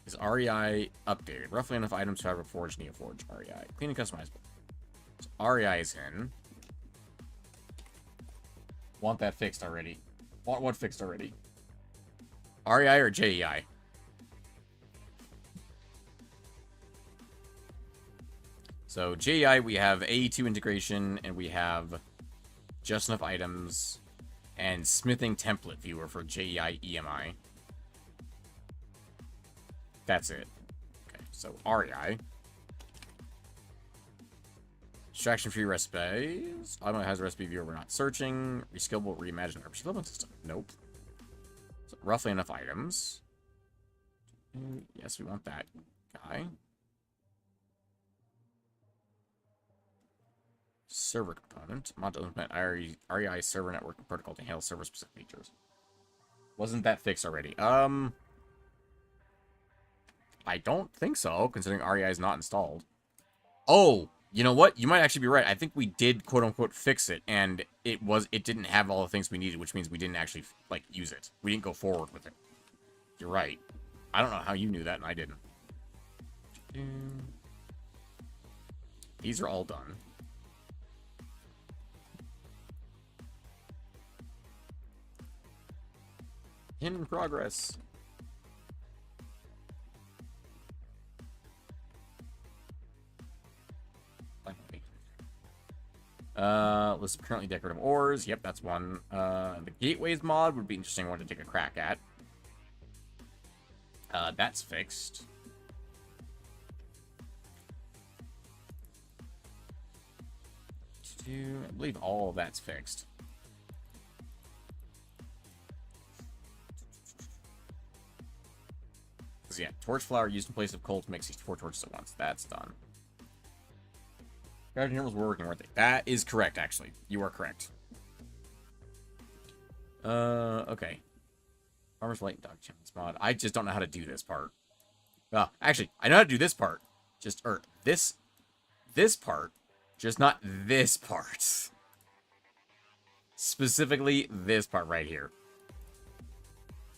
Is REI updated? Roughly enough items to have a forge, Neoforge, REI. Clean and customizable. So REI is in. Want that fixed already. Want what fixed already? REI or JEI? So JEI, we have AE2 integration, and we have just enough items, and smithing template viewer for JEI EMI. That's it. Okay, so REI. Distraction-free recipes. Automatic has a recipe viewer. We're not searching. Reskillable, reimagined RPG leveling system. Nope. So roughly enough items. Yes, we want that guy. Server component. Mod to implement REI server networking protocol to handle server-specific features. Wasn't that fixed already? I don't think so, considering REI is not installed. Oh, you know what? You might actually be right. I think we did quote-unquote fix it, and it didn't have all the things we needed, which means we didn't actually, like, use it. We didn't go forward with it. You're right. I don't know how you knew that, and I didn't. These are all done. In progress. List of currently decorative ores. Yep, that's one. The gateways mod would be an interesting one to take a crack at. That's fixed. I believe all of that's fixed. Yeah, torch flower used in place of coal to make 64 torches at once. That's done. Guardian Heroes were working, weren't they? That is correct, actually. You are correct. Okay. Farmer's Light and Dog Challenge mod. I just don't know how to do this part. Well, actually, I know how to do this part. Just, this part. Just not this part. Specifically, this part right here.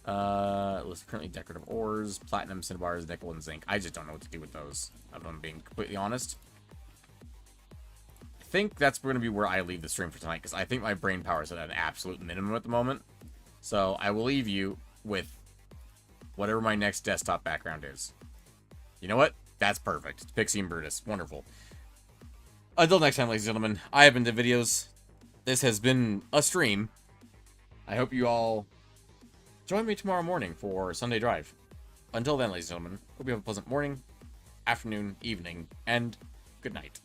List of currently decorative ores, platinum, cinnabars, nickel, and zinc. I just don't know what to do with those, if I'm being completely honest. I think that's going to be where I leave the stream for tonight, because I think my brain power is at an absolute minimum at the moment. So I will leave you with whatever my next desktop background is. You know what? That's perfect. It's Pixie and Brutus. Wonderful. Until next time, ladies and gentlemen, I have been DeVideos. This has been a stream. I hope you all join me tomorrow morning for Sunday Drive. Until then, ladies and gentlemen, hope you have a pleasant morning, afternoon, evening, and good night.